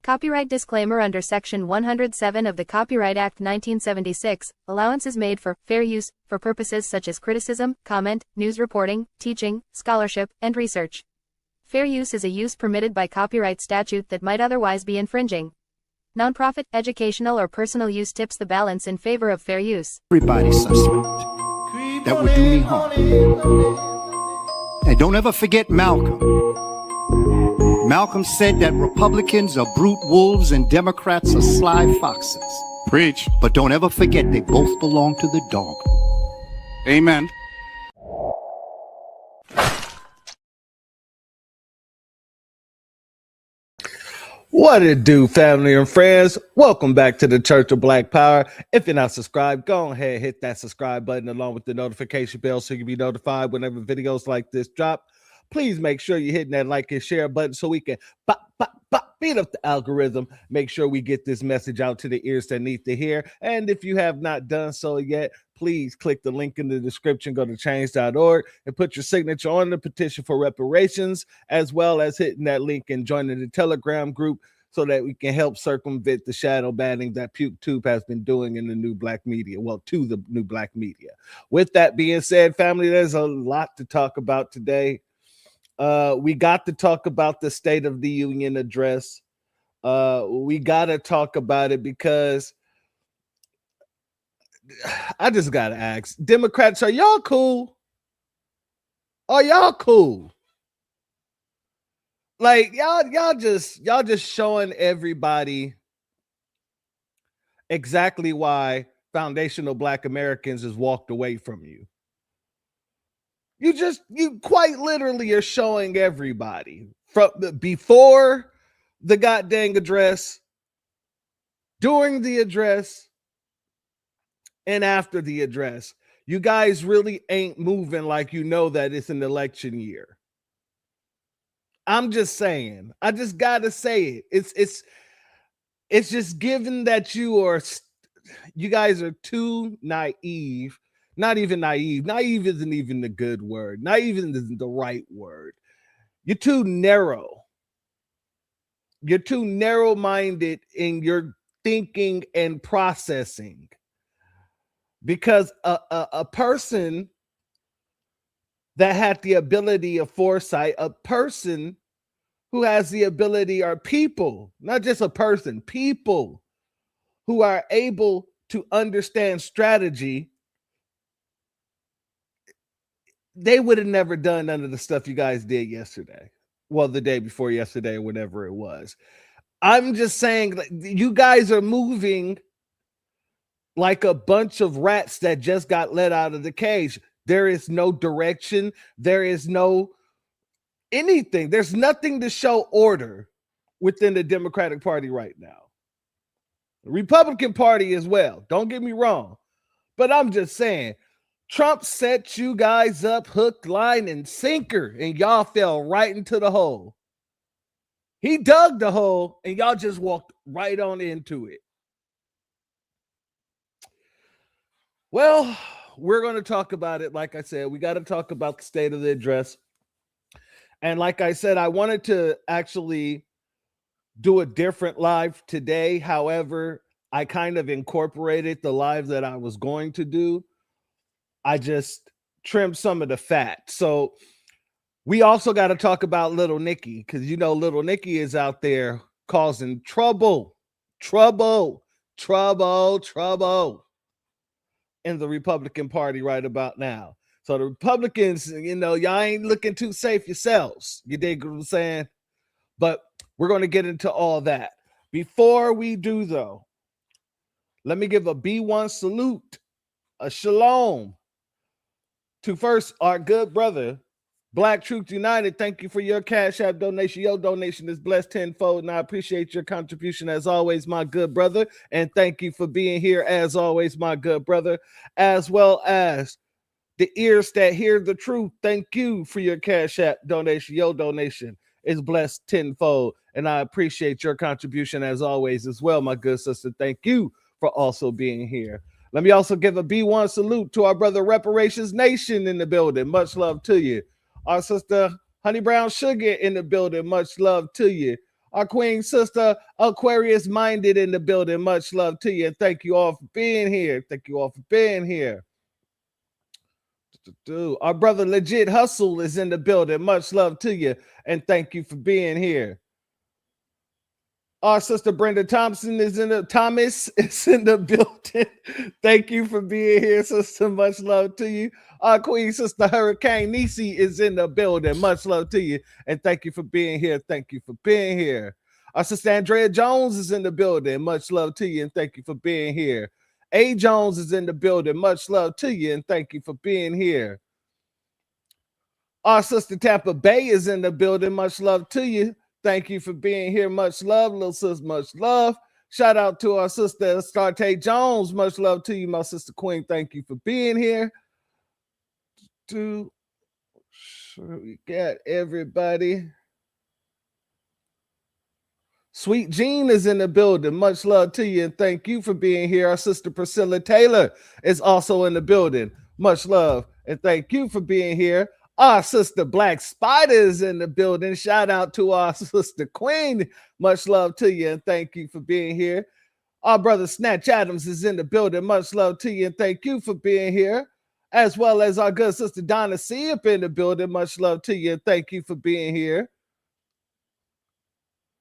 Copyright disclaimer. Under Section 107 of the Copyright Act 1976, allowance is made for fair use for purposes such as criticism, comment, news reporting, teaching, scholarship, and research. Fair use is a use permitted by copyright statute that might otherwise be infringing. Nonprofit, educational, or personal use tips the balance in favor of fair use. Everybody's suspect. That would do me harm. And don't ever forget Malcolm. Malcolm said that Republicans are brute wolves and Democrats are sly foxes. Preach. But don't ever forget they both belong to the dog. Amen. What it do, family and friends? Welcome back to the Church of Black Power. If you're not subscribed, go ahead, hit that subscribe button along with the notification bell so you can be notified whenever videos like this drop. Please make sure you're hitting that like and share button so we can beat up the algorithm. Make sure we get this message out to the ears that need to hear. And if you have not done so yet, please click the link in the description, go to change.org and put your signature on the petition for reparations, as well as hitting that link and joining the Telegram group so that we can help circumvent the shadow banning that PukeTube has been doing in the new black media, well, to the new black media. With that being said, family, there's a lot to talk about today. We got to talk about the State of the Union address. We got to talk about it because I just got to ask, Democrats, are y'all cool? Are y'all cool? Like y'all just showing everybody exactly why foundational Black Americans has walked away from you. You quite literally are showing everybody from before the goddamn address, during the address, and after the address. You guys really ain't moving like you know that it's an election year. I'm just saying. I just gotta say it. It's just given that you guys are too naive. Not even naive. Naive isn't even the good word. Naive isn't the right word. You're too narrow. You're too narrow-minded in your thinking and processing. Because a person that had the ability of foresight, a person who has the ability, are people, not just a person, people who are able to understand strategy. They would have never done none of the stuff you guys did yesterday. Well, the day before yesterday or whatever it was. I'm just saying, you guys are moving like a bunch of rats that just got let out of the cage. There is no direction. There is no anything. There's nothing to show order within the Democratic Party right now. The Republican Party as well. Don't get me wrong. But I'm just saying, Trump set you guys up hook, line, and sinker, and y'all fell right into the hole. He dug the hole, and y'all just walked right on into it. Well, we're going to talk about it. Like I said, we got to talk about the state of the address. And like I said, I wanted to actually do a different live today. However, I kind of incorporated the live that I was going to do. I just trimmed some of the fat. So we also got to talk about Little Nicky, because you know Little Nicky is out there causing trouble in the Republican Party right about now. So the Republicans, you know, y'all ain't looking too safe yourselves. You dig what I'm saying? But we're going to get into all that. Before we do, though, let me give a B1 salute, a shalom, to first our good brother, Black Truth United. Thank you for your Cash App donation. Your donation is blessed tenfold, and I appreciate your contribution as always, my good brother. And thank you for being here as always, my good brother, as well as the ears that hear the truth. Thank you for your Cash App donation. Your donation is blessed tenfold, and I appreciate your contribution as always as well, my good sister. Thank you for also being here. Let me also give a B1 salute to our brother Reparations Nation in the building. Much love to you. Our sister Honey Brown Sugar in the building. Much love to you. Our queen sister Aquarius Minded in the building. Much love to you. And thank you all for being here. Thank you all for being here. Our brother Legit Hustle is in the building. Much love to you. And thank you for being here. Our sister Brenda Thompson is in the building. Thank you for being here, sister. Much love to you. Our queen sister Hurricane Nisi is in the building. Much love to you. And thank you for being here. Thank you for being here. Our sister Andrea Jones is in the building. Much love to you and thank you for being here. A Jones is in the building. Much love to you and thank you for being here. Our sister Tampa Bay is in the building. Much love to you. Thank you for being here. Much love, little sis. Much love. Shout out to our sister Starte Jones. Much love to you, my sister Queen. Thank you for being here. We got everybody. Sweet Jean is in the building. Much love to you and thank you for being here. Our sister Priscilla Taylor is also in the building. Much love and thank you for being here. Our sister Black Spider is in the building. Shout out to our sister Queen. Much love to you and thank you for being here. Our brother Snatch Adams is in the building. Much love to you and thank you for being here. As well as our good sister Donna C up in the building. Much love to you and thank you for being here.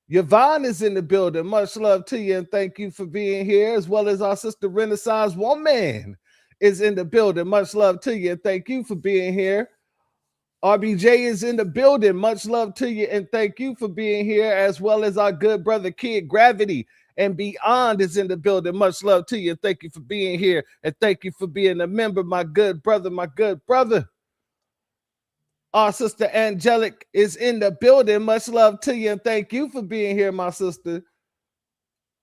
Yvonne is in the building. Much love to you and thank you for being here. As well as our sister Renaissance Woman is in the building. Much love to you and thank you for being here. RBJ is in the building. Much love to you and thank you for being here, as well as our good brother Kid Gravity and Beyond is in the building. Much love to you and thank you for being here and thank you for being a member, my good brother, my good brother. Our sister Angelic is in the building. Much love to you and thank you for being here, my sister.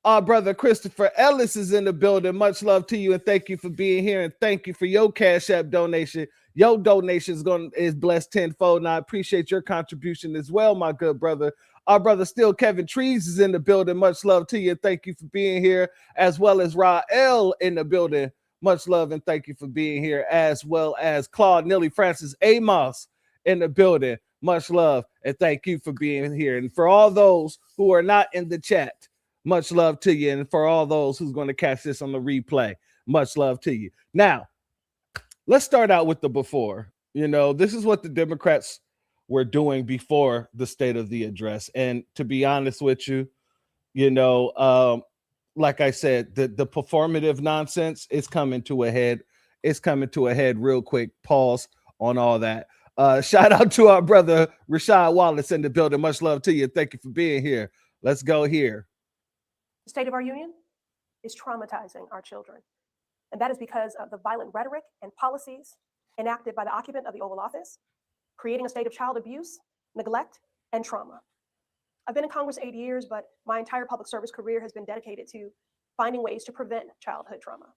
Our brother Christopher Ellis is in the building. Much love to you and thank you for being here and thank you for your Cash App donation. Your donation is blessed tenfold, and I appreciate your contribution as well, my good brother. Our brother still Kevin Trees is in the building. Much love to you and thank you for being here, as well as Rael in the building. Much love and thank you for being here, as well as Claude Nilly Francis Amos in the building. Much love and thank you for being here. And for all those who are not in the chat, much love to you. And for all those who's going to catch this on the replay, much love to you. Now, let's start out with the before. You know, this is what the Democrats were doing before the State of the Address. And to be honest with you, you know, like I said, the performative nonsense is coming to a head. It's coming to a head real quick. Pause on all that. Shout out to our brother Rashad Wallace in the building. Much love to you. Thank you for being here. Let's go here. The state of our union is traumatizing our children. And that is because of the violent rhetoric and policies enacted by the occupant of the Oval Office, creating a state of child abuse, neglect, and trauma. I've been in Congress 8 years, but my entire public service career has been dedicated to finding ways to prevent childhood trauma,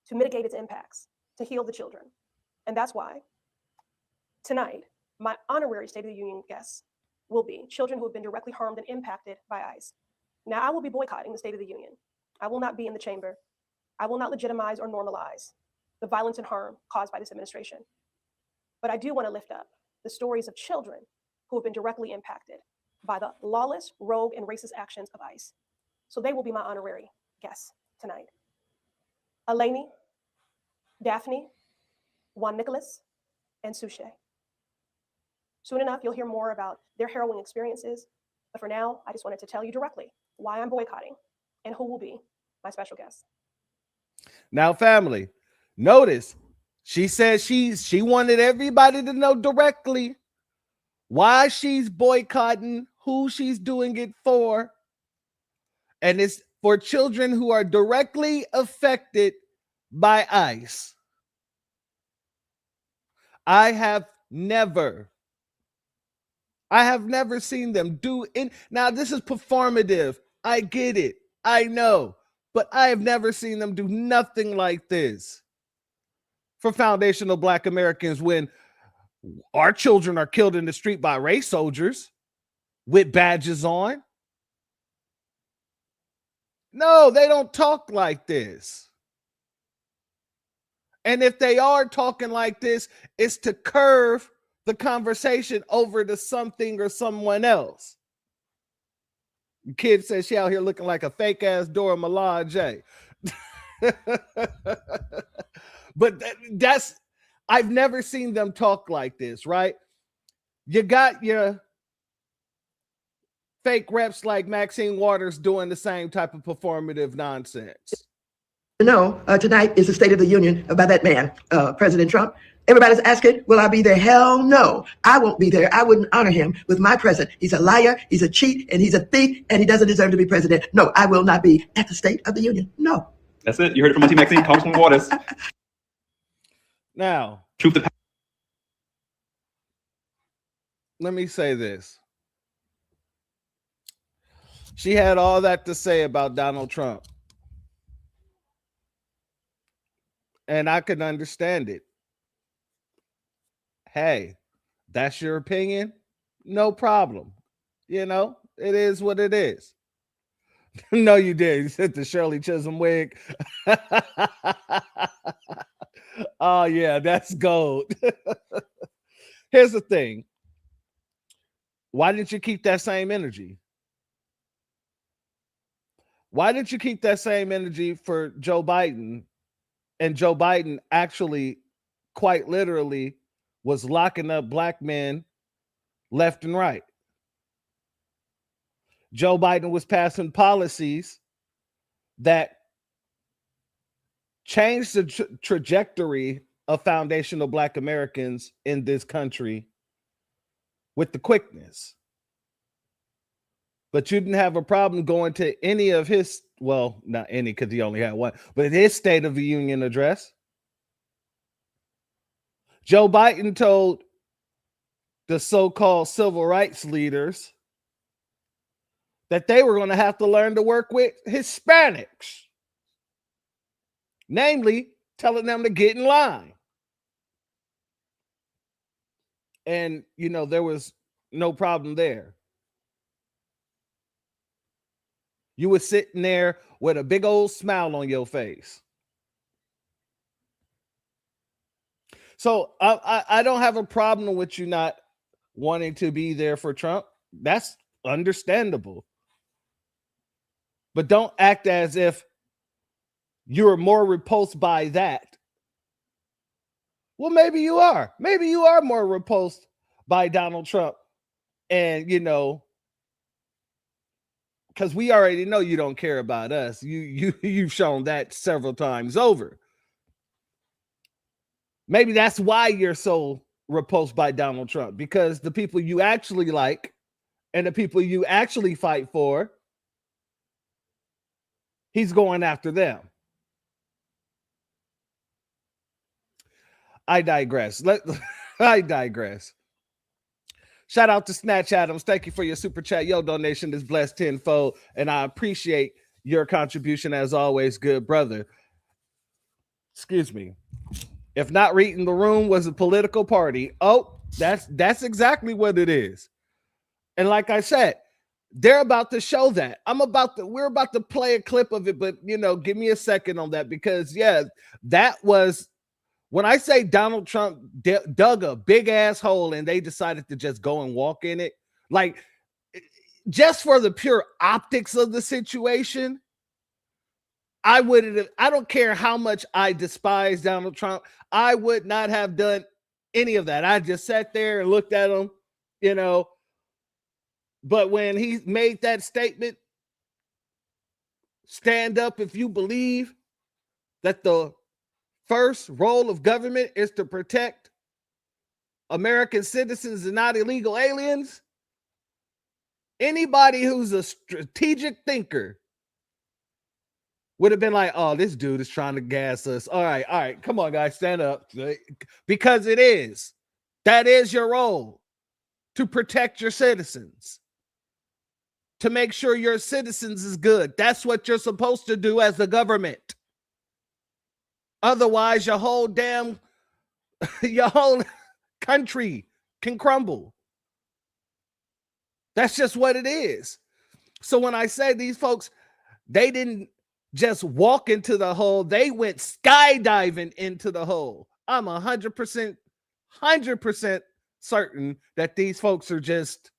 to mitigate its impacts, to heal the children. And that's why tonight, my honorary State of the Union guests will be children who have been directly harmed and impacted by ICE. Now, I will be boycotting the State of the Union. I will not be in the chamber. I will not legitimize or normalize the violence and harm caused by this administration. But I do want to lift up the stories of children who have been directly impacted by the lawless, rogue, and racist actions of ICE. So they will be my honorary guests tonight. Eleni, Daphne, Juan Nicholas, and Suche. Soon enough, you'll hear more about their harrowing experiences. But for now, I just wanted to tell you directly why I'm boycotting and who will be my special guest. Now, family, notice she said she wanted everybody to know directly why she's boycotting, who she's doing it for. And it's for children who are directly affected by ICE. I have never seen them do it. Now, this is performative. I get it. I know. But I have never seen them do nothing like this for foundational Black Americans when our children are killed in the street by race soldiers with badges on. No, they don't talk like this. And if they are talking like this, it's to curve the conversation over to something or someone else. Kid says she out here looking like a fake ass Dora Milaje. But that's, I've never seen them talk like this, right? You got your fake reps like Maxine Waters doing the same type of performative nonsense. Tonight is the State of the Union by that man, President Trump. Everybody's asking, will I be there? Hell no, I won't be there. I wouldn't honor him with my president. He's a liar, he's a cheat, and he's a thief, and he doesn't deserve to be president. No, I will not be at the State of the Union. No. That's it. You heard it from Auntie Maxine, Congresswoman Waters. Now, Truth to power. Let me say this. She had all that to say about Donald Trump. And I can understand it. Hey, that's your opinion? No problem. You know, it is what it is. No, you did. You said the Shirley Chisholm wig. Oh, yeah, that's gold. Here's the thing. Why didn't you keep that same energy? Why didn't you keep that same energy for Joe Biden? And Joe Biden actually, quite literally, was locking up black men left and right. Joe Biden was passing policies that changed the trajectory of foundational black Americans in this country with the quickness. But you didn't have a problem going to any of his, well, not any because he only had one, but his State of the Union address. Joe Biden told the so-called civil rights leaders that they were going to have to learn to work with Hispanics, namely telling them to get in line. And, you know, there was no problem there. You were sitting there with a big old smile on your face. So I don't have a problem with you not wanting to be there for Trump. That's understandable. But don't act as if you're more repulsed by that. Well, maybe you are. Maybe you are more repulsed by Donald Trump. And, you know, because we already know you don't care about us. You've shown that several times over. Maybe that's why you're so repulsed by Donald Trump, because the people you actually like and the people you actually fight for, he's going after them. I digress. I digress. Shout out to Snatch Adams. Thank you for your super chat. Your donation is blessed tenfold, and I appreciate your contribution as always, good brother. Excuse me. If not reading the room was a political party, oh, that's exactly what it is. And like I said, they're about to show that. We're about to play a clip of it, but you know, give me a second on that, because yeah, that was when I say Donald Trump dug a big ass hole and they decided to just go and walk in it, like just for the pure optics of the situation. I don't care how much I despise Donald Trump. I would not have done any of that. I just sat there and looked at him, you know. But when he made that statement, stand up if you believe that the first role of government is to protect American citizens and not illegal aliens. Anybody who's a strategic thinker would have been like, oh, this dude is trying to gas us. All right, come on, guys, stand up. Because it is. That is your role, to protect your citizens, to make sure your citizens is good. That's what you're supposed to do as the government. Otherwise, your whole country can crumble. That's just what it is. So when I say these folks, they didn't just walk into the hole, they went skydiving into the hole. I'm 100% certain that these folks are just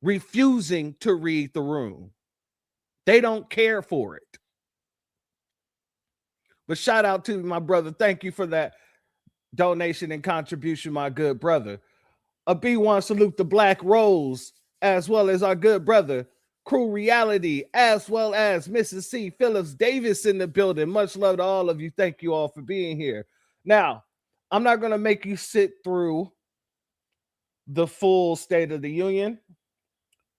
refusing to read the room. They don't care for it. But shout out to my brother. Thank you for that donation and contribution, my good brother. A B1 salute the Black Rose, as well as our good brother, Crew Reality, as well as Mrs. C. Phillips Davis in the building. Much love to all of you. Thank you all for being here. Now, I'm not going to make you sit through the full State of the Union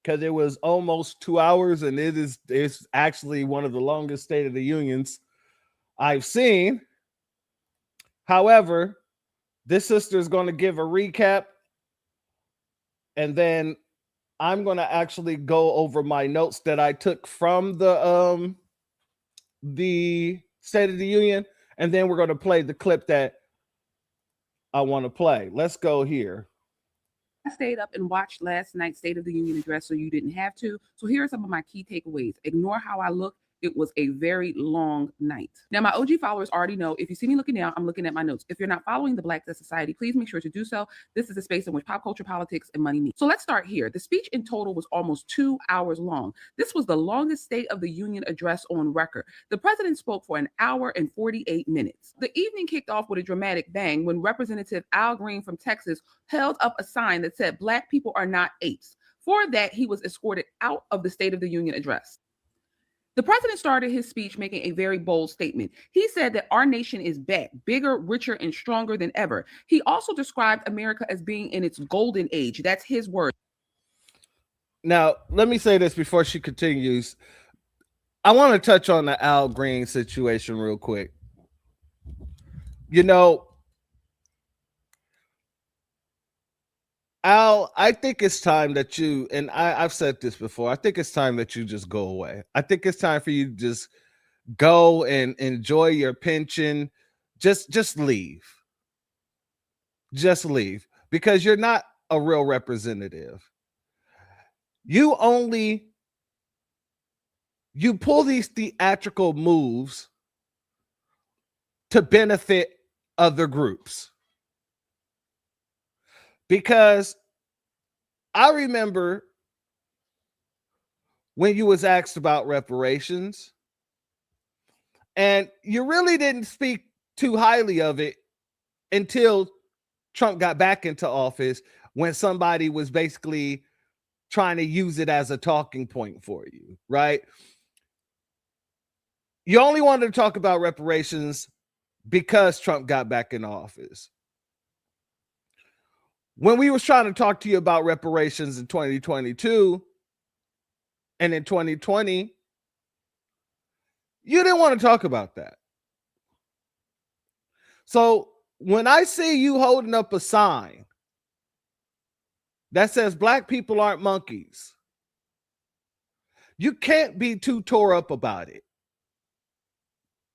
because it was almost 2 hours, and it's actually one of the longest State of the Unions I've seen. However, this sister is going to give a recap, and then I'm going to actually go over my notes that I took from the State of the Union, and then we're going to play the clip that I want to play. Let's go here. I stayed up and watched last night's State of the Union address so you didn't have to. So here are some of my key takeaways. Ignore how I look. It was a very long night. Now, my OG followers already know if you see me looking down, I'm looking at my notes. If you're not following the Black Test Society, please make sure to do so. This is a space in which pop culture, politics, and money meet. So let's start here. The speech in total was almost 2 hours long. This was the longest State of the Union address on record. The president spoke for 1 hour and 48 minutes. The evening kicked off with a dramatic bang when Representative Al Green from Texas held up a sign that said Black people are not apes. For that, he was escorted out of the State of the Union address. The president started his speech making a very bold statement. He said that our nation is back, bigger, richer, and stronger than ever. He also described America as being in its golden age. That's his word. Now, let me say this before she continues. I want to touch on the Al Green situation real quick. You know, Al, I think it's time that you, and I've said this before, I think it's time that you just go away. I think it's time for you to just go and enjoy your pension. Just leave. Just leave. Because you're not a real representative. You pull these theatrical moves to benefit other groups. Because I remember when you was asked about reparations, and you really didn't speak too highly of it until Trump got back into office, when somebody was basically trying to use it as a talking point for you, right? You only wanted to talk about reparations because Trump got back in office. When we was trying to talk to you about reparations in 2022 and in 2020, you didn't want to talk about that. So when I see you holding up a sign that says Black people aren't monkeys, you can't be too tore up about it.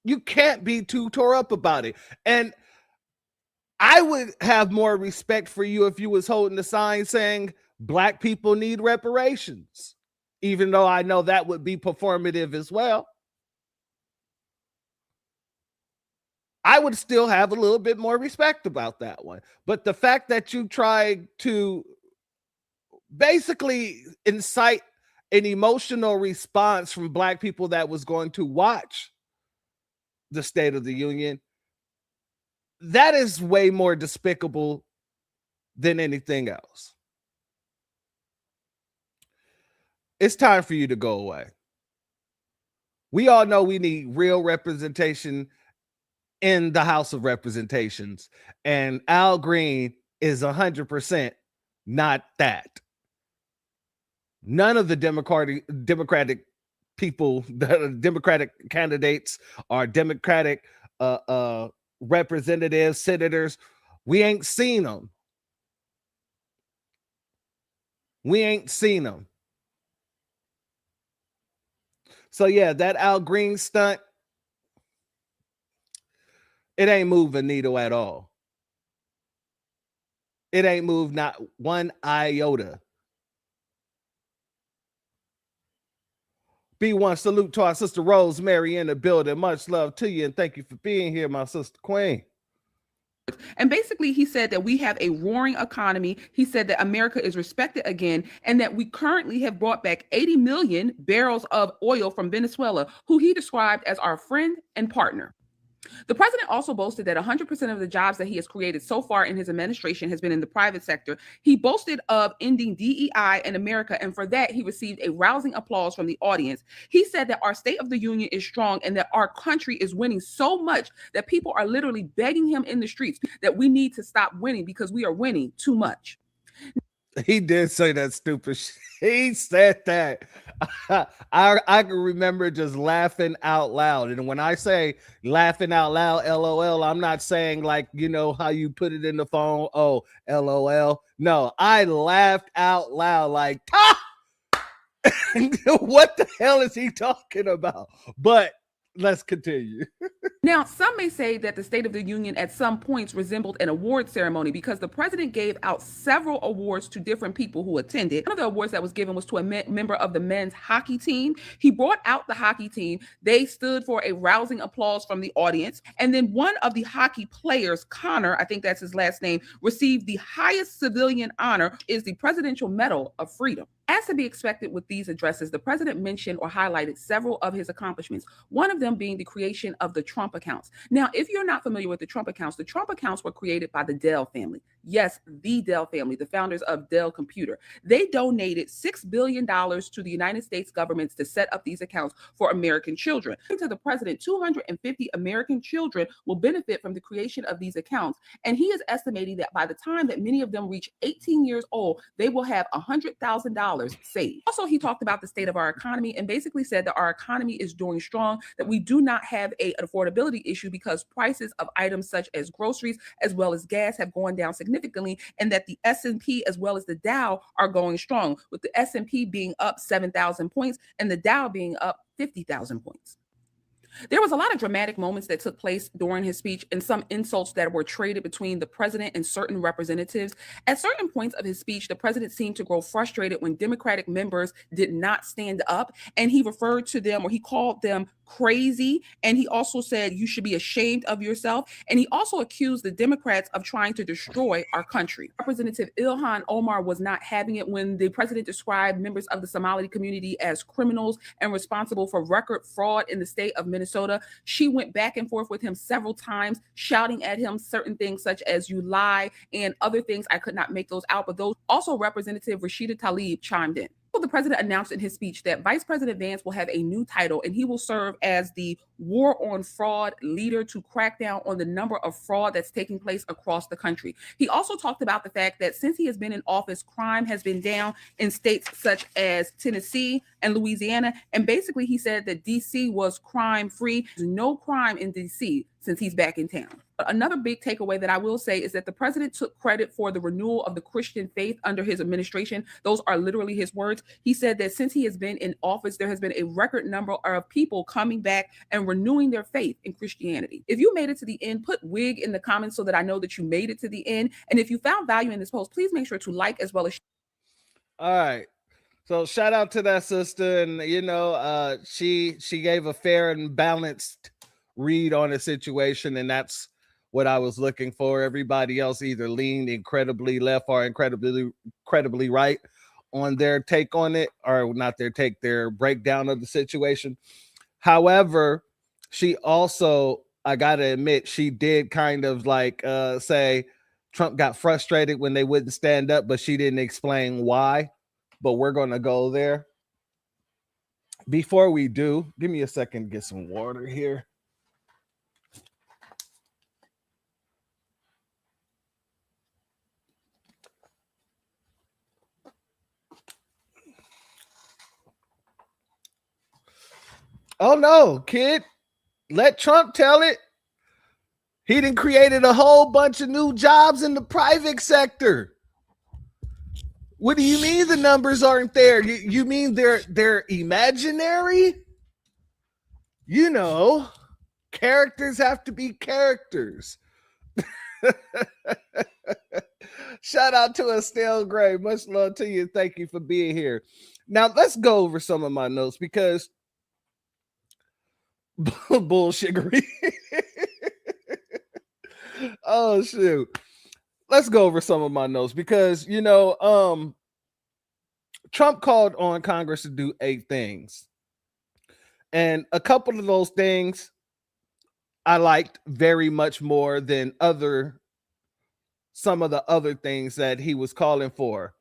You can't be too tore up about it. And I would have more respect for you if you was holding the sign saying Black people need reparations, even though I know that would be performative as well. I would still have a little bit more respect about that one. But the fact that you tried to basically incite an emotional response from Black people that was going to watch the State of the Union, that is way more despicable than anything else. It's time for you to go away. We all know we need real representation in the House of Representations, and Al Green is 100% not that. None of the Democratic people, the Democratic candidates, are Democratic representatives, senators. We ain't seen them. We ain't seen them. So yeah, that Al Green stunt, it ain't moved a needle at all. It ain't moved not one iota. B1, salute to our sister Rosemary in the building. Much love to you, and thank you for being here, my sister Queen. And basically, he said that we have a roaring economy. He said that America is respected again, and that we currently have brought back 80 million barrels of oil from Venezuela, who he described as our friend and partner. The president also boasted that 100% of the jobs that he has created so far in his administration has been in the private sector. He boasted of ending DEI in America, and for that, he received a rousing applause from the audience. He said that our State of the Union is strong and that our country is winning so much that people are literally begging him in the streets that we need to stop winning because we are winning too much. He did say that stupid shit. He said that. I can remember just laughing out loud. And when I say laughing out loud, LOL, I'm not saying like, you know, how you put it in the phone. Oh, LOL. No, I laughed out loud like, ah! What the hell is he talking about? But let's continue. Now, some may say that the State of the Union at some points resembled an award ceremony because the president gave out several awards to different people who attended. One of the awards that was given was to a member of the men's hockey team. He brought out the hockey team. They stood for a rousing applause from the audience. And then one of the hockey players, Connor, I think that's his last name, received the highest civilian honor, is the Presidential Medal of Freedom. As to be expected with these addresses, the president mentioned or highlighted several of his accomplishments, one of them being the creation of the Trump accounts. Now, if you're not familiar with the Trump accounts were created by the Dell family. Yes, the Dell family, the founders of Dell Computer. They donated $6 billion to the United States government to set up these accounts for American children. According to the president, 250 American children will benefit from the creation of these accounts. And he is estimating that by the time that many of them reach 18 years old, they will have $100,000 saved. Also, he talked about the state of our economy and basically said that our economy is doing strong, that we do not have an affordability issue because prices of items such as groceries as well as gas have gone down significantly, and that the S&P as well as the Dow are going strong, with the S&P being up 7,000 points and the Dow being up 50,000 points. There was a lot of dramatic moments that took place during his speech and some insults that were traded between the president and certain representatives. At certain points of his speech, the president seemed to grow frustrated when Democratic members did not stand up, and he referred to them, or he called them, crazy, and he also said you should be ashamed of yourself, and he also accused the Democrats of trying to destroy our country. Representative Ilhan Omar was not having it when the president described members of the Somali community as criminals and responsible for record fraud in the state of Minnesota. She went back and forth with him several times, shouting at him certain things such as "you lie" and other things. I could not make those out, but those also Representative Rashida Tlaib chimed in. The president announced in his speech that Vice President Vance will have a new title, and he will serve as the War on Fraud leader to crack down on the number of fraud that's taking place across the country. He also talked about the fact that since he has been in office, crime has been down in states such as Tennessee and Louisiana. And basically, he said that D.C. was crime-free. There's no crime in D.C. since he's back in town. Another big takeaway that I will say is that the president took credit for the renewal of the Christian faith under his administration. Those are literally his words. He said that since he has been in office, there has been a record number of people coming back and renewing their faith in Christianity. If you made it to the end, put WIG in the comments so that I know that you made it to the end. And if you found value in this post, please make sure to like as well as share. All right. So shout out to that sister, and you know, she gave a fair and balanced read on the situation, and that's what I was looking for. Everybody else either leaned incredibly left or incredibly right on their take on it, or not their take, their breakdown of the situation. However, she also, I gotta admit, she did kind of like say Trump got frustrated when they wouldn't stand up, but she didn't explain why. But we're gonna go there. Before we do, give me a second to get some water here. Oh no, kid. Let Trump tell it. He done created a whole bunch of new jobs in the private sector. What do you mean the numbers aren't there? You mean they're imaginary? You know, characters have to be characters. Shout out to Estelle Gray. Much love to you. Thank you for being here. Now, let's go over some of my notes because bullshittery. Oh shoot. Let's go over some of my notes because Trump called on Congress to do 8 things. And a couple of those things I liked very much more than some of the other things that he was calling for.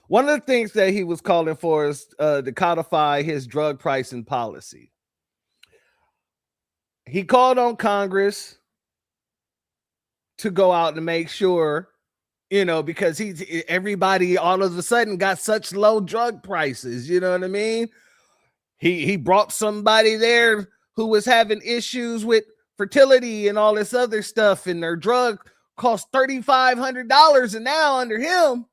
One of the things that he was calling for is to codify his drug pricing policy. He called on Congress to go out and make sure, because everybody all of a sudden got such low drug prices. You know what I mean? He brought somebody there who was having issues with fertility and all this other stuff, and their drug cost $3,500, and now under him,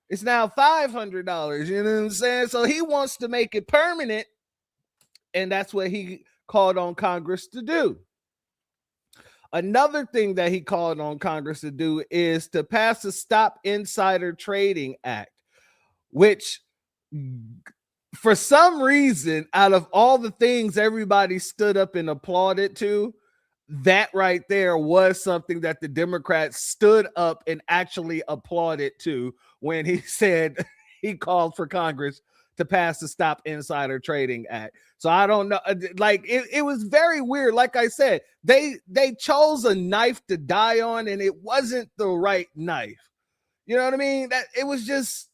it's now $500. You know what I'm saying? So he wants to make it permanent, and that's what he called on Congress to do. Another thing that he called on Congress to do is to pass the Stop Insider Trading Act, which for some reason, out of all the things everybody stood up and applauded to, that right there was something that the Democrats stood up and actually applauded to when he said he called for Congress to pass the Stop Insider Trading Act. So I don't know, like it was very weird. Like I said, they chose a knife to die on, and it wasn't the right knife. You know what I mean? That it was just,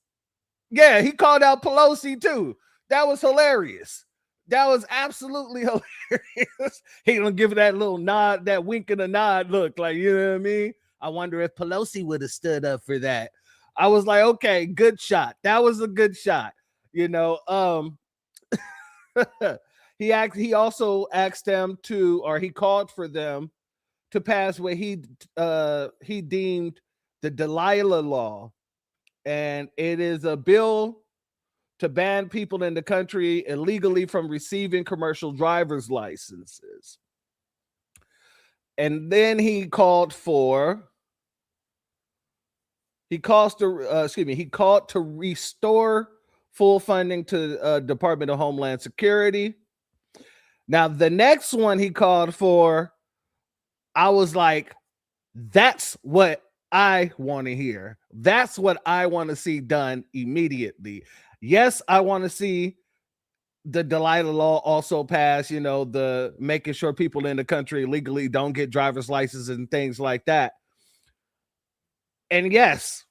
yeah, he called out Pelosi too. That was hilarious. That was absolutely hilarious. He gonna give it that little nod, that wink and a nod look, like, you know what I mean? I wonder if Pelosi would have stood up for that. I was like, okay, good shot. That was a good shot. He also asked them to, or he called for them to pass what he deemed the Delilah Law, and it is a bill to ban people in the country illegally from receiving commercial driver's licenses. And then he called to restore full funding to Department of Homeland Security. Now, the next one he called for, I was like, that's what I want to hear. That's what I want to see done immediately. Yes, I want to see the Delilah Law also pass, the making sure people in the country legally don't get driver's licenses and things like that. And yes,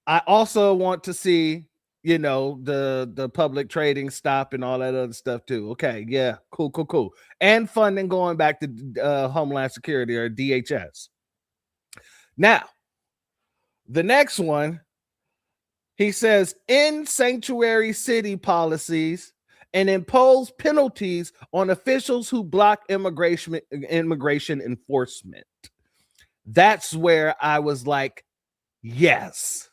I also want to see, the public trading stop and all that other stuff too. Okay, yeah, cool. And funding going back to Homeland Security, or DHS. Now, the next one, he says, end sanctuary city policies and impose penalties on officials who block immigration enforcement. That's where I was like, yes,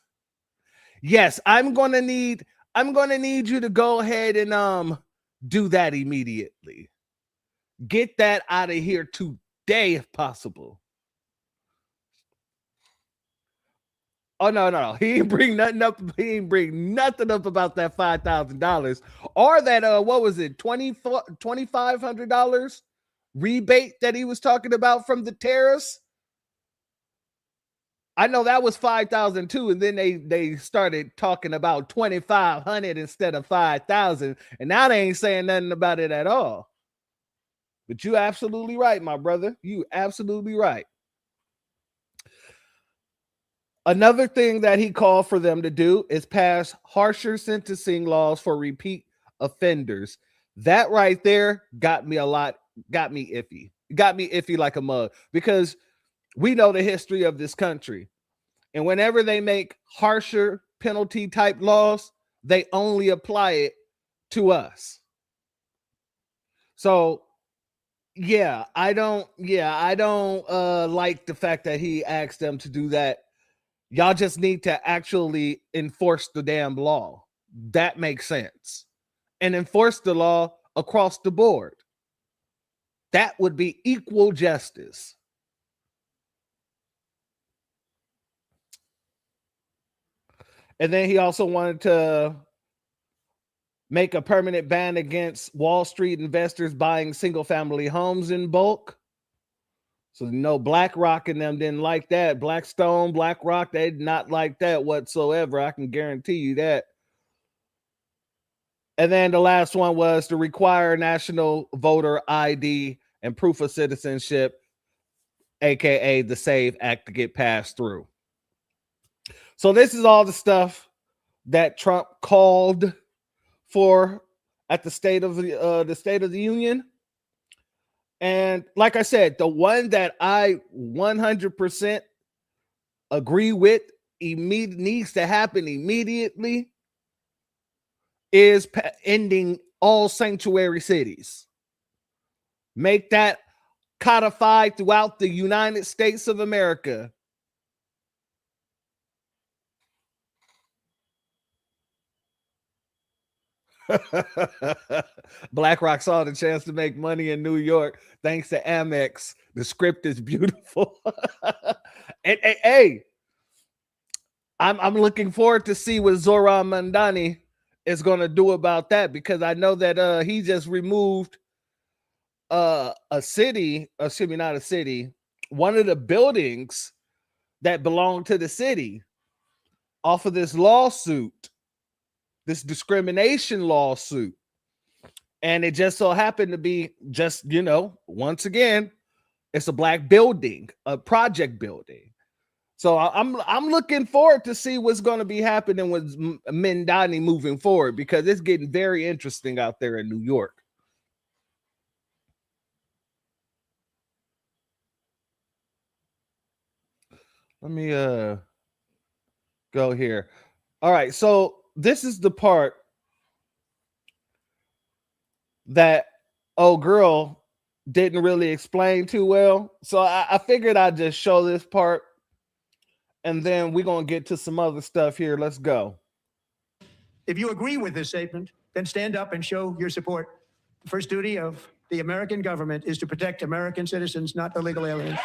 I'm gonna need you to go ahead and do that immediately. Get that out of here today if possible. Oh no. He didn't bring nothing up. He didn't bring nothing up about that $5,000 or that what was it, $2,500 rebate that he was talking about from the tariffs. I know that was 5,000 too, and then they started talking about 2,500 instead of 5,000, and now they ain't saying nothing about it at all. But you absolutely right, my brother. You absolutely right. Another thing that he called for them to do is pass harsher sentencing laws for repeat offenders. That right there got me iffy. Got me iffy like a mug, because we know the history of this country. And whenever they make harsher penalty type laws, they only apply it to us. So I don't like the fact that he asked them to do that. Y'all just need to actually enforce the damn law. That makes sense. And enforce the law across the board. That would be equal justice. And then he also wanted to make a permanent ban against Wall Street investors buying single-family homes in bulk. So BlackRock and them didn't like that. Blackstone, BlackRock, they did not like that whatsoever. I can guarantee you that. And then the last one was to require national voter ID and proof of citizenship, aka the SAVE Act, to get passed through. So this is all the stuff that Trump called for at the State of the Union. And like I said, the one that I 100% agree with needs to happen immediately is ending all sanctuary cities. Make that codified throughout the United States of America. BlackRock saw the chance to make money in New York thanks to Amex. The script is beautiful. And hey, I'm looking forward to see what Zohran Mamdani is going to do about that, because I know that he just removed one of the buildings that belonged to the city off of this lawsuit, this discrimination lawsuit. And it just so happened to be once again, it's a black building, a project building. So I'm looking forward to see what's going to be happening with Mamdani moving forward, because it's getting very interesting out there in New York. Let me go here. All right, so this is the part that old girl didn't really explain too well. So I figured I'd just show this part, and then we're going to get to some other stuff here. Let's go. If you agree with this statement, then stand up and show your support. The first duty of the American government is to protect American citizens, not illegal aliens.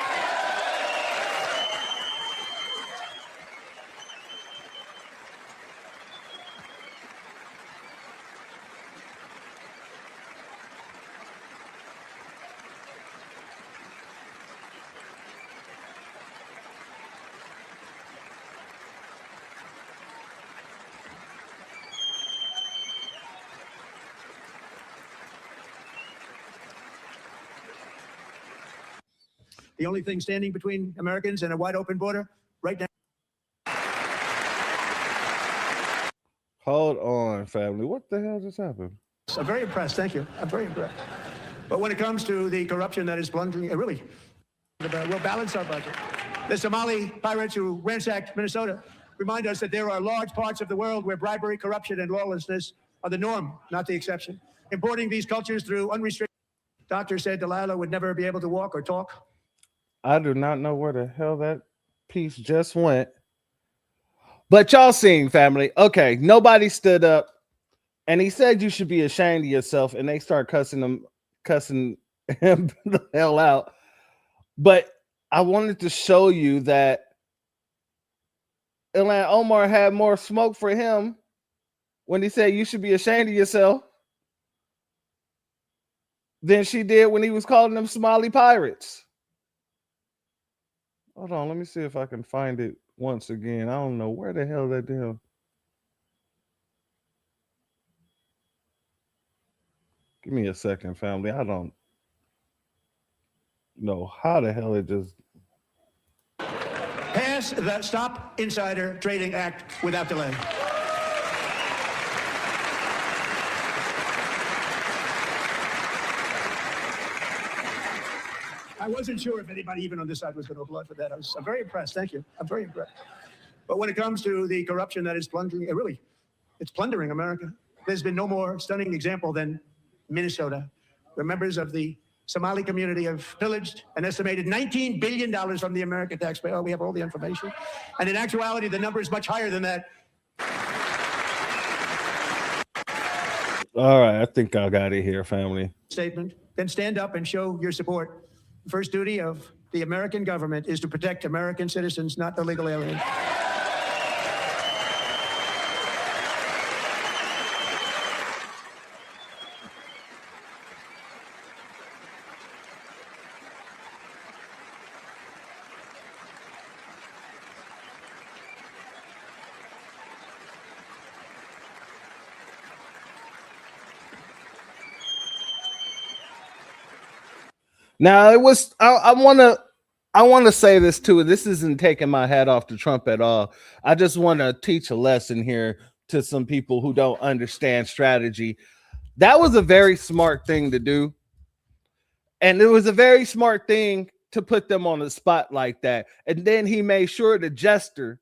The only thing standing between Americans and a wide open border right now. Hold on, family. What the hell just happened? I'm very impressed. Thank you. I'm very impressed. But when it comes to the corruption that is plunging, we'll balance our budget. The Somali pirates who ransacked Minnesota remind us that there are large parts of the world where bribery, corruption, and lawlessness are the norm, not the exception. Importing these cultures through unrestricted. Doctor said Delilah would never be able to walk or talk. I do not know where the hell that piece just went. But y'all seen, family. Okay, nobody stood up, and he said you should be ashamed of yourself, and they start cussing him the hell out. But I wanted to show you that Ilhan Omar had more smoke for him when he said you should be ashamed of yourself than she did when he was calling them Somali pirates. Hold on, let me see if I can find it once again. I don't know where the hell that damn. Give me a second, family. I don't know how the hell it just. Pass the Stop Insider Trading Act without delay. I wasn't sure if anybody even on this side was going to applaud for that. I'm very impressed. Thank you. I'm very impressed. But when it comes to the corruption that is plunging, it's plundering America. There's been no more stunning example than Minnesota, where members of the Somali community have pillaged an estimated $19 billion from the American taxpayer. We have all the information. And in actuality, the number is much higher than that. All right, I think I got it here, family. Statement. Then stand up and show your support. The first duty of the American government is to protect American citizens, not illegal aliens. Now it was. I want to say this too. This isn't taking my hat off to Trump at all. I just want to teach a lesson here to some people who don't understand strategy. That was a very smart thing to do, and it was a very smart thing to put them on the spot like that. And then he made sure to gesture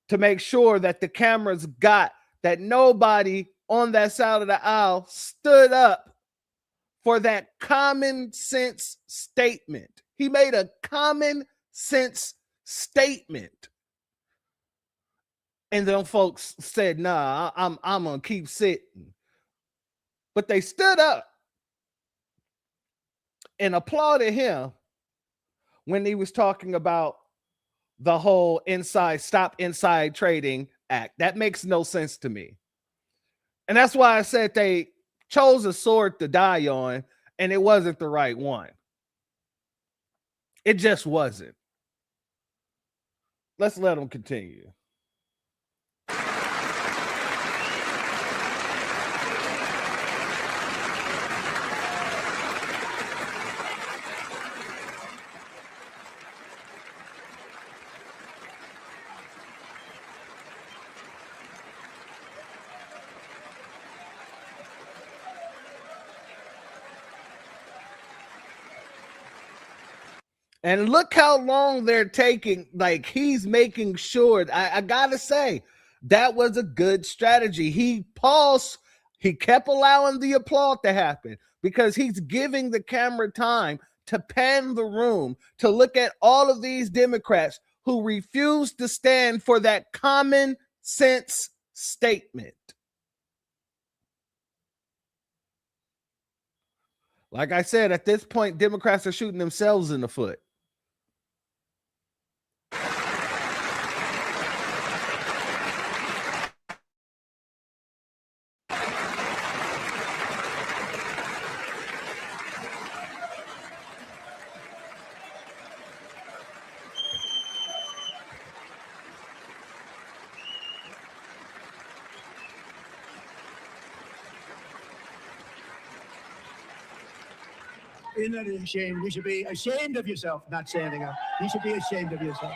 to make sure that the cameras got that nobody on that side of the aisle stood up for that common sense statement. He made a common sense statement. And then folks said, nah, I'm gonna keep sitting. But they stood up and applauded him when he was talking about the whole stop inside trading act. That makes no sense to me. And that's why I said they chose a sword to die on, and it wasn't the right one. It just wasn't. Let's let them continue. And look how long they're taking. Like, he's making sure. I gotta say, that was a good strategy. He paused. He kept allowing the applause to happen because he's giving the camera time to pan the room to look at all of these Democrats who refuse to stand for that common sense statement. Like I said, at this point, Democrats are shooting themselves in the foot. Isn't that a shame? You should be ashamed of yourself not standing up. You should be ashamed of yourself.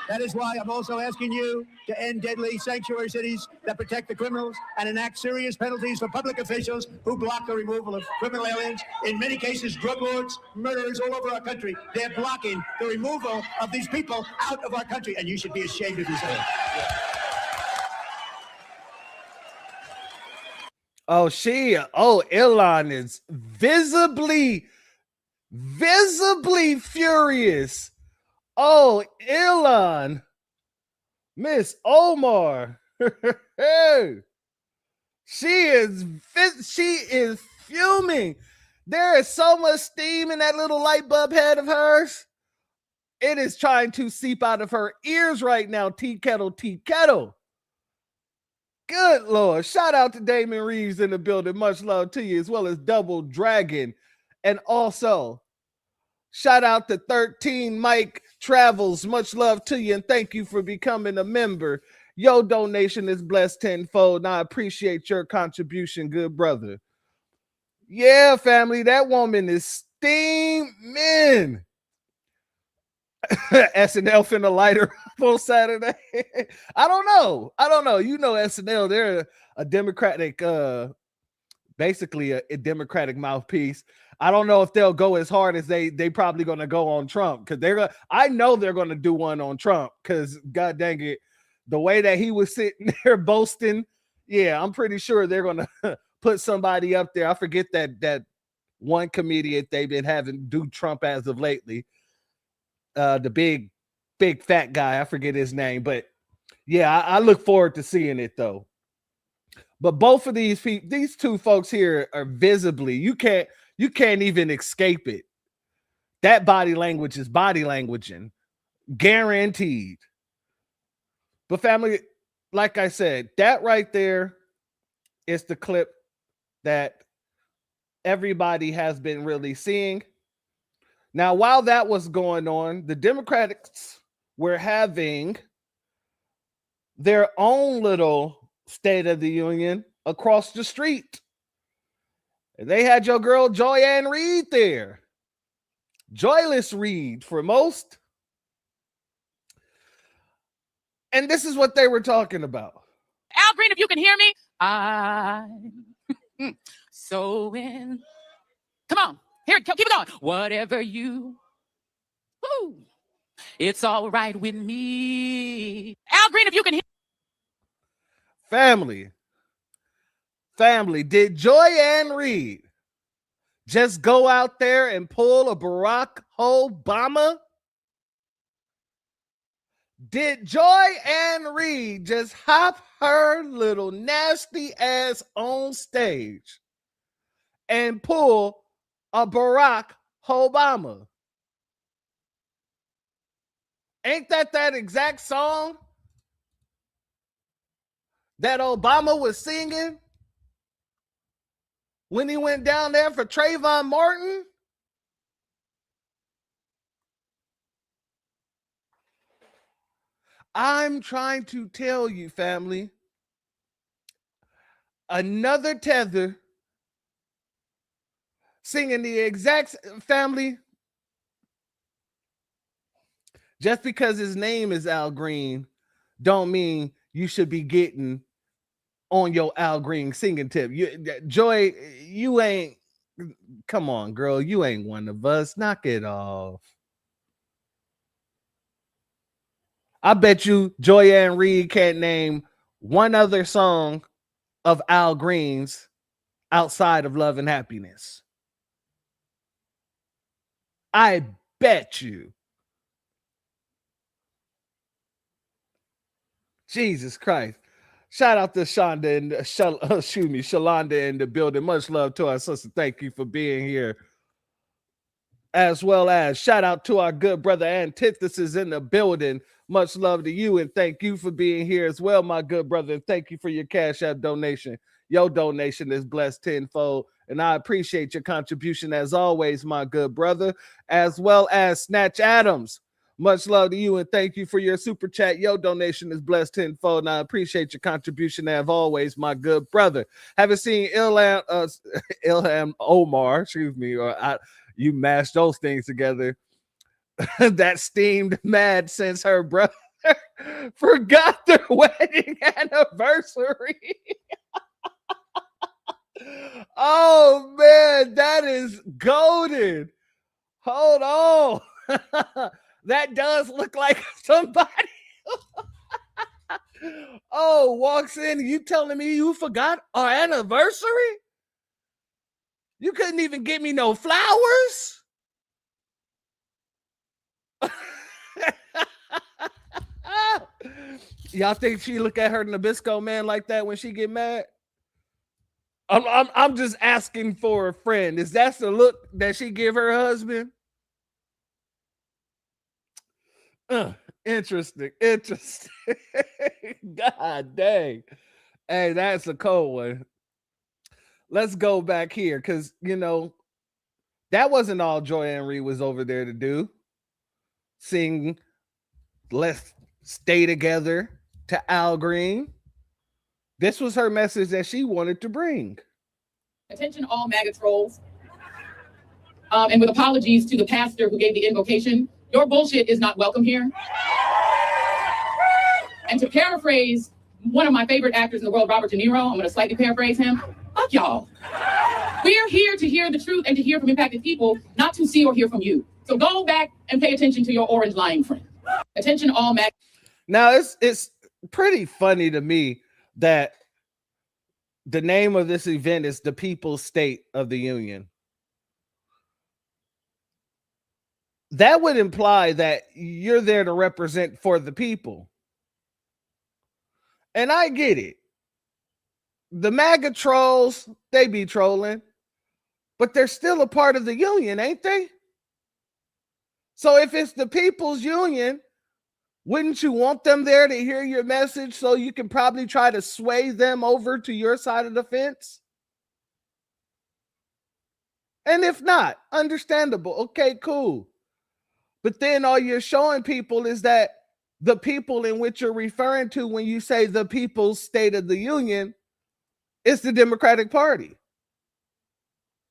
That is why I'm also asking you to end deadly sanctuary cities that protect the criminals and enact serious penalties for public officials who block the removal of criminal aliens. In many cases, drug lords, murderers all over our country. They're blocking the removal of these people out of our country, and you should be ashamed of yourself. Elon is visibly furious. Oh, Elon, Miss Omar, she is fuming. There is so much steam in that little light bulb head of hers. It is trying to seep out of her ears right now. Tea kettle, tea kettle. Good Lord. Shout out to Damon Reeves in the building. Much love to you, as well as Double Dragon. And also, shout out to 13 Mike Travels. Much love to you, and thank you for becoming a member. Your donation is blessed tenfold, and I appreciate your contribution, good brother. Yeah, family, that woman is steaming. SNL finna light her up on Saturday. I don't know. You know SNL, they're a Democratic, basically a Democratic mouthpiece. I don't know if they'll go as hard as they probably gonna go on Trump, because I know they're gonna do one on Trump, because god dang it, the way that he was sitting there boasting, yeah, I'm pretty sure they're gonna put somebody up there. I forget that one comedian they've been having do Trump as of lately. The big fat guy, I forget his name, but yeah, I look forward to seeing it though. But both of these two folks here are visibly, you can't even escape it. That body language is body languaging, guaranteed. But family, like I said, that right there is the clip that everybody has been really seeing. Now, while that was going on, the Democrats were having their own little State of the Union across the street. And they had your girl Joyanne Reed there. joyless read for most. And this is what they were talking about. Al Green, if you can hear me, I'm so in. Come on, here, keep it going. Whatever you, woo, it's all right with me. Al Green, if you can hear. Family, did Joy Ann Reid just go out there and pull a Barack Obama? Did Joy Ann Reid just hop her little nasty ass on stage and pull a Barack Obama? Ain't that exact song that Obama was singing when he went down there for Trayvon Martin? I'm trying to tell you, family, another tether singing the exact family. Just because his name is Al Green don't mean you should be getting on your Al Green singing tip. Joy, you ain't, come on, girl, you ain't one of us. Knock it off. I bet you Joy Ann Reid can't name one other song of Al Green's outside of Love and Happiness. I bet you. Jesus Christ. Shout out to Shonda and Shalonda in the building. Much love to our sister. Thank you for being here. As well as shout out to our good brother Antithesis in the building. Much love to you and thank you for being here as well, my good brother. Thank you for your Cash App donation. Your donation is blessed tenfold, and I appreciate your contribution as always, my good brother, as well as Snatch Adams. Much love to you and thank you for your super chat. Your donation is blessed tenfold, and I appreciate your contribution as always, my good brother. Haven't seen Ilham Omar, excuse me, or you mashed those things together. That steamed mad since her brother forgot their wedding anniversary. Oh man, that is golden. Hold on. That does look like somebody. Oh, walks in. You telling me you forgot our anniversary? You couldn't even get me no flowers? Y'all think she look at her Nabisco man like that when she get mad? I'm just asking for a friend. Is that the look that she give her husband? Interesting. God dang. Hey, that's a cold one. Let's go back here because that wasn't all Joy Ann Reid was over there to do. Sing Let's Stay Together to Al Green. This was her message that she wanted to bring. Attention all MAGA trolls. And with apologies to the pastor who gave the invocation, your bullshit is not welcome here. And to paraphrase one of my favorite actors in the world, Robert De Niro, I'm going to slightly paraphrase him. Fuck y'all. We're here to hear the truth and to hear from impacted people, not to see or hear from you. So go back and pay attention to your orange lying friend. Attention all MAGA. Now, it's pretty funny to me that the name of this event is the People's State of the Union. That would imply that you're there to represent for the people. And I get it. The MAGA trolls, they be trolling, but they're still a part of the union, ain't they? So if it's the People's Union, wouldn't you want them there to hear your message so you can probably try to sway them over to your side of the fence? And if not, understandable. Okay, cool. But then all you're showing people is that the people in which you're referring to when you say the People's State of the Union is the Democratic Party.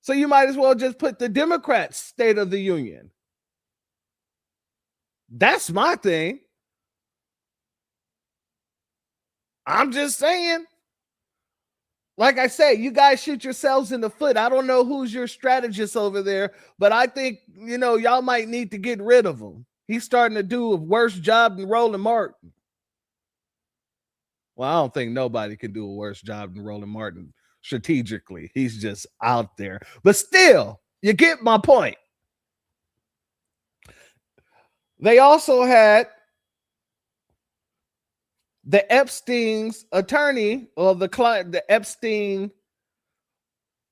So you might as well just put the Democrats' State of the Union. That's my thing. I'm just saying. Like I say, you guys shoot yourselves in the foot. I don't know who's your strategist over there, but I think, y'all might need to get rid of him. He's starting to do a worse job than Roland Martin. Well, I don't think nobody can do a worse job than Roland Martin strategically. He's just out there. But still, you get my point. They also had the Epstein's attorney, or the Epstein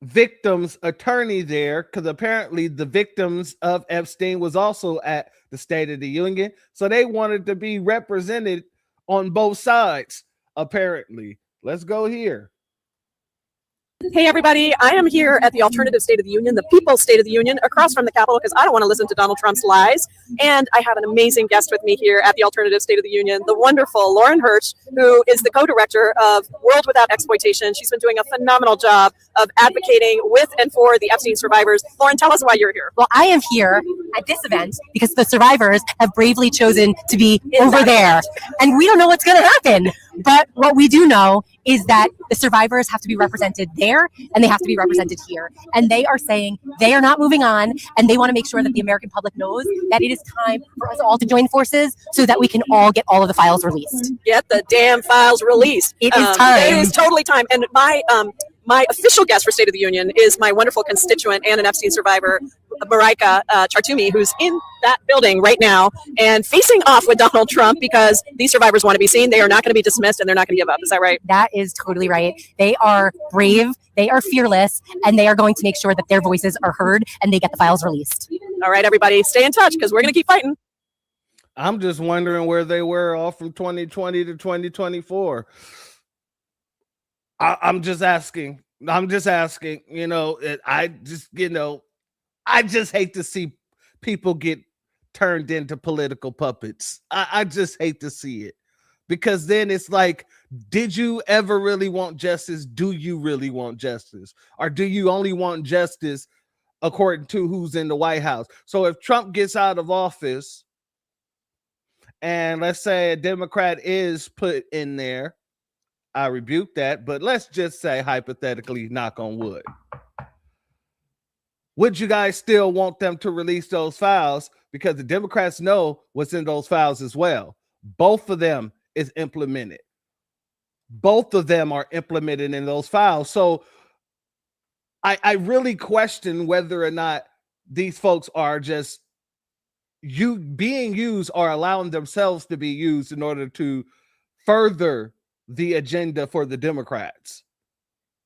victim's attorney there, because apparently the victims of Epstein was also at the State of the Union. So they wanted to be represented on both sides, apparently. Let's go here. Hey, everybody. I am here at the alternative State of the Union, the People's State of the Union, across from the Capitol, because I don't want to listen to Donald Trump's lies. And I have an amazing guest with me here at the alternative State of the Union, the wonderful Lauren Hirsch, who is the co-director of World Without Exploitation. She's been doing a phenomenal job of advocating with and for the Epstein survivors. Lauren, tell us why you're here. Well, I am here at this event because the survivors have bravely chosen to be over there. And we don't know what's going to happen. But what we do know is that the survivors have to be represented there and they have to be represented here. And they are saying they are not moving on, and they want to make sure that the American public knows that it is time for us all to join forces so that we can all get all of the files released. Get the damn files released. It is time. It is totally time. And my official guest for State of the Union is my wonderful constituent and an Epstein survivor, Marika Chartoumi, who's in that building right now and facing off with Donald Trump because these survivors want to be seen. They are not going to be dismissed and they're not going to give up. Is that right? That is totally right. They are brave, they are fearless, and they are going to make sure that their voices are heard and they get the files released. All right, everybody, stay in touch because we're going to keep fighting. I'm just wondering where they were all from 2020 to 2024. I'm just asking. I just hate to see people get turned into political puppets. I just hate to see it, because then it's like, did you ever really want justice? Do you really want justice? Or do you only want justice according to who's in the White House? So if Trump gets out of office and let's say a Democrat is put in there, I rebuke that, but let's just say hypothetically, knock on wood, would you guys still want them to release those files? Because the Democrats know what's in those files as well. Both of them is implemented. Both of them are implemented in those files. So I really question whether or not these folks are just being used or allowing themselves to be used in order to further the agenda for the Democrats.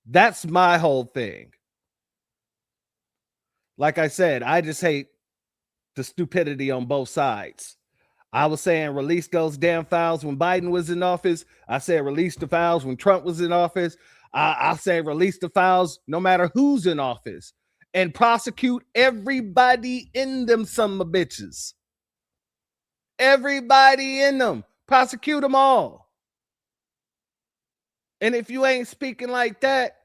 That's my whole thing. Like I said, I just hate the stupidity on both sides. I was saying release those damn files when Biden was in office. I said release the files when Trump was in office. I say release the files no matter who's in office, and prosecute everybody in them some of bitches. Everybody in them. Prosecute them all. And if you ain't speaking like that,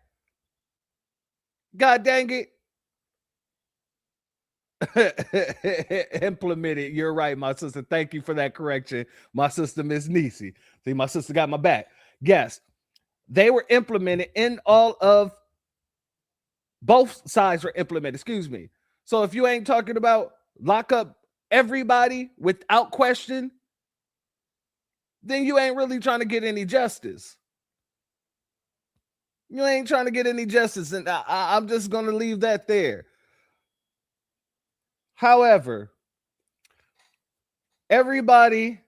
God dang it, implement it. You're right, my sister. Thank you for that correction, my sister, Miss Nisi. See, my sister got my back. Yes, they were implemented in all of, both sides were implemented, excuse me. So if you ain't talking about lock up everybody without question, then you ain't really trying to get any justice. You ain't trying to get any justice, and I'm just going to leave that there. However, everybody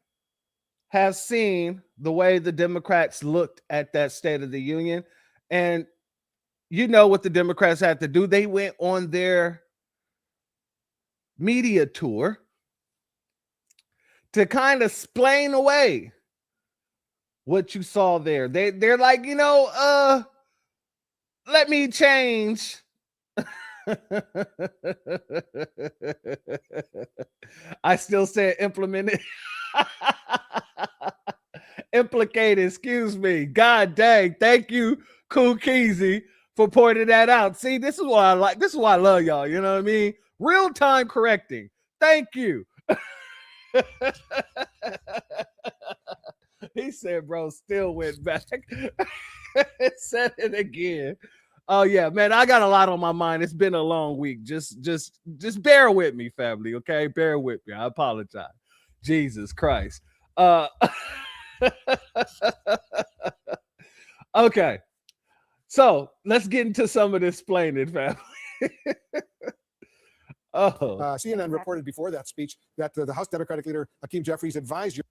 has seen the way the Democrats looked at that State of the Union, and you know what the Democrats had to do. They went on their media tour to kind of explain away what you saw there. They're like, let me change. I still said implemented. Implicated, excuse me. God dang. Thank you, Cool Keezy, for pointing that out. See, this is why I like, this is why I love y'all. You know what I mean? Real time correcting. Thank you. He said, bro, still went back. Said it again. Oh yeah, man, I got a lot on my mind. It's been a long week. Just bear with me, family, okay? Bear with me. I apologize. Jesus Christ. Okay. So let's get into some of this explaining, family. CNN reported before that speech that the House Democratic leader Hakeem Jeffries advised you.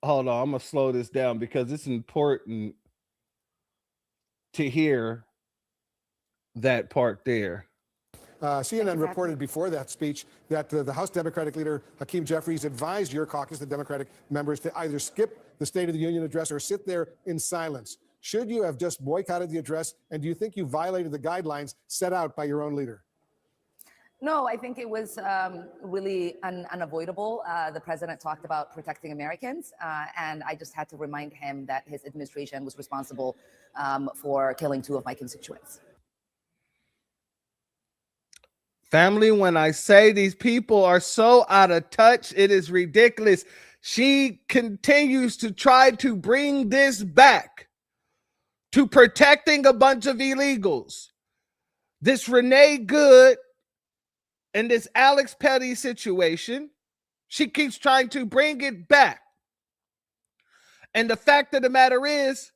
Hold on, I'm gonna slow this down because it's important to hear that part there. CNN reported before that speech that the House Democratic leader Hakeem Jeffries advised your caucus, the Democratic members, to either skip the State of the Union address or sit there in silence. Should you have just boycotted the address? And do you think you violated the guidelines set out by your own leader? No, I think it was really unavoidable. The president talked about protecting Americans, and I just had to remind him that his administration was responsible for killing 2 of my constituents. Family, when I say these people are so out of touch, it is ridiculous. She continues to try to bring this back to protecting a bunch of illegals. This Renee Good and this Alex Petty situation, she keeps trying to bring it back. And the fact of the matter is,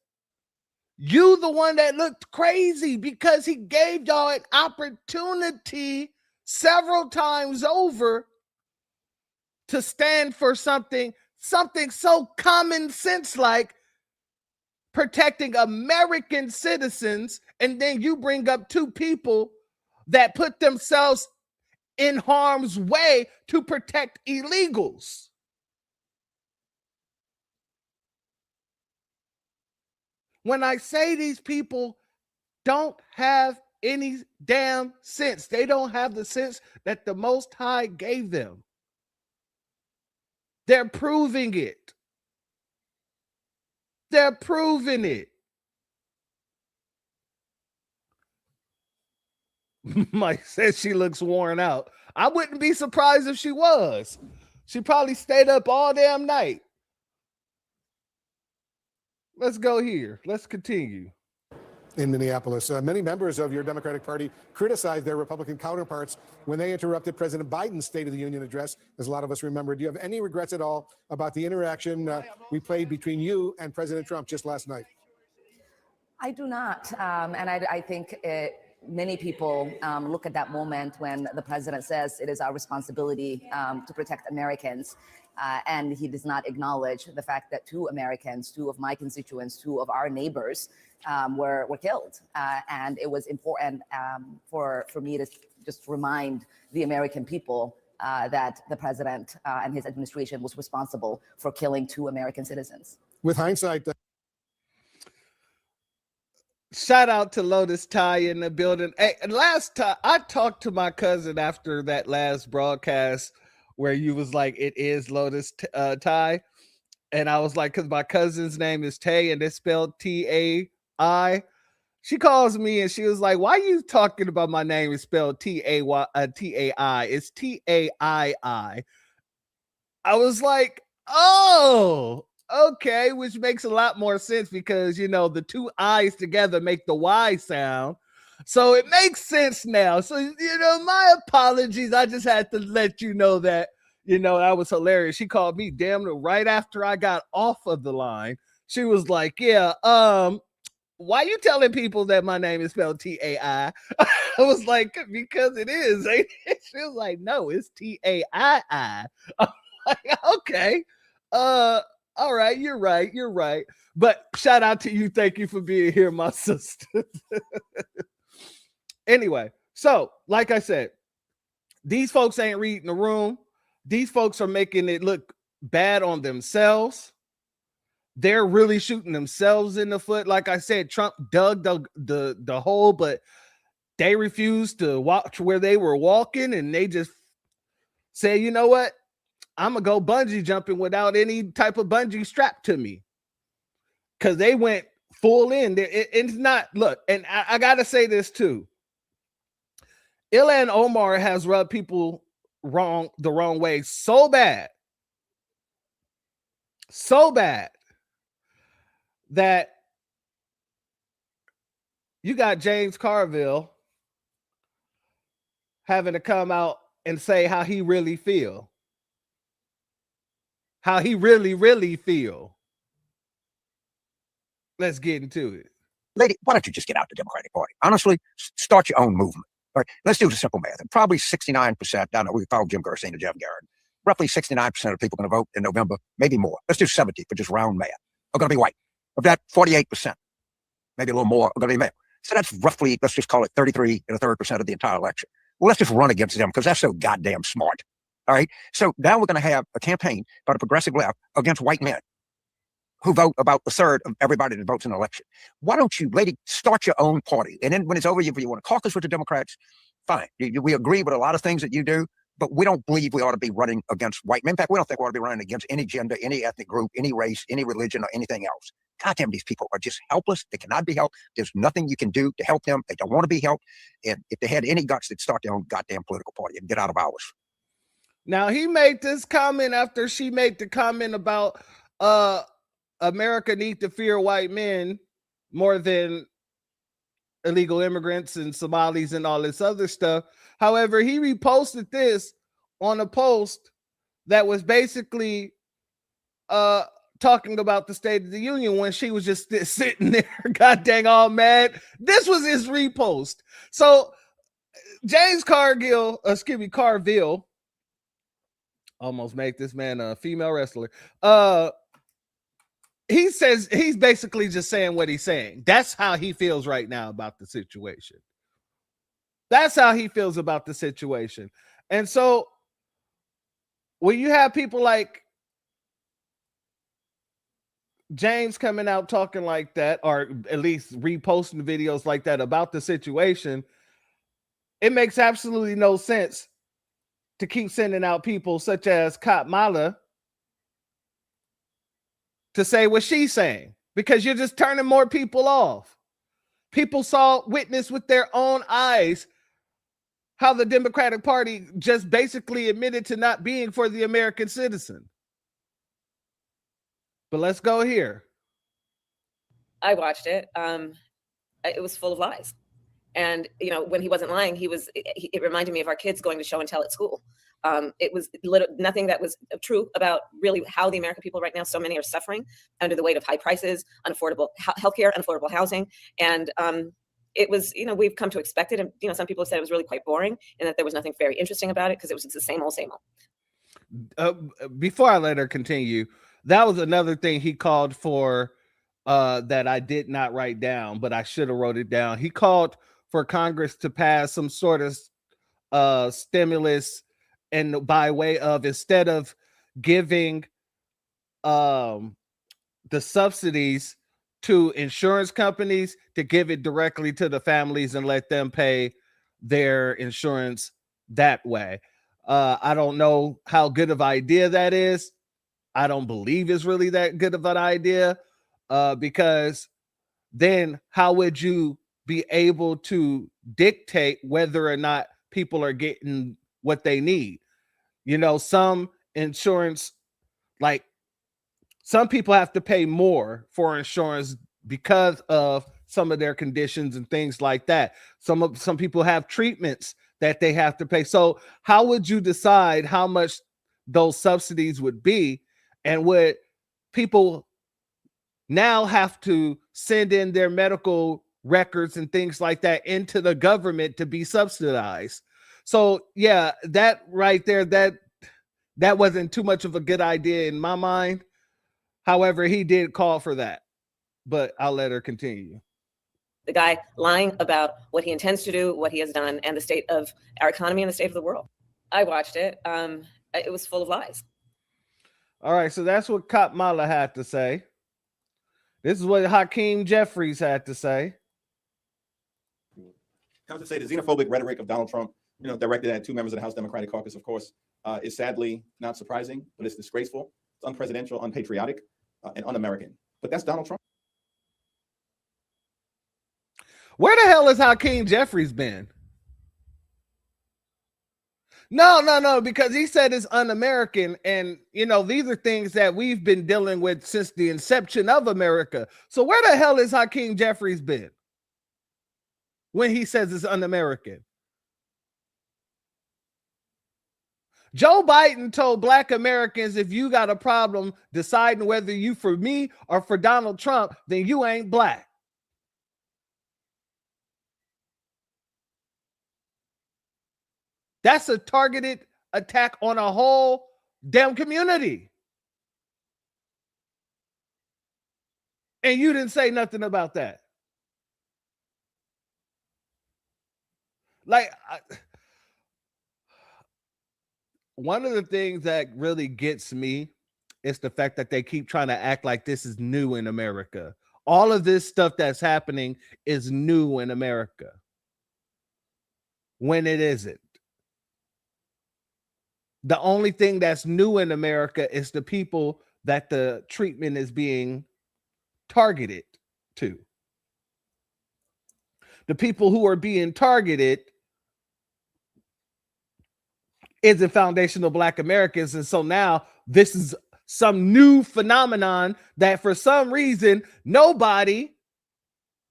you the one that looked crazy because he gave y'all an opportunity several times over to stand for something so common sense like protecting American citizens, and then you bring up 2 people that put themselves in harm's way to protect illegals. When I say these people don't have any damn sense, they don't have the sense that the Most High gave them. They're proving it. They're proving it. Mike says she looks worn out. I wouldn't be surprised if she was. She probably stayed up all damn night. Let's go here. Let's continue. In Minneapolis, many members of your Democratic Party criticized their Republican counterparts when they interrupted President Biden's State of the Union address, as a lot of us remember. Do you have any regrets at all about the interaction we played between you and President Trump just last night? I do not, and I think many people look at that moment when the president says it is our responsibility to protect Americans, and he does not acknowledge the fact that 2 Americans, 2 of my constituents, 2 of our neighbors were killed. And it was important for me to just remind the American people that the president and his administration was responsible for killing 2 American citizens. With hindsight, shout out to Lotus Ty in the building. Hey, last time I talked to my cousin after that last broadcast where you was like, it is Lotus Ty. And I was like, because my cousin's name is Tay and it's spelled T-A-I. She calls me and she was like, why are you talking about my name is spelled T-A-I? It's T-A-I-I. I was like, oh, okay, which makes a lot more sense because, you know, the 2 I's together make the Y sound. So it makes sense now. So, you know, my apologies. I just had to let you know that, you know, that was hilarious. She called me damn right after I got off of the line. She was like, yeah, why you telling people that my name is spelled T-A-I? I was like, because it is. She was like, no, it's T-A-I-I. I'm like, okay. All right, you're right. But shout out to you. Thank you for being here, my sister. Anyway, so like I said, these folks ain't reading the room. These folks are making it look bad on themselves. They're really shooting themselves in the foot. Like I said, Trump dug the hole, but they refused to watch where they were walking, and they just say, you know what? I'm going to go bungee jumping without any type of bungee strapped to me. Because they went full in. It's not, look, and I got to say this too. Ilhan Omar has rubbed people the wrong way so bad that you got James Carville having to come out and say how he really feel. How he really feel. Let's get into it. Lady, why don't you just get out the Democratic Party? Honestly, start your own movement. All right, let's do the simple math. And probably 69%, I know we followed Jim Garcia and Jeff Garrett. Roughly 69% of people going to vote in November, maybe more. Let's do 70 for just round math. Are going to be white. Of that, 48%, maybe a little more, are going to be male. So that's roughly, let's just call it 33.33% of the entire election. Well, let's just run against them because that's so goddamn smart. All right. So now we're going to have a campaign by the progressive left against white men who vote about a third of everybody that votes in an election. Why don't you, lady, start your own party? And then when it's over, if you want to caucus with the Democrats, fine. We agree with a lot of things that you do, but we don't believe we ought to be running against white men. In fact, we don't think we ought to be running against any gender, any ethnic group, any race, any religion, or anything else. Goddamn, these people are just helpless. They cannot be helped. There's nothing you can do to help them. They don't want to be helped. And if they had any guts, they'd start their own goddamn political party and get out of ours. Now, he made this comment after she made the comment about America need to fear white men more than illegal immigrants and Somalis and all this other stuff. However, he reposted this on a post that was basically talking about the State of the Union when she was just sitting there, god dang, all mad. This was his repost. So James Carville, almost make this man a female wrestler. He says he's basically just saying what he's saying. That's how he feels right now about the situation. That's how he feels about the situation. And so when you have people like James coming out talking like that, or at least reposting videos like that about the situation, it makes absolutely no sense to keep sending out people such as Kamala to say what she's saying, because you're just turning more people off. People witnessed with their own eyes how the Democratic Party just basically admitted to not being for the American citizen. But let's go here. I watched it. It was full of lies. And, you know, when he wasn't lying, it reminded me of our kids going to show and tell at school. It was nothing that was true about really how the American people right now, so many are suffering under the weight of high prices, unaffordable healthcare, unaffordable housing. And it was, you know, we've come to expect it. And, you know, some people have said it was really quite boring and that there was nothing very interesting about it because it was just the same old, Before I let her continue, that was another thing he called for that I did not write down, but I should have wrote it down. He called for Congress to pass some sort of stimulus, and by way of, instead of giving the subsidies to insurance companies, to give it directly to the families and let them pay their insurance that way. I don't know how good of an idea that is. I don't believe it's really that good of an idea, because then how would you be able to dictate whether or not people are getting what they need? You know, some insurance, like some people have to pay more for insurance because of some of their conditions and things like that. Some people have treatments that they have to pay. So how would you decide how much those subsidies would be? And would people now have to send in their medical records and things like that into the government to be subsidized? So yeah, that right there, that wasn't too much of a good idea in my mind. However, he did call for that, but I'll let her continue. The guy lying about what he intends to do, what he has done, and the state of our economy and the state of the world. I watched it. It was full of lies. All right, so that's what Kamala had to say. This is what Hakeem Jeffries had to say. I have to say the xenophobic rhetoric of Donald Trump, you know, directed at two members of the House Democratic Caucus, of course, is sadly not surprising, but it's disgraceful, it's unpresidential, unpatriotic, and un-American. But that's Donald Trump. Where the hell has Hakeem Jeffries been? No, because he said it's un-American, and these are things that we've been dealing with since the inception of America. So where the hell is Hakeem Jeffries been when he says it's un-American? Joe Biden told Black Americans, if you got a problem deciding whether you for me or for Donald Trump, then you ain't Black. That's a targeted attack on a whole damn community. And you didn't say nothing about that. One of the things that really gets me is the fact that they keep trying to act like this is new in America. All of this stuff that's happening is new in America when it isn't. The only thing that's new in America is the people that the treatment is being targeted to. The people who are being targeted is the foundational Black Americans. And so now this is some new phenomenon that for some reason nobody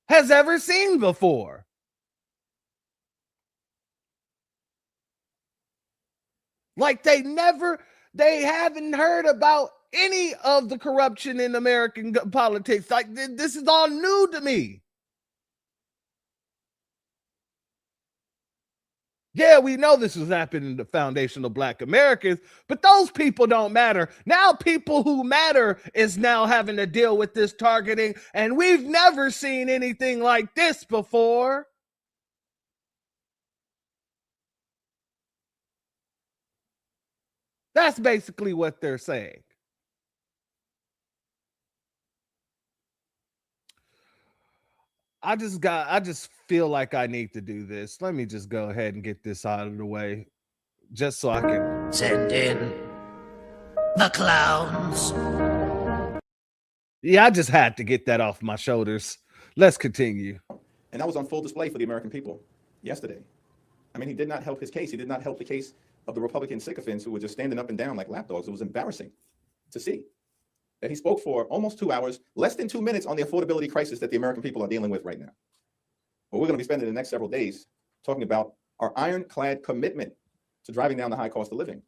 has ever seen before. Like they haven't heard about any of the corruption in American politics. Like this is all new to me. Yeah, we know this was happening to foundational Black Americans, but those people don't matter. Now people who matter is now having to deal with this targeting, and we've never seen anything like this before. That's basically what they're saying. I just feel like I need to do this. Let me just go ahead and get this out of the way, just so I can send in the clowns. Yeah, I just had to get that off my shoulders. Let's continue. And that was on full display for the American people yesterday. I mean, he did not help his case. He did not help the case of the Republican sycophants who were just standing up and down like lapdogs. It was embarrassing to see that he spoke for almost 2 hours, less than 2 minutes on the affordability crisis that the American people are dealing with right now. But we're going to be spending the next several days talking about our ironclad commitment to driving down the high cost of living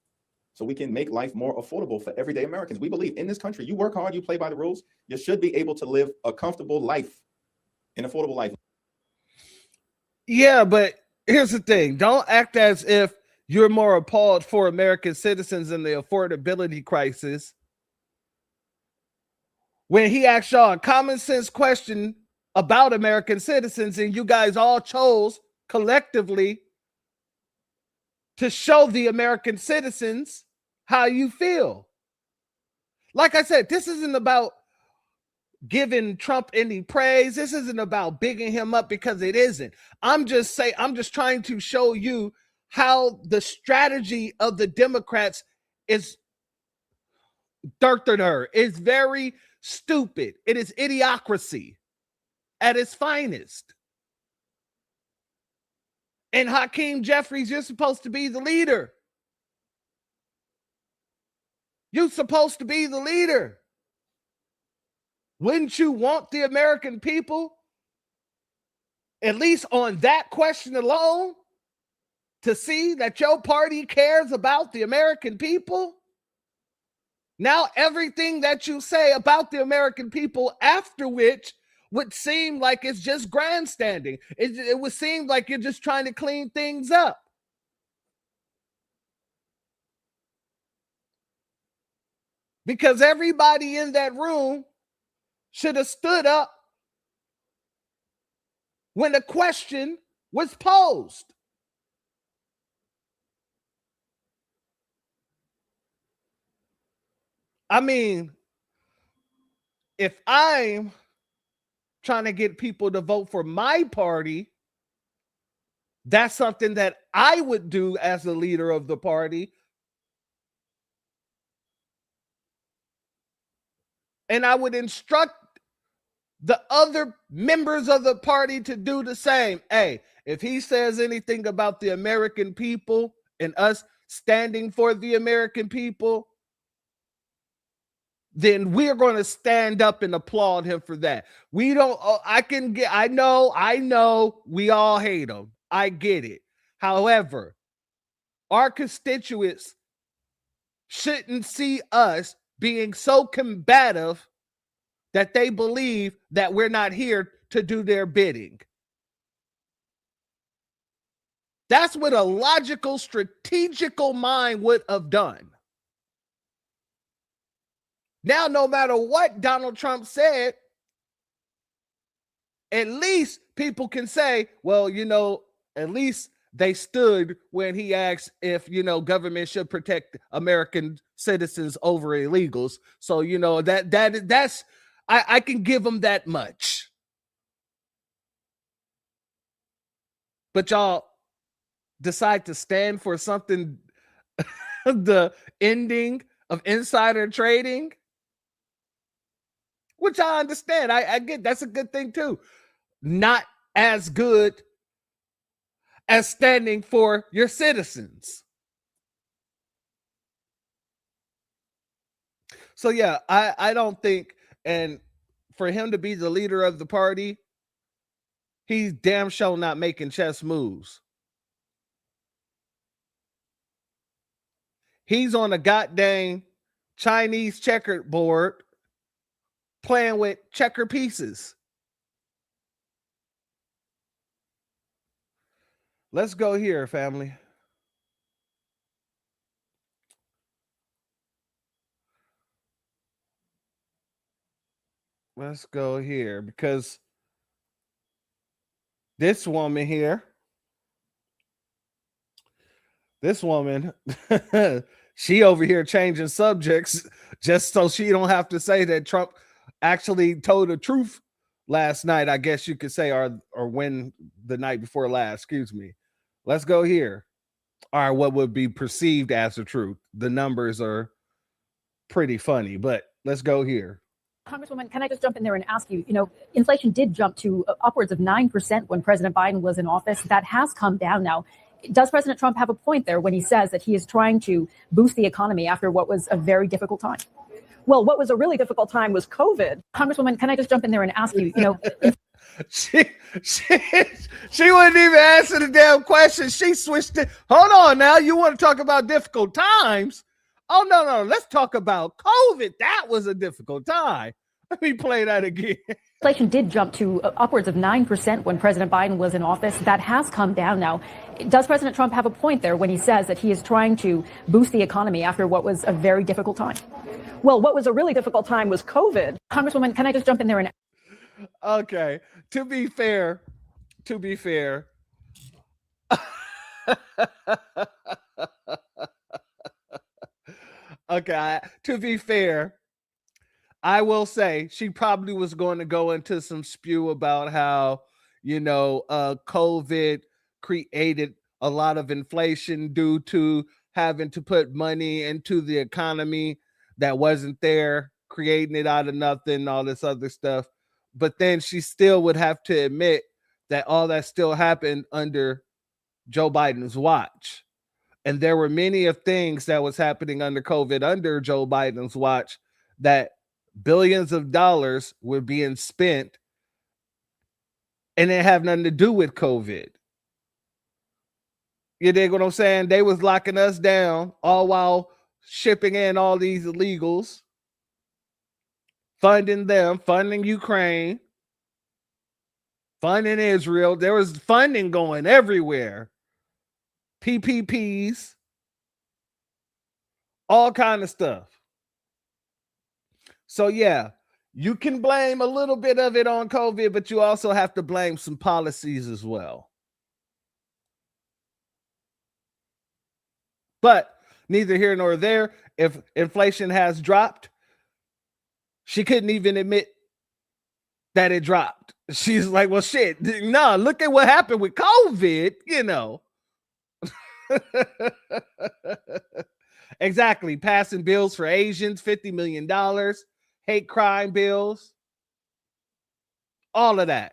so we can make life more affordable for everyday Americans. We believe in this country, you work hard, you play by the rules, you should be able to live a comfortable life, an affordable life. Yeah, but here's the thing. Don't act as if you're more appalled for American citizens in the affordability crisis when he asked y'all a common sense question about American citizens, and you guys all chose collectively to show the American citizens how you feel. Like I said, this isn't about giving Trump any praise. This isn't about bigging him up, because it isn't. I'm just trying to show you how the strategy of the Democrats is is very stupid. It is idiocracy at its finest. And Hakeem Jeffries, you're supposed to be the leader. You're supposed to be the leader. Wouldn't you want the American people, at least on that question alone, to see that your party cares about the American people? Now everything that you say about the American people after which would seem like it's just grandstanding. It would seem like you're just trying to clean things up. Because everybody in that room should have stood up when the question was posed. I mean, if I'm trying to get people to vote for my party, that's something that I would do as the leader of the party. And I would instruct the other members of the party to do the same. Hey, if he says anything about the American people and us standing for the American people, then we're going to stand up and applaud him for that. We don't, I know we all hate him. I get it. However, our constituents shouldn't see us being so combative that they believe that we're not here to do their bidding. That's what a logical, strategical mind would have done. Now, no matter what Donald Trump said, at least people can say, well, at least they stood when he asked if, government should protect American citizens over illegals. So, that's I can give them that much. But y'all decide to stand for something, the ending of insider trading, which I understand. I get that's a good thing too. Not as good as standing for your citizens. So yeah, I don't think, and for him to be the leader of the party, he's damn sure not making chess moves. He's on a goddamn Chinese checkerboard playing with checker pieces. Let's go here, family. Let's go here because this woman here, she over here changing subjects just so she don't have to say that Trump actually told the truth last night, I guess you could say, or when the night before last, excuse me. Let's go here. All right, what would be perceived as the truth. The numbers are pretty funny, but let's go here. Congresswoman, can I just jump in there and ask you, inflation did jump to upwards of 9% when President Biden was in office. That has come down now. Does President Trump have a point there when he says that he is trying to boost the economy after what was a very difficult time? Well, what was a really difficult time was COVID. Congresswoman, can I just jump in there and ask you, she wouldn't even answer the damn question. She switched it. Hold on now. You want to talk about difficult times? Oh, no. Let's talk about COVID. That was a difficult time. Let me play that again. Inflation did jump to upwards of 9% when President Biden was in office. That has come down now. Does President Trump have a point there when he says that he is trying to boost the economy after what was a very difficult time? Well, what was a really difficult time was COVID. Congresswoman, can I just jump in there and... Okay. To be fair. Okay. To be fair, I will say she probably was going to go into some spew about how, COVID created a lot of inflation due to having to put money into the economy that wasn't there, creating it out of nothing, all this other stuff. But then she still would have to admit that all that still happened under Joe Biden's watch. And there were many of things that was happening under COVID under Joe Biden's watch that billions of dollars were being spent and it have nothing to do with COVID. You dig what I'm saying? They was locking us down all while shipping in all these illegals, funding them, funding Ukraine, funding Israel. There was funding going everywhere. PPPs, all kind of stuff. So yeah, you can blame a little bit of it on COVID, but you also have to blame some policies as well. But neither here nor there. If inflation has dropped, she couldn't even admit that it dropped. She's like, well, shit, no, look at what happened with COVID, Exactly. Passing bills for Asians, $50 million, hate crime bills, all of that.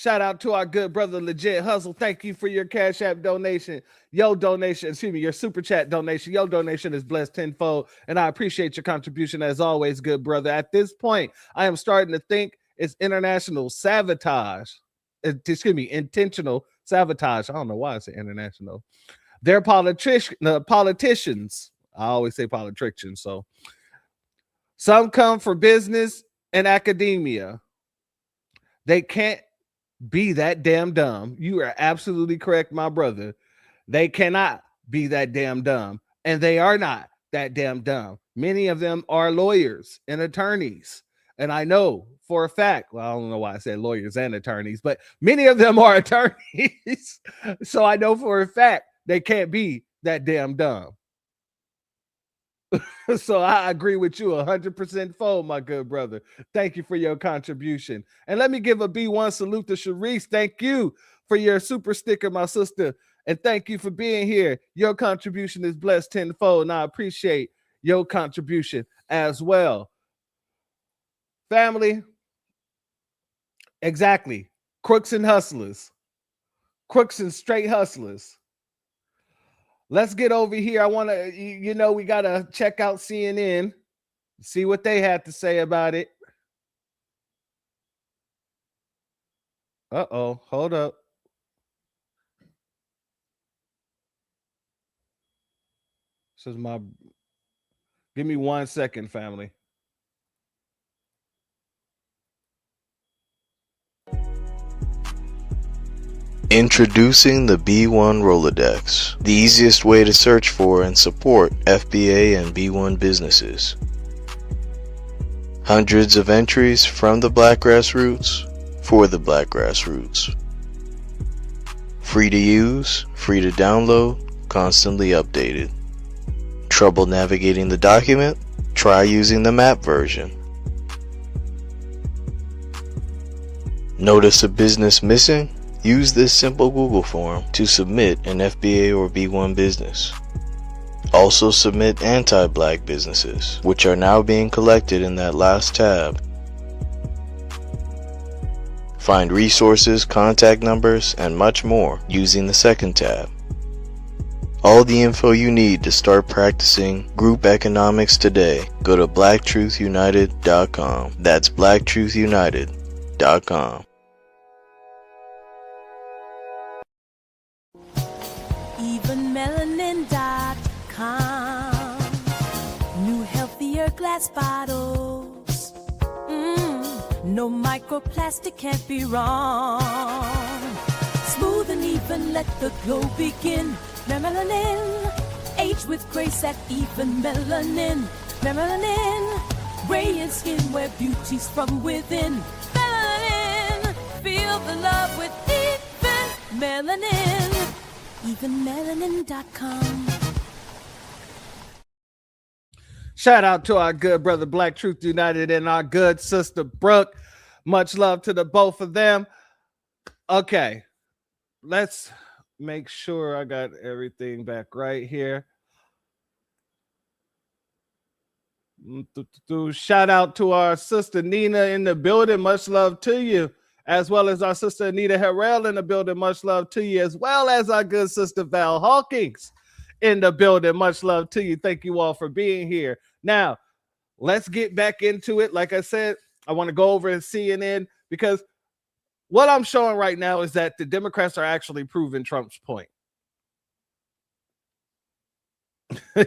Shout out to our good brother Legit Hustle. Thank you for your Cash App donation. Your super chat donation. Your donation is blessed tenfold, and I appreciate your contribution as always, good brother. At this point, I am starting to think it's international sabotage. Intentional sabotage. I don't know why it's international. They're politicians. I always say politicians. So some come for business and academia. They can't be that damn dumb. You are absolutely correct, my brother. They cannot be that damn dumb, and they are not that damn dumb. Many of them are lawyers and attorneys, and I know for a fact, well, I don't know why I said lawyers and attorneys, but many of them are attorneys. So I know for a fact they can't be that damn dumb. So I agree with you 100% fold, my good brother. Thank you for your contribution. And let me give a B1 salute to Sharice. Thank you for your super sticker, my sister. And thank you for being here. Your contribution is blessed tenfold, and I appreciate your contribution as well. Family, exactly. Crooks and hustlers. Crooks and straight hustlers. Let's get over here. I want to, we got to check out CNN, see what they had to say about it. Uh-oh, hold up. This is give me 1 second, family. Introducing the B1 Rolodex, the easiest way to search for and support FBA and B1 businesses. Hundreds of entries from the Black grassroots for the Black grassroots. Free to use, free to download, constantly updated. Trouble navigating the document? Try using the map version. Notice a business missing? Use this simple Google form to submit an FBA or B1 business. Also submit anti-Black businesses, which are now being collected in that last tab. Find resources, contact numbers, and much more using the second tab. All the info you need to start practicing group economics today. Go to blacktruthunited.com. That's blacktruthunited.com. Evenmelanin.com. New healthier glass bottles. No microplastic, can't be wrong. Smooth and even, let the glow begin. Melanin, age with grace at Even Melanin. Melanin, radiant skin where beauty's from within. Melanin, feel the love with Even Melanin. Evenmelanin.com. Shout out to our good brother Black Truth United and our good sister Brooke. Much love to the both of them. Okay, let's make sure I got everything back right here. Shout out to our sister Nina in the building. Much love to you. As well as our sister Anita Harrell in the building. Much love to you. As well as our good sister Val Hawkins in the building. Much love to you. Thank you all for being here. Now, let's get back into it. Like I said, I want to go over and CNN because what I'm showing right now is that the Democrats are actually proving Trump's point.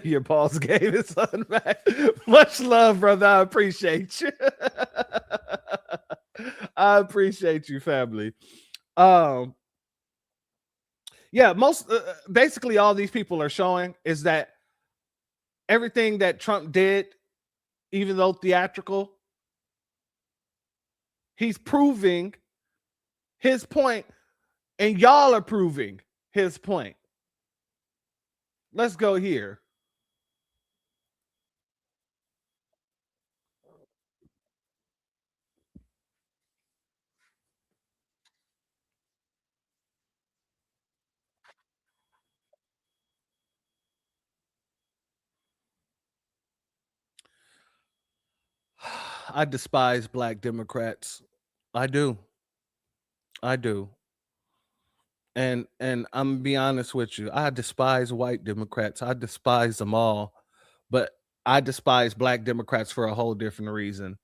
Your boss gave his son back. Much love, brother. I appreciate you. I appreciate you, family. Yeah, basically all these people are showing is that everything that Trump did, even though theatrical, he's proving his point, and y'all are proving his point. Let's go here. I despise Black Democrats. I do. I do. And I'm gonna be honest with you. I despise white Democrats. I despise them all, but I despise black Democrats for a whole different reason.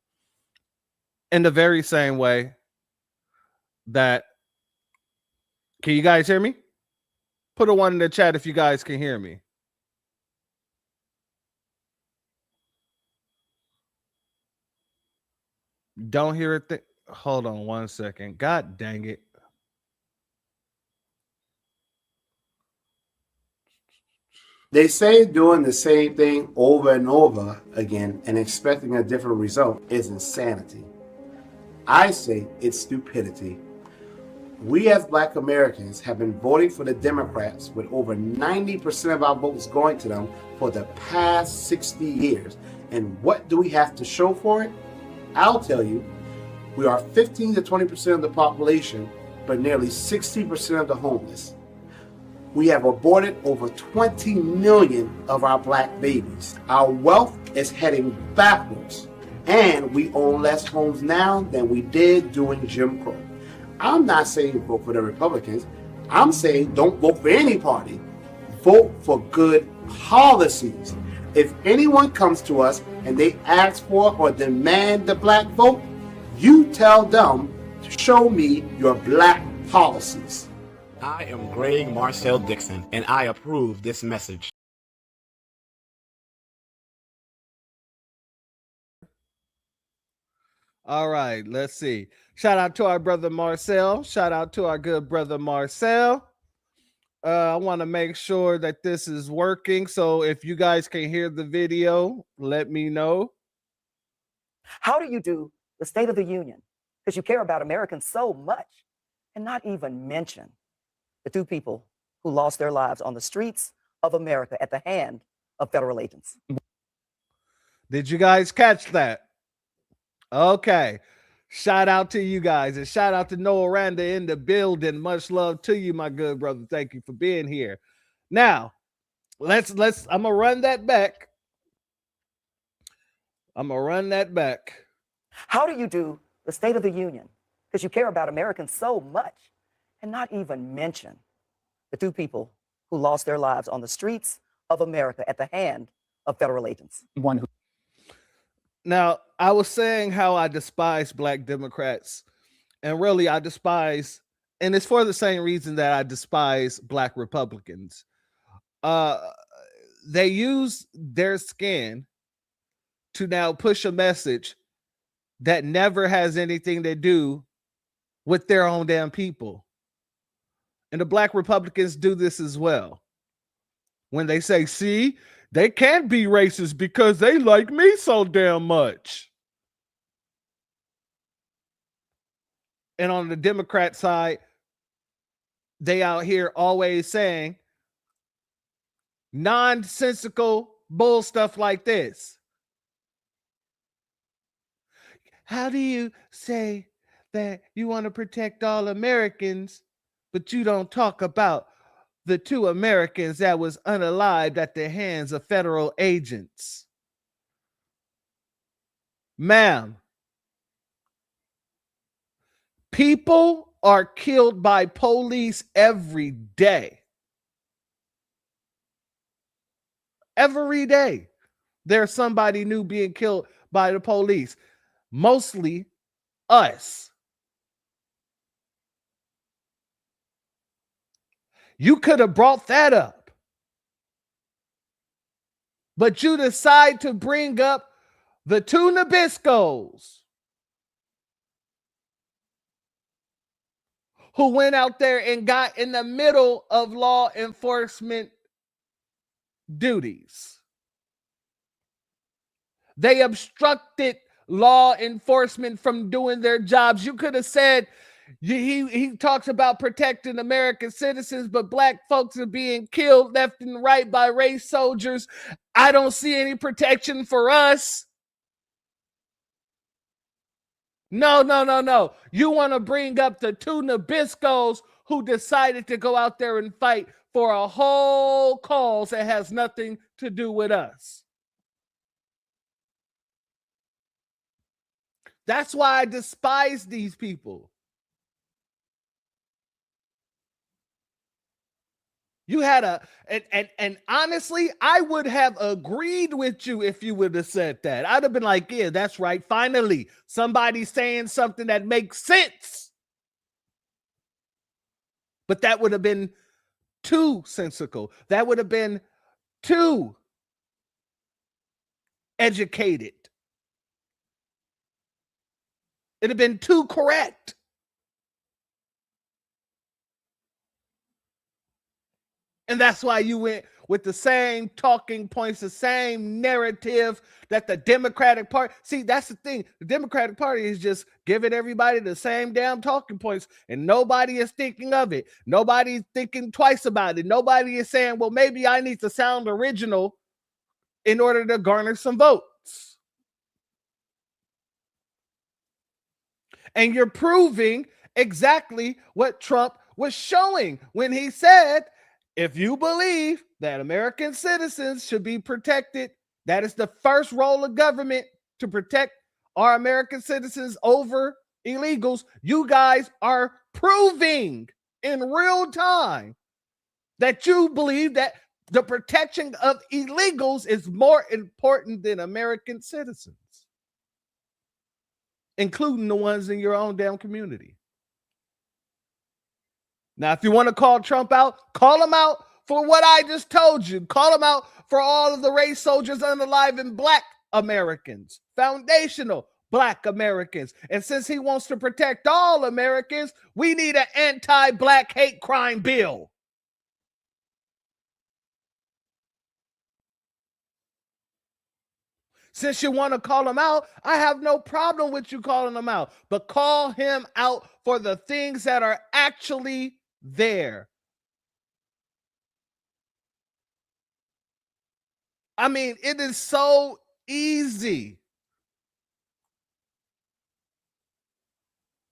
In the very same way that, can you guys hear me? Put a one in the chat if you guys can hear me. Don't hear it. Hold on one second. God dang it. They say doing the same thing over and over again and expecting a different result is insanity. I say it's stupidity. We as black Americans have been voting for the Democrats with over 90% of our votes going to them for the past 60 years. And what do we have to show for it? I'll tell you, we are 15 to 20% of the population, but nearly 60% of the homeless. We have aborted over 20 million of our black babies. Our wealth is heading backwards, and we own less homes now than we did during Jim Crow. I'm not saying vote for the Republicans. I'm saying don't vote for any party. Vote for good policies. If anyone comes to us and they ask for or demand the black vote, you tell them to show me your black policies. I am Greg Marcel Dixon, and I approve this message. All right, let's see. Shout out to our brother Marcel. Shout out to our good brother Marcel. I want to make sure that this is working. So if you guys can hear the video, let me know. How do you do the State of the Union? Because you care about Americans so much and not even mention the two people who lost their lives on the streets of America at the hand of federal agents. Did you guys catch that? Okay. Shout out to you guys, and shout out to Noah Randa in the building. Much love to you, my good brother. Thank you for being here. Now, I'm gonna run that back. How do you do the State of the Union? Because you care about Americans so much and not even mention the two people who lost their lives on the streets of America at the hand of federal agents. Now, I was saying how I despise black Democrats, and really I despise, and it's for the same reason that I despise black Republicans. They use their skin to now push a message that never has anything to do with their own damn people. And the black Republicans do this as well. When they say, see, they can't be racist because they like me so damn much. And on the Democrat side, they out here always saying nonsensical bull stuff like this. How do you say that you want to protect all Americans, but you don't talk about the two Americans that was unalived at the hands of federal agents? Ma'am, people are killed by police every day. Every day, there's somebody new being killed by the police. Mostly us. You could have brought that up, but you decide to bring up the two Nabiscos who went out there and got in the middle of law enforcement duties. They obstructed law enforcement from doing their jobs. You could have said, he talks about protecting American citizens, but black folks are being killed left and right by race soldiers. I don't see any protection for us. No. You want to bring up the two Nabiscos who decided to go out there and fight for a whole cause that has nothing to do with us. That's why I despise these people. You had and honestly, I would have agreed with you if you would have said that. I'd have been like, yeah, that's right. Finally, somebody's saying something that makes sense. But that would have been too sensical. That would have been too educated. It'd have been too correct. And that's why you went with the same talking points, the same narrative that the Democratic Party. See, that's the thing. The Democratic Party is just giving everybody the same damn talking points, and nobody is thinking of it. Nobody's thinking twice about it. Nobody is saying, well, maybe I need to sound original in order to garner some votes. And you're proving exactly what Trump was showing when he said, if you believe that American citizens should be protected, that is the first role of government, to protect our American citizens over illegals. You guys are proving in real time that you believe that the protection of illegals is more important than American citizens, including the ones in your own damn community. Now, if you want to call Trump out, call him out for what I just told you. Call him out for all of the race soldiers unaliving Black Americans, foundational Black Americans. And since he wants to protect all Americans, we need an anti-Black hate crime bill. Since you want to call him out, I have no problem with you calling him out, but call him out for the things that are actually there. I mean, it is so easy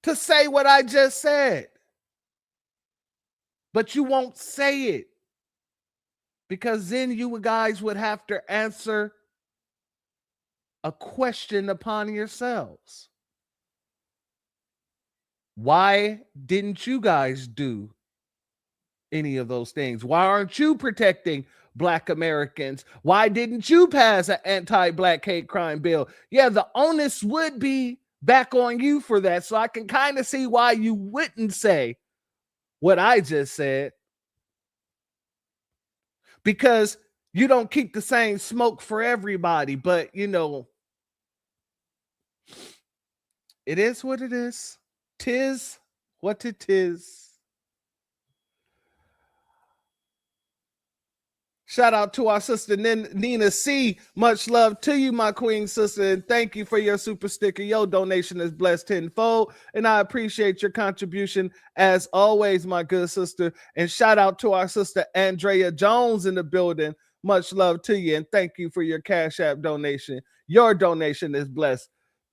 to say what I just said, but you won't say it because then you guys would have to answer a question upon yourselves. Why didn't you guys do any of those things? Why aren't you protecting Black Americans? Why didn't you pass an anti-Black hate crime bill? Yeah, the onus would be back on you for that. So I can kind of see why you wouldn't say what I just said, because you don't keep the same smoke for everybody. But, you know, it is what it is. 'Tis what it is. Shout out to our sister Nina C. Much love to you, my queen sister, and thank you for your super sticker. Your donation is blessed tenfold, and I appreciate your contribution as always, my good sister. And shout out to our sister Andrea Jones in the building. Much love to you, and thank you for your Cash App donation. Your donation is blessed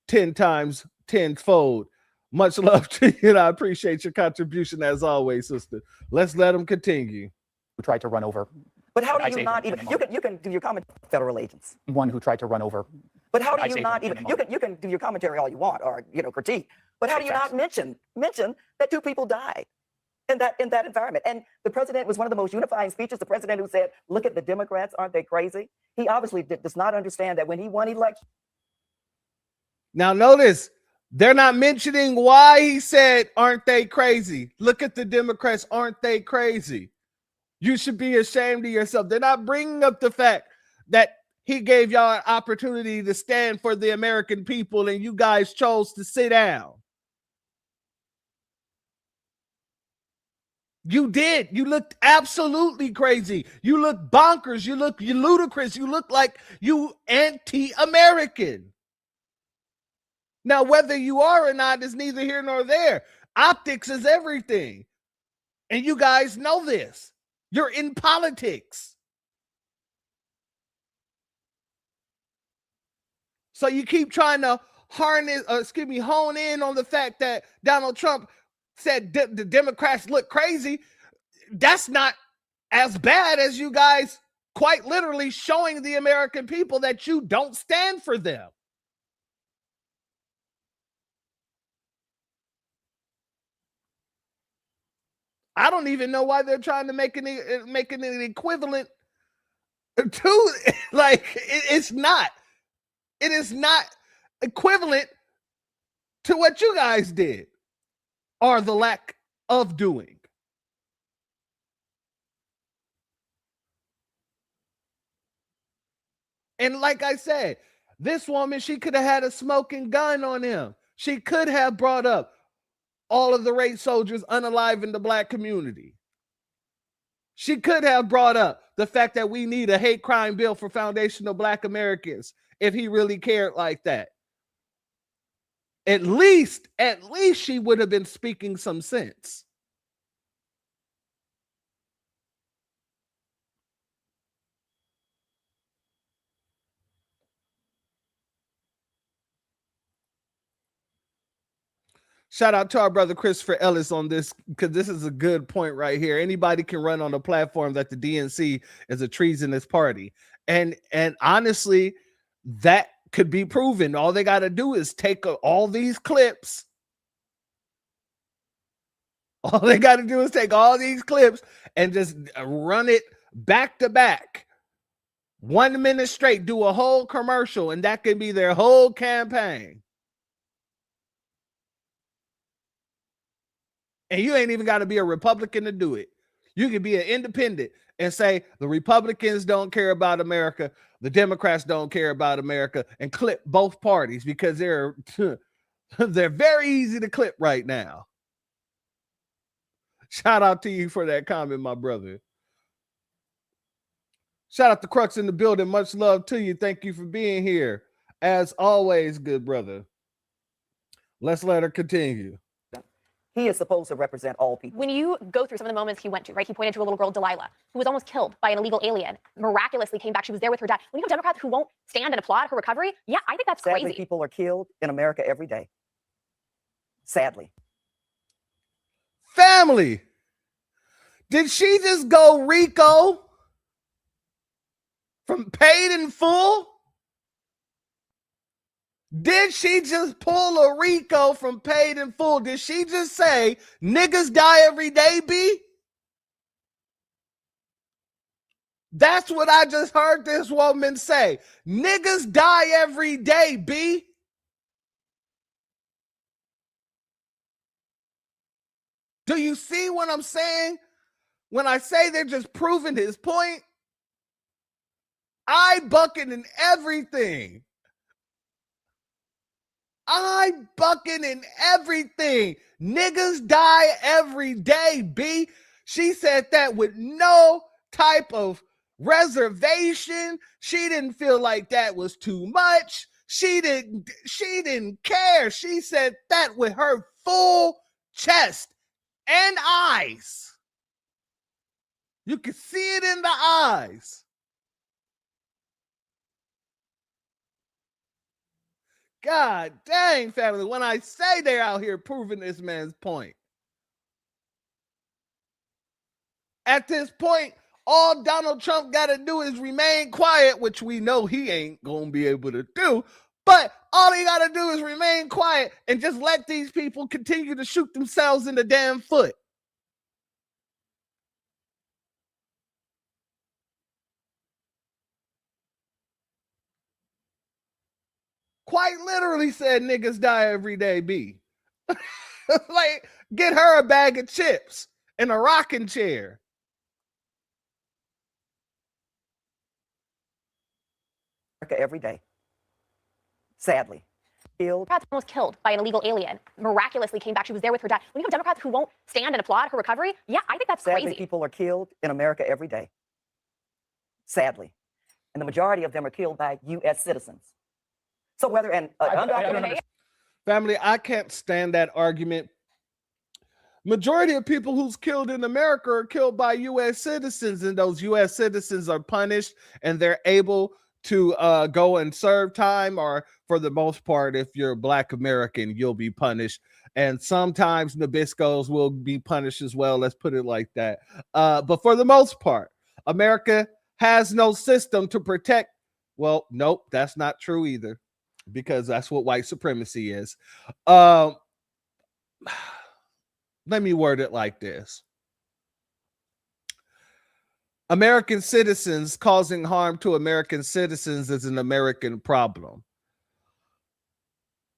10 times tenfold. Much love to you, and I appreciate your contribution as always, sister. Let's let them continue. Who tried to run over. But how do you not even, you can do your comment federal agents. One who tried to run over. But how do you not even, you can do your commentary all you want, or, you know, critique, but how do you not mention that 2 people died in that environment? And the president was one of the most unifying speeches. The president who said, look at the Democrats, aren't they crazy? He obviously does not understand that when he won election. Now notice, they're not mentioning why he said, aren't they crazy? Look at the Democrats, aren't they crazy? You should be ashamed of yourself. They're not bringing up the fact that he gave y'all an opportunity to stand for the American people and you guys chose to sit down. You did. You looked absolutely crazy. You look bonkers. You look ludicrous. You look like you anti-American. Now, whether you are or not is neither here nor there. Optics is everything. And you guys know this. You're in politics. So you keep trying to hone in on the fact that Donald Trump said the Democrats look crazy. That's not as bad as you guys quite literally showing the American people that you don't stand for them. I don't even know why they're trying to make an equivalent to like it's not. It is not equivalent to what you guys did or the lack of doing. And like I said, this woman, she could have had a smoking gun on him. She could have brought up all of the race soldiers unalive in the black community. She could have brought up the fact that we need a hate crime bill for foundational black Americans if he really cared like that. At least she would have been speaking some sense. Shout out to our brother Christopher Ellis on this, because this is a good point right here. Anybody can run on the platform that the DNC is a treasonous party. And honestly, that could be proven. All they got to do is take all these clips. All they got to do is take all these clips and just run it back to back. 1 minute straight, do a whole commercial, and that could be their whole campaign. And you ain't even got to be a Republican to do it. You can be an independent and say the Republicans don't care about America, the Democrats don't care about America, and clip both parties because they're very easy to clip right now. Shout out to you for that comment, my brother. Shout out to Crux in the building. Much love to you. Thank you for being here. As always, good brother. Let's let her continue. He is supposed to represent all people. When you go through some of the moments he went to, right? He pointed to a little girl, Delilah, who was almost killed by an illegal alien, miraculously came back. She was there with her dad. When you have Democrats who won't stand and applaud her recovery, yeah, I think that's Sadly, crazy. people are killed in America every day. Sadly. Family. Did she just go RICO from paid in full? Did she just pull a RICO from paid in full? Did she just say niggas die every day, B? That's what I just heard this woman say. Niggas die every day, B. Do you see what I'm saying? When I say they're just proving his point, I bucket in everything. I bucket in everything. Niggas die every day, B. She said that with no type of reservation. She didn't feel like that was too much. She didn't care. She said that with her full chest and eyes. You can see it in the eyes. God dang, family, when I say they're out here proving this man's point. At this point, all Donald Trump got to do is remain quiet, which we know he ain't going to be able to do. But all he got to do is remain quiet and just let these people continue to shoot themselves in the damn foot. Quite literally said niggas die every day, B. Like, get her a bag of chips and a rocking chair. Every day. Sadly. Democrats almost killed by an illegal alien, miraculously came back. She was there with her dad. When you have Democrats who won't stand and applaud her recovery, yeah, I think that's Sadly, crazy. people are killed in America every day. Sadly. And the majority of them are killed by U.S. citizens. So whether Family, I can't stand that argument. Majority of people who's killed in America are killed by U.S. citizens, and those U.S. citizens are punished, and they're able to go and serve time, or for the most part, if you're a Black American, you'll be punished. And sometimes Nabiscos will be punished as well. Let's put it like that. But for the most part, America has no system to protect. Well, nope, that's not true either, because that's what white supremacy is. Let me word it like this. American citizens causing harm to American citizens is an American problem.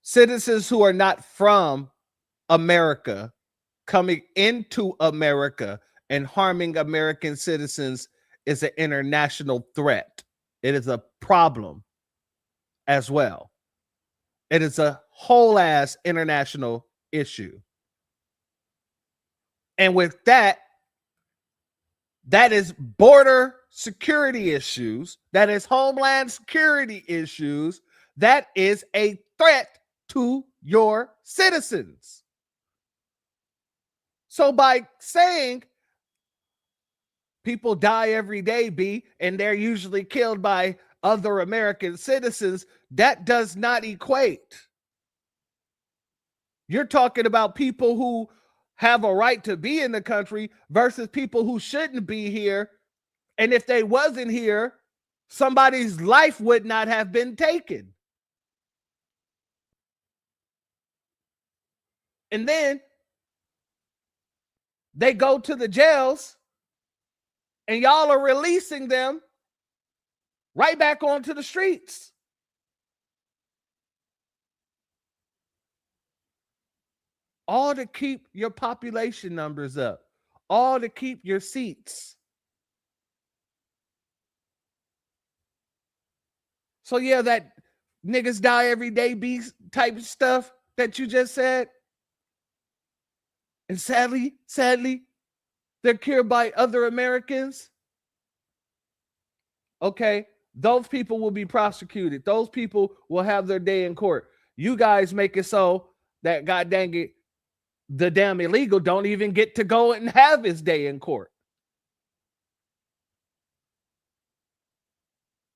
Citizens who are not from America coming into America and harming American citizens is an international threat. It is a problem as well. It is a whole ass international issue. And with that, that is border security issues. That is homeland security issues. That is a threat to your citizens. So by saying people die every day, B, and they're usually killed by other American citizens, that does not equate. You're talking about people who have a right to be in the country versus people who shouldn't be here. And if they wasn't here, somebody's life would not have been taken. And then they go to the jails and y'all are releasing them right back onto the streets. All to keep your population numbers up. All to keep your seats. So yeah, that niggas die every day beast type of stuff that you just said. And sadly, they're killed by other Americans. Okay, those people will be prosecuted. Those people will have their day in court. You guys make it so that, god dang it, the damn illegal don't even get to go and have his day in court.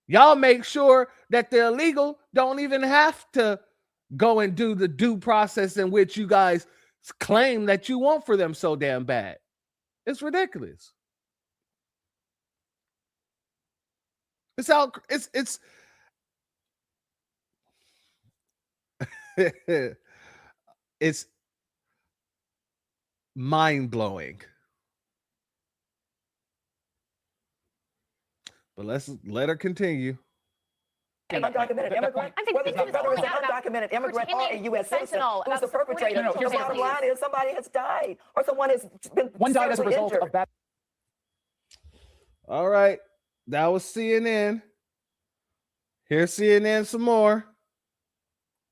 Y'all make sure that the illegal don't even have to go and do the due process in which you guys claim that you want for them so damn bad. It's ridiculous. It's it's mind-blowing. But let's let her continue. Undocumented immigrant, whether it's an undocumented immigrant or a U.S. citizen who's the perpetrator, the bottom line is somebody has died or someone has been One died as a result injured. of bad. All right, that was CNN. Here's CNN some more.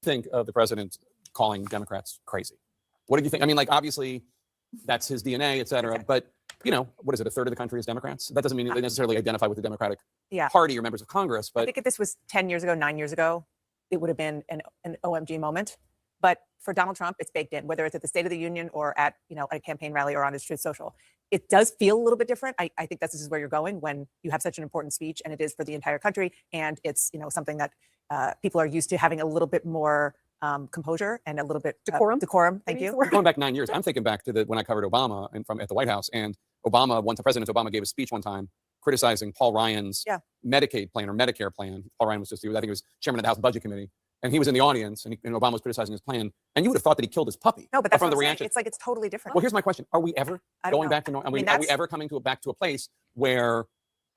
Think of the president calling Democrats crazy? What did you think? I mean, like, obviously, that's his DNA, et cetera. But, you know, what is it? A third of the country is Democrats. That doesn't mean they necessarily identify with the Democratic Party or members of Congress. But I think if this was 10 years ago, 9 years ago, it would have been an OMG moment. But for Donald Trump, it's baked in, whether it's at the State of the Union or at, at a campaign rally or on his Truth Social. It does feel a little bit different. I think this is where you're going when you have such an important speech, and it is for the entire country. And it's, something that people are used to having a little bit more composure and a little bit decorum. Thank you. going back 9 years, I'm thinking back to when I covered Obama at the White House, and President Obama gave a speech one time criticizing Paul Ryan's Medicaid plan or Medicare plan. Paul Ryan was I think he was chairman of the House Budget Committee, and he was in the audience, and Obama was criticizing his plan, and you would have thought that he killed his puppy. No, but that's from what the I'm saying. reaction. It's like it's totally different. Well, here's my question: are we ever going back to normal? Are we ever coming back to a place where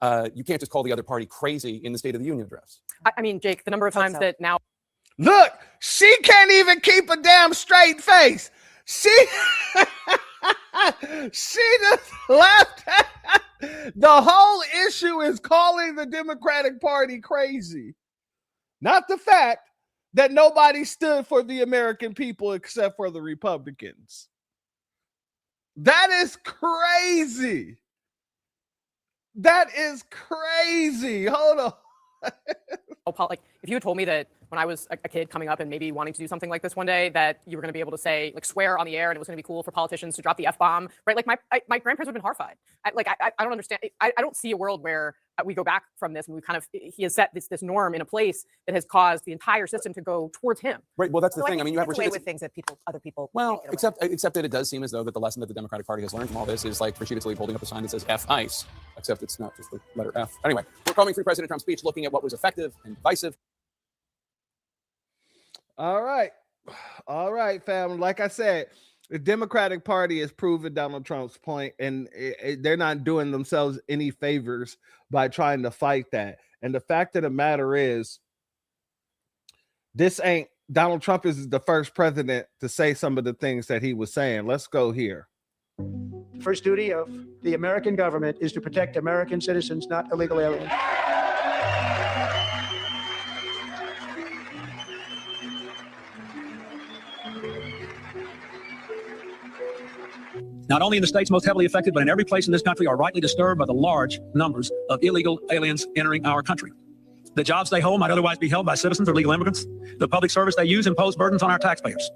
you can't just call the other party crazy in the State of the Union address? I mean, Jake, the number of times that now. Look, she can't even keep a damn straight face. She just laughed at the whole issue is calling the Democratic Party crazy. Not the fact that nobody stood for the American people except for the Republicans. That is crazy. That is crazy. Hold on. Like, if you had told me that when I was a kid coming up and maybe wanting to do something like this one day, that you were going to be able to say, like, swear on the air, and it was going to be cool for politicians to drop the F-bomb, right? Like, my grandparents would have been horrified. I don't understand. I don't see a world where we go back from this and he has set this norm in a place that has caused the entire system to go towards him. Right. Well, that's the thing. I mean, you have away with things that other people. Well, except that it does seem as though that the lesson that the Democratic Party has learned from all this is like Rashida Tlaib holding up a sign that says F ICE, except it's not just the letter F. Anyway, we're combing through President Trump's speech, looking at what was effective and divisive. All right, family. Like I said, The Democratic Party has proven Donald Trump's point, and they're not doing themselves any favors by trying to fight that. And the fact of the matter is, Donald Trump is the first president to say some of the things that he was saying. Let's go here. First duty of the American government is to protect American citizens, not illegal aliens. Not only in the states most heavily affected, but in every place in this country are rightly disturbed by the large numbers of illegal aliens entering our country. The jobs they hold might otherwise be held by citizens or legal immigrants. The public service they use impose burdens on our taxpayers.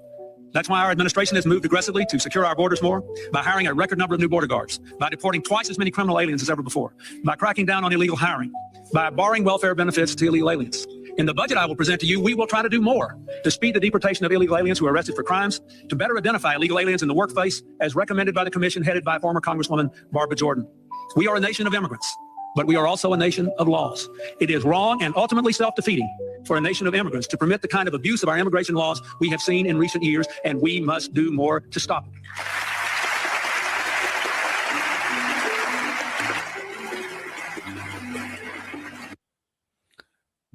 That's why our administration has moved aggressively to secure our borders more, by hiring a record number of new border guards, by deporting twice as many criminal aliens as ever before, by cracking down on illegal hiring, by barring welfare benefits to illegal aliens. In the budget I will present to you, we will try to do more to speed the deportation of illegal aliens who are arrested for crimes, to better identify illegal aliens in the workplace, as recommended by the commission headed by former Congresswoman Barbara Jordan. We are a nation of immigrants, but we are also a nation of laws. It is wrong and ultimately self-defeating for a nation of immigrants to permit the kind of abuse of our immigration laws we have seen in recent years, and we must do more to stop it.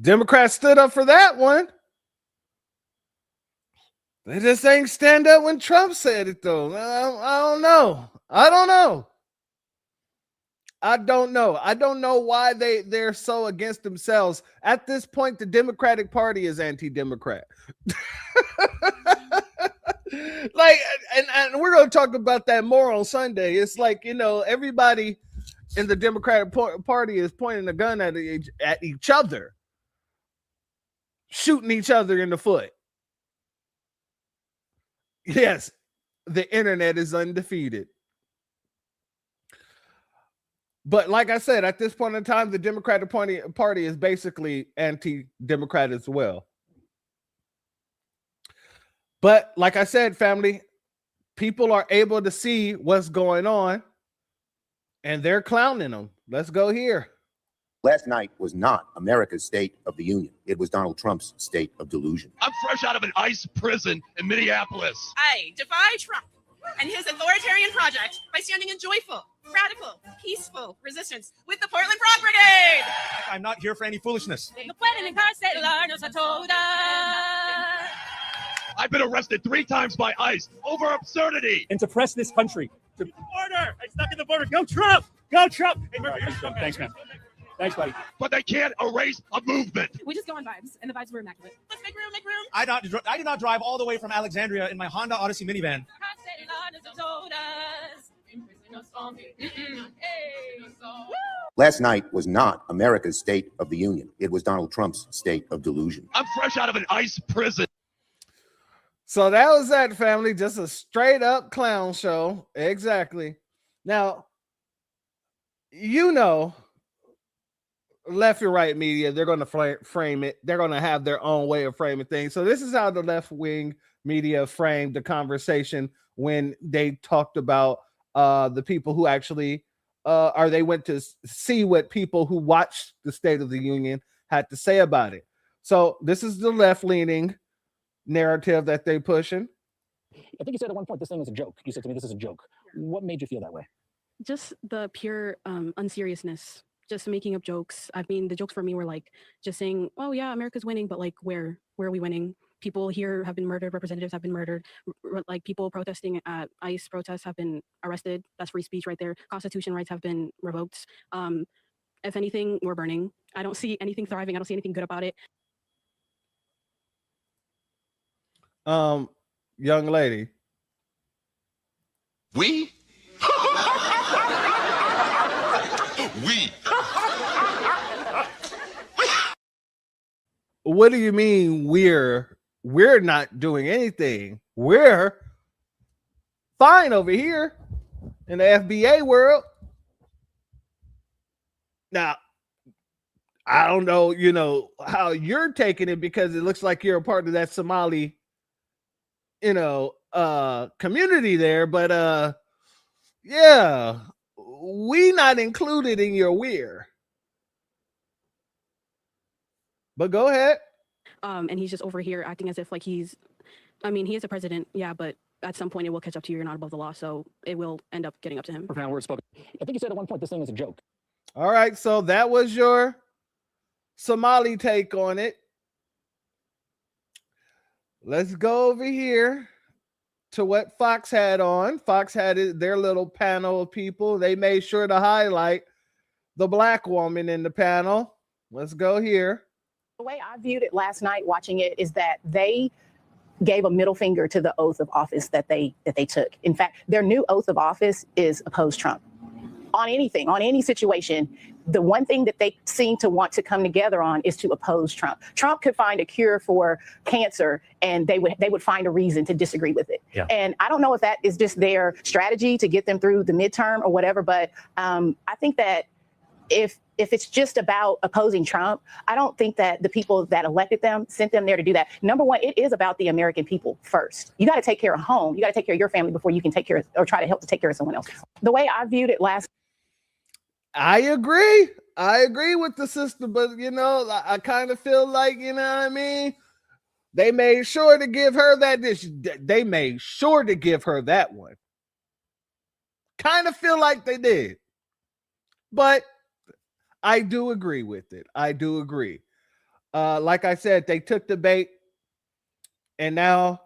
Democrats stood up for that one. They just ain't stand up when Trump said it, though. I don't know. I don't know why they're so against themselves. At this point, the Democratic Party is anti-democrat. Like, and we're going to talk about that more on Sunday. It's like, everybody in the Democratic Party is pointing a gun at each other, shooting each other in the foot. Yes, the internet is undefeated. But like I said, at this point in time, the Democratic Party is basically anti-democrat as well. But like I said, family, people are able to see what's going on, and they're clowning them. Let's go here. Last night was not America's State of the Union. It was Donald Trump's state of delusion. I'm fresh out of an ICE prison in Minneapolis. I defy Trump and his authoritarian project by standing in joyful, radical, peaceful resistance with the Portland Frog Brigade. I'm not here for any foolishness. I've been arrested 3 times by ICE over absurdity. And to press this country. To border! I stuck in the border. Go Trump! Go Trump! Hey, Murphy, thanks, man. Thanks, buddy. But they can't erase a movement. We just go on vibes, and the vibes were immaculate. Let's make room, make room. I did not drive all the way from Alexandria in my Honda Odyssey minivan. Last night was not America's State of the Union. It was Donald Trump's state of delusion. I'm fresh out of an ICE prison. So that was that, family. Just a straight up clown show. Exactly. Now, left and right media, they're going to frame it. They're going to have their own way of framing things. So this is how the left wing media framed the conversation when they talked about the people who actually, or they went to see what people who watched the State of the Union had to say about it. So this is the left leaning narrative that they're pushing. I think you said at one point this thing is a joke. You said to me this is a joke. What made you feel that way? Just the pure unseriousness, just making up jokes. I mean, the jokes for me were like just saying, oh yeah, America's winning, but like where are we winning? People here have been murdered, representatives have been murdered, like people protesting at ICE protests have been arrested. That's free speech right there. Constitution rights have been revoked. If anything, we're burning. I don't see anything thriving. I don't see anything good about it. Young lady. We? We. What do you mean we're not doing anything? We're fine over here in the FBA world. Now, I don't know, how you're taking it, because it looks like you're a part of that Somali, community there, but yeah, we not included in your we're. But go ahead. And he's just over here acting as if like he is a president, yeah, but at some point it will catch up to you. You're not above the law, so it will end up getting up to him. Profound words spoken. I think you said at one point this thing is a joke. All right, so that was your Somali take on it. Let's go over here to what Fox had on. Fox had their little panel of people. They made sure to highlight the black woman in the panel. Let's go here. The way I viewed it last night watching it is that they gave a middle finger to the oath of office that they took. In fact, their new oath of office is oppose Trump. On anything, on any situation, the one thing that they seem to want to come together on is to oppose Trump. Trump could find a cure for cancer and they would find a reason to disagree with it. Yeah. And I don't know if that is just their strategy to get them through the midterm or whatever, but I think that if it's just about opposing Trump, I don't think that the people that elected them sent them there to do that. Number one, it is about the American people first. You got to take care of home. You got to take care of your family before you can take care of, or try to help to take care of someone else. The way I viewed it last. I agree with the sister, but you know, I kind of feel like, you know what I mean? They made sure to give her that. They made sure to give her that one. Kind of feel like they did, but I do agree with it. I do agree. Like I said, they took the bait, and now,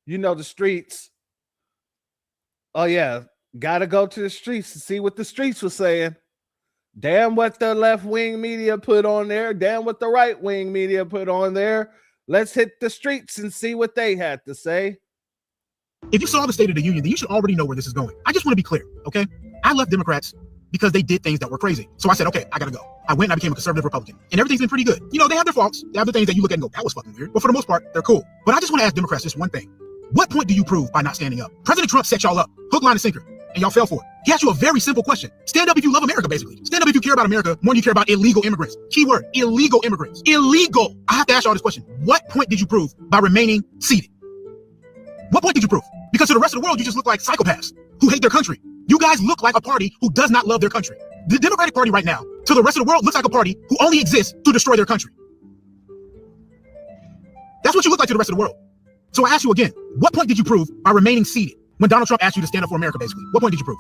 you know, the streets. Oh yeah, gotta go to the streets to see what the streets were saying. Damn what the left-wing media put on there. Damn what the right-wing media put on there. Let's hit the streets and see what they had to say. If you saw the State of the Union, then you should already know where this is going. I just want to be clear, okay? I left Democrats because they did things that were crazy. So I said, okay, I gotta go. I went and I became a conservative Republican. And everything's been pretty good. You know, they have their faults. They have the things that you look at and go, that was fucking weird. But for the most part, they're cool. But I just want to ask Democrats this one thing. What point do you prove by not standing up? President Trump set y'all up, hook, line, and sinker, and y'all fell for it. He asked you a very simple question. Stand up if you love America, basically. Stand up if you care about America more than you care about illegal immigrants. Keyword, illegal immigrants. Illegal. I have to ask y'all this question. What point did you prove by remaining seated? What point did you prove? Because to the rest of the world, you just look like psychopaths who hate their country. You guys look like a party who does not love their country. The Democratic Party right now, to the rest of the world, looks like a party who only exists to destroy their country. That's what you look like to the rest of the world. So I ask you again, what point did you prove by remaining seated when Donald Trump asked you to stand up for America, basically? What point did you prove?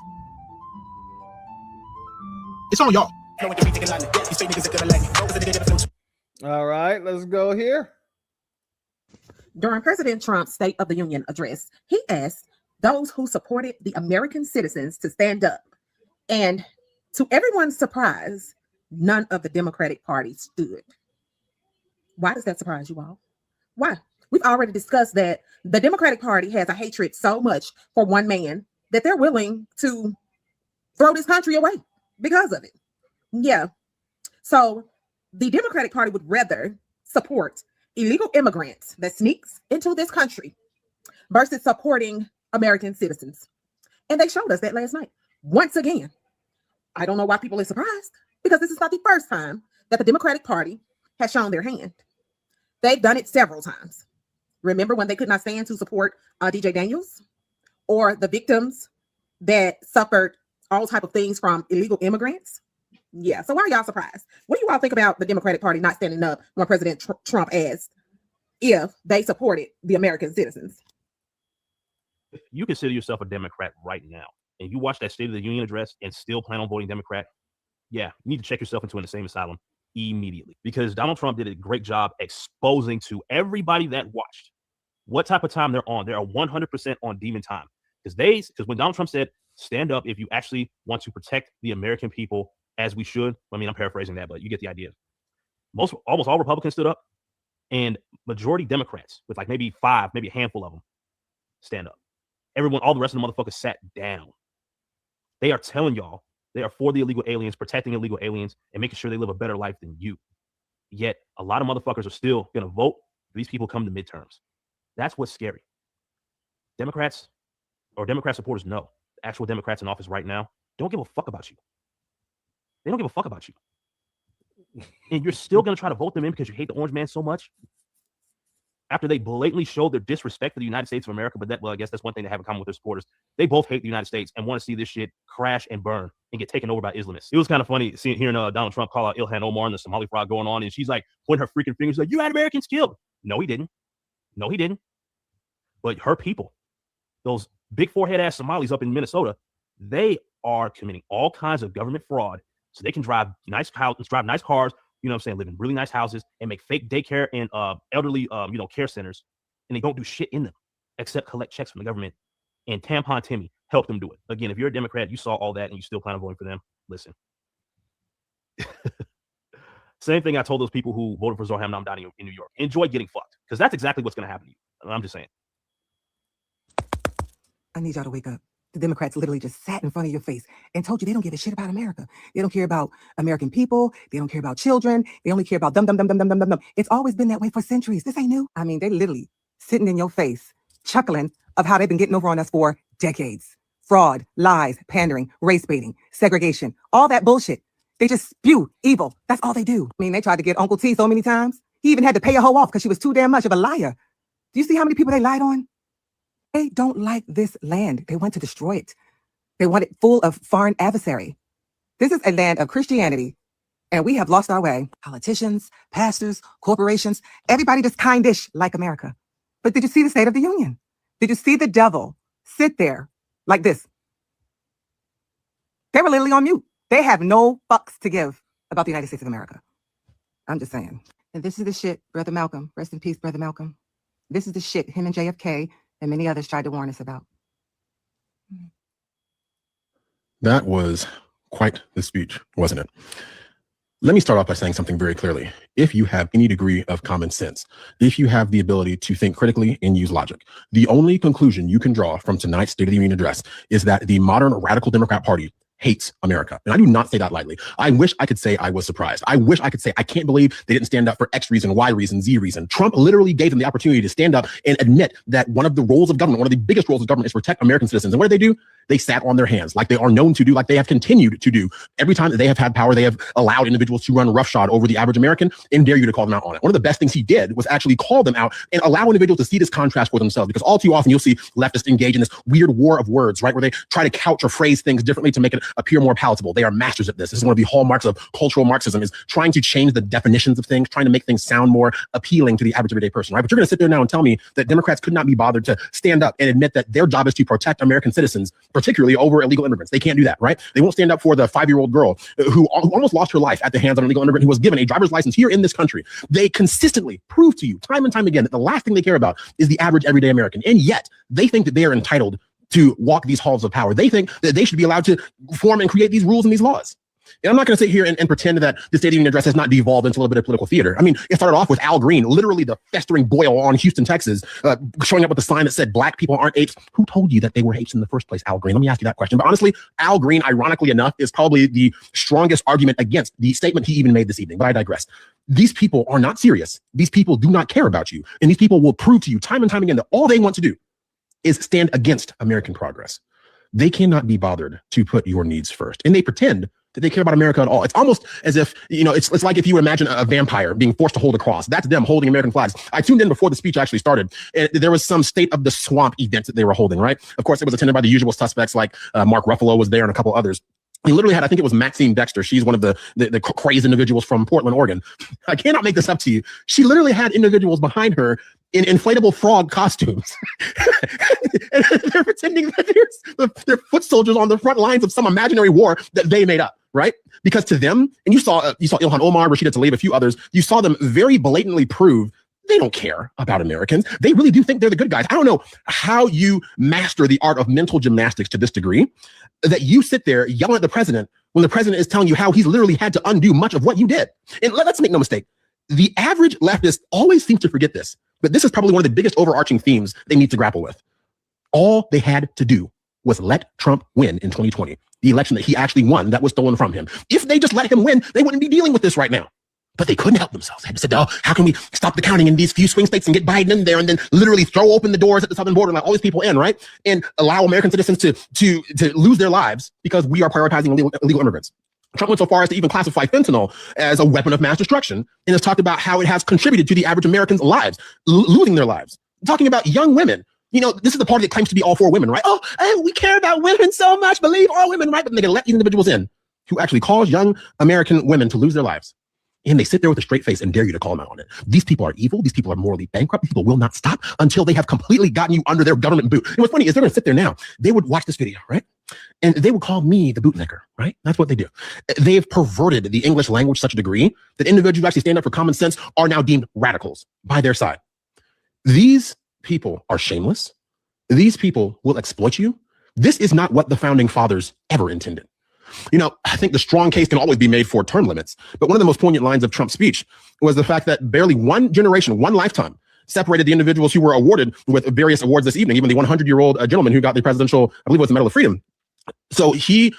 It's on y'all. All right, let's go here. During President Trump's State of the Union address, he asked those who supported the American citizens to stand up. And to everyone's surprise, none of the Democratic Party stood. Why does that surprise you all? Why? We've already discussed that the Democratic Party has a hatred so much for one man that they're willing to throw this country away because of it. Yeah. So the Democratic Party would rather support illegal immigrants that sneaks into this country versus supporting American citizens. And they showed us that last night. Once again, I don't know why people are surprised, because this is not the first time that the Democratic Party has shown their hand. They've done it several times. Remember when they could not stand to support DJ Daniels or the victims that suffered all type of things from illegal immigrants? Yeah, so why are y'all surprised? What do you all think about the Democratic Party not standing up when President Trump asked if they supported the American citizens? If you consider yourself a Democrat right now, and you watch that State of the Union address and still plan on voting Democrat, yeah, you need to check yourself into an insane asylum immediately, because Donald Trump did a great job exposing to everybody that watched what type of time they're on. They are 100% on demon time, because when Donald Trump said, stand up if you actually want to protect the American people as we should. I mean, I'm paraphrasing that, but you get the idea. Almost all Republicans stood up, and majority Democrats, with like maybe a handful of them, stand up. All the rest of the motherfuckers sat down. They are telling y'all they are for the illegal aliens, protecting illegal aliens, and making sure they live a better life than you. Yet a lot of motherfuckers are still going to vote for these people come to midterms. That's what's scary. Democrats or Democrat supporters know the actual Democrats in office right now don't give a fuck about you. They don't give a fuck about you. And you're still going to try to vote them in because you hate the orange man so much after they blatantly showed their disrespect for the United States of America. But I guess that's one thing they have in common with their supporters. They both hate the United States and want to see this shit crash and burn and get taken over by Islamists. It was kind of funny hearing Donald Trump call out Ilhan Omar and the Somali fraud going on. And she's like pointing her freaking fingers like, you had Americans killed. No, he didn't. No, he didn't. But her people those big forehead ass Somalis up in Minnesota, they are committing all kinds of government fraud so they can drive nice houses, drive nice cars, you know what I'm saying, live in really nice houses and make fake daycare and elderly care centers, and they don't do shit in them except collect checks from the government. And Tampon Timmy helped them do it. Again, if you're a Democrat, you saw all that and you still plan on voting for them, listen. Same thing I told those people who voted for Zohar Hamdani in New York. Enjoy getting fucked, because that's exactly what's going to happen to you. I'm just saying. I need y'all to wake up. The Democrats literally just sat in front of your face and told you they don't give a shit about America. They don't care about American people. They don't care about children. They only care about them. It's always been that way for centuries. This ain't new. I mean, they literally sitting in your face, chuckling of how they've been getting over on us for decades. Fraud, lies, pandering, race baiting, segregation, all that bullshit. They just spew evil. That's all they do. I mean, they tried to get Uncle T so many times. He even had to pay a hoe off because she was too damn much of a liar. Do you see how many people they lied on? They don't like this land. They want to destroy it. They want it full of foreign adversary. This is a land of Christianity, and we have lost our way. Politicians, pastors, corporations, everybody just kindish like America. But did you see the State of the Union? Did you see the devil sit there like this? They were literally on mute. They have no fucks to give about the United States of America. I'm just saying. And this is the shit, Brother Malcolm. Rest in peace, Brother Malcolm. This is the shit him and JFK and many others tried to warn us about. That was quite the speech, wasn't it? Let me start off by saying something very clearly. If you have any degree of common sense, if you have the ability to think critically and use logic, the only conclusion you can draw from tonight's State of the Union address is that the modern radical Democrat Party hates America. And I do not say that lightly. I wish I could say I was surprised. I wish I could say I can't believe they didn't stand up for X reason, Y reason, Z reason. Trump literally gave them the opportunity to stand up and admit that one of the roles of government, one of the biggest roles of government, is protect American citizens. And what do? They sat on their hands like they are known to do, like they have continued to do. Every time that they have had power, they have allowed individuals to run roughshod over the average American and dare you to call them out on it. One of the best things he did was actually call them out and allow individuals to see this contrast for themselves, because all too often you'll see leftists engage in this weird war of words, right? Where they try to couch or phrase things differently to make it appear more palatable. They are masters at this. This is one of the hallmarks of cultural Marxism, is trying to change the definitions of things, trying to make things sound more appealing to the average everyday person, right? But you're going to sit there now and tell me that Democrats could not be bothered to stand up and admit that their job is to protect American citizens, particularly over illegal immigrants. They can't do that, right? They won't stand up for the 5-year-old girl who almost lost her life at the hands of an illegal immigrant who was given a driver's license here in this country. They consistently prove to you time and time again that the last thing they care about is the average everyday American. And yet they think that they are entitled to walk these halls of power. They think that they should be allowed to form and create these rules and these laws. And I'm not going to sit here and pretend that the State of the Union address has not devolved into a little bit of political theater. I mean, it started off with Al Green, literally the festering boil on Houston, Texas, showing up with a sign that said black people aren't apes. Who told you that they were apes in the first place, Al Green? Let me ask you that question. But honestly, Al Green, ironically enough, is probably the strongest argument against the statement he even made this evening. But I digress. These people are not serious. These people do not care about you. And these people will prove to you time and time again that all they want to do is stand against American progress. They cannot be bothered to put your needs first. And they pretend that they care about America at all. It's almost as if, you know, it's like if you imagine a vampire being forced to hold a cross. That's them holding American flags. I tuned in before the speech actually started, and there was some State of the Swamp event that they were holding, right? Of course, it was attended by the usual suspects, like Mark Ruffalo was there and a couple others. He literally had, I think it was Maxine Dexter. She's one of the crazed individuals from Portland, Oregon. I cannot make this up to you. She literally had individuals behind her in inflatable frog costumes. And they're pretending that they're foot soldiers on the front lines of some imaginary war that they made up, right? Because to them, and you saw Ilhan Omar, Rashida Tlaib, a few others, you saw them very blatantly prove they don't care about Americans. They really do think they're the good guys. I don't know how you master the art of mental gymnastics to this degree that you sit there yelling at the president when the president is telling you how he's literally had to undo much of what you did. And let's make no mistake. The average leftist always seems to forget this, but this is probably one of the biggest overarching themes they need to grapple with. All they had to do was let Trump win in 2020, the election that he actually won that was stolen from him. If they just let him win, they wouldn't be dealing with this right now. But they couldn't help themselves. They had to say, oh, how can we stop the counting in these few swing states and get Biden in there and then literally throw open the doors at the southern border and let all these people in, right? And allow American citizens to lose their lives because we are prioritizing illegal immigrants. Trump went so far as to even classify fentanyl as a weapon of mass destruction and has talked about how it has contributed to the average American's lives, losing their lives. Talking about young women. You know, this is the party that claims to be all for women, right? Oh, we care about women so much, believe all women, right? But they're going to let these individuals in who actually cause young American women to lose their lives. And they sit there with a straight face and dare you to call them out on it. These people are evil. These people are morally bankrupt. These people will not stop until they have completely gotten you under their government boot. And what's funny is they're going to sit there now. They would watch this video, right? And they would call me the bootlicker, right? That's what they do. They've perverted the English language to such a degree that individuals who actually stand up for common sense are now deemed radicals by their side. These people are shameless. These people will exploit you. This is not what the founding fathers ever intended. You know, I think the strong case can always be made for term limits, but one of the most poignant lines of Trump's speech was the fact that barely one generation, one lifetime separated the individuals who were awarded with various awards this evening, even the 100-year-old gentleman who got the presidential, I believe it was the Medal of Freedom. So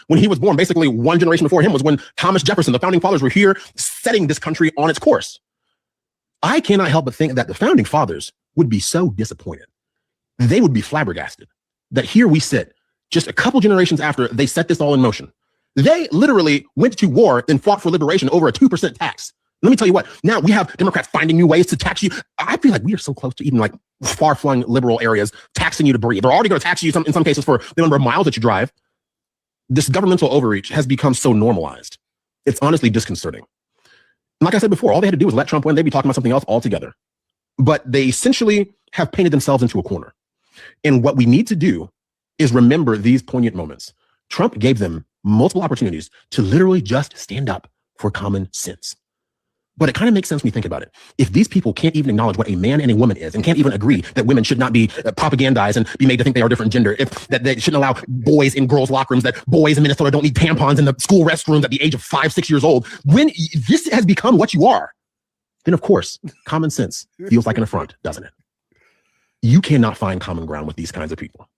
when he was born, basically one generation before him was when Thomas Jefferson, the founding fathers, were here setting this country on its course. I cannot help but think that the founding fathers would be so disappointed. They would be flabbergasted that here we sit just a couple generations after they set this all in motion. They literally went to war and fought for liberation over a 2% tax. Let me tell you what, now we have Democrats finding new ways to tax you. I feel like we are so close to even like far-flung liberal areas taxing you to breathe. They're already going to tax you in some cases for the number of miles that you drive. This governmental overreach has become so normalized. It's honestly disconcerting. And like I said before, all they had to do was let Trump win. They'd be talking about something else altogether. But they essentially have painted themselves into a corner. And what we need to do is remember these poignant moments. Trump gave them multiple opportunities to literally just stand up for common sense. But it kind of makes sense when you think about it. If these people can't even acknowledge what a man and a woman is and can't even agree that women should not be propagandized and be made to think they are a different gender, if that they shouldn't allow boys in girls' locker rooms, that boys in Minnesota don't need tampons in the school restrooms at the age of 5, 6 years old, when this has become what you are, then of course, common sense feels like an affront, doesn't it? You cannot find common ground with these kinds of people.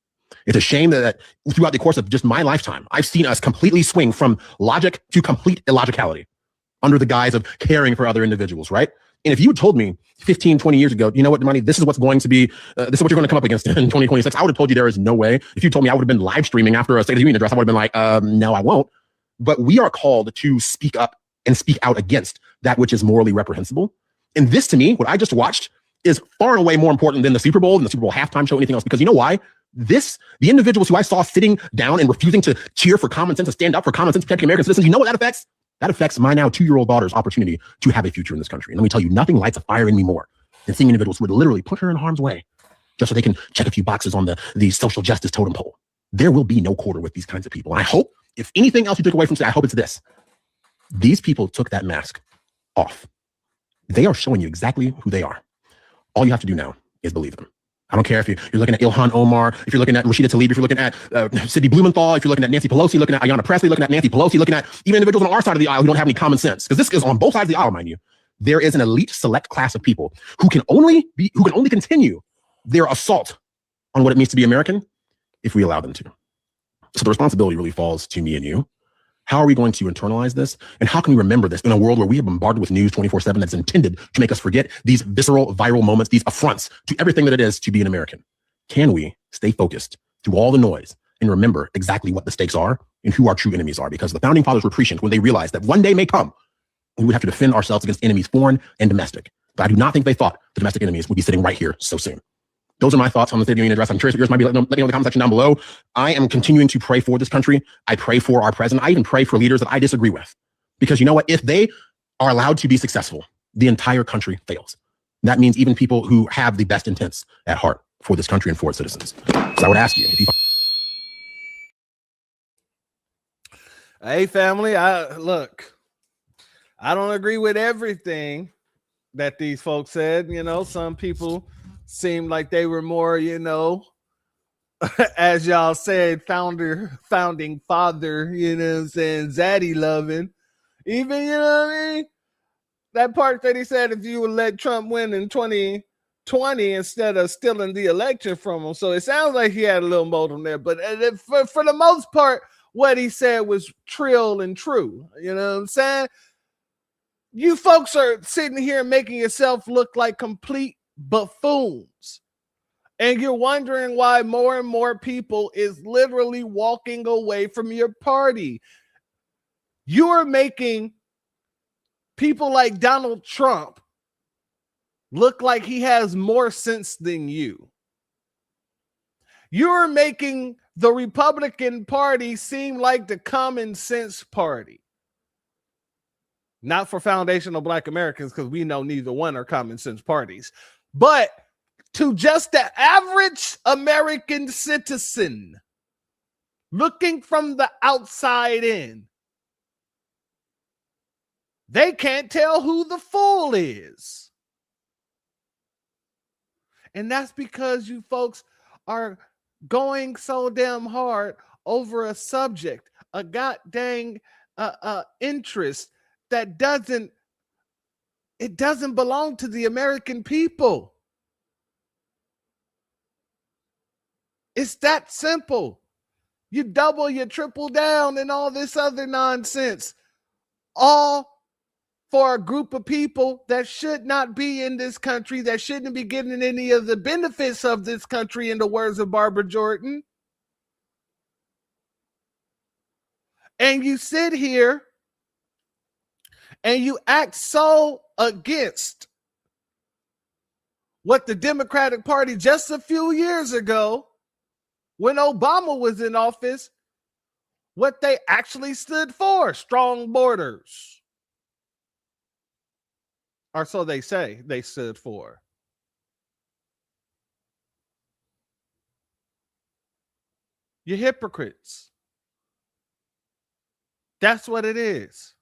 It's a shame that throughout the course of just my lifetime, I've seen us completely swing from logic to complete illogicality under the guise of caring for other individuals, right? And if you had told me 15, 20 years ago, you know what, Damani, this is what's going to be, this is what you're going to come up against in 2026, I would have told you there is no way. If you told me, I would have been live streaming after a State of the Union address, I would have been like, no, I won't. But we are called to speak up and speak out against that which is morally reprehensible. And this, to me, what I just watched, is far and away more important than the Super Bowl and the Super Bowl halftime show, anything else. Because you know why? The individuals who I saw sitting down and refusing to cheer for common sense, to stand up for common sense, protecting American citizens, you know what that affects? That affects my now 2-year-old daughter's opportunity to have a future in this country. And let me tell you, nothing lights a fire in me more than seeing individuals who would literally put her in harm's way just so they can check a few boxes on the social justice totem pole. There will be no quarter with these kinds of people. And I hope, if anything else you took away from today, I hope it's this. These people took that mask off. They are showing you exactly who they are. All you have to do now is believe them. I don't care if you're looking at Ilhan Omar, if you're looking at Rashida Tlaib, if you're looking at Sidney Blumenthal, if you're looking at Nancy Pelosi, looking at Ayanna Pressley, looking at Nancy Pelosi, looking at even individuals on our side of the aisle who don't have any common sense. Because this is on both sides of the aisle, mind you. There is an elite select class of people who can only continue their assault on what it means to be American if we allow them to. So the responsibility really falls to me and you. How are we going to internalize this? And how can we remember this in a world where we are bombarded with news 24/7 that's intended to make us forget these visceral, viral moments, these affronts to everything that it is to be an American? Can we stay focused through all the noise and remember exactly what the stakes are and who our true enemies are? Because the founding fathers were prescient when they realized that one day may come we would have to defend ourselves against enemies, foreign and domestic. But I do not think they thought the domestic enemies would be sitting right here so soon. Those are my thoughts on the State of the Union address. I'm curious if yours might be letting me know in the comment section down below. I am continuing to pray for this country. I pray for our president. I even pray for leaders that I disagree with. Because you know what? If they are allowed to be successful, the entire country fails. That means even people who have the best intents at heart for this country and for its citizens. So I would ask you, if you Hey, family, I don't agree with everything that these folks said. You know, some people seemed like they were more, as y'all said, founding father, saying zaddy loving. Even, that part that he said, if you would let Trump win in 2020 instead of stealing the election from him. So it sounds like he had a little motive there, but for the most part, what he said was trill and true. You know what I'm saying? You folks are sitting here making yourself look like complete buffoons. And you're wondering why more and more people is literally walking away from your party. You are making people like Donald Trump look like he has more sense than you. You're making the Republican Party seem like the common sense party. Not for foundational Black Americans, because we know neither one are common sense parties, but to just the average American citizen looking from the outside in. They can't tell who the fool is. And that's because you folks are going so damn hard over a subject, a goddamn interest that doesn't belong to the American people. It's that simple. You double, you triple down, and all this other nonsense, all for a group of people that should not be in this country, that shouldn't be getting any of the benefits of this country, in the words of Barbara Jordan. And you sit here and you act so against what the Democratic Party just a few years ago, when Obama was in office, what they actually stood for: strong borders. Or so they say they stood for. You're hypocrites. That's what it is.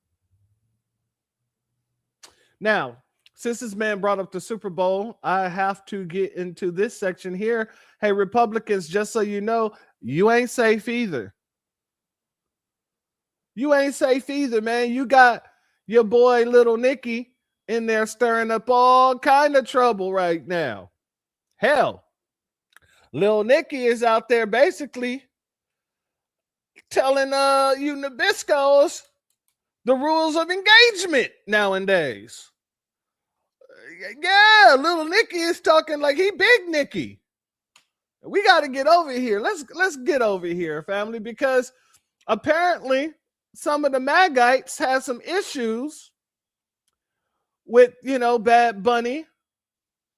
Now, since this man brought up the Super Bowl, I have to get into this section here. Hey, Republicans, just so you know, you ain't safe either. You ain't safe either, man. You got your boy Little Nicky in there stirring up all kind of trouble right now. Hell, Lil Nicky is out there basically telling you Nabiscos the rules of engagement nowadays. Yeah, Little Nicky is talking like he Big Nicky. We got to get over here. Let's get over here, family, because apparently some of the Magites have some issues with, Bad Bunny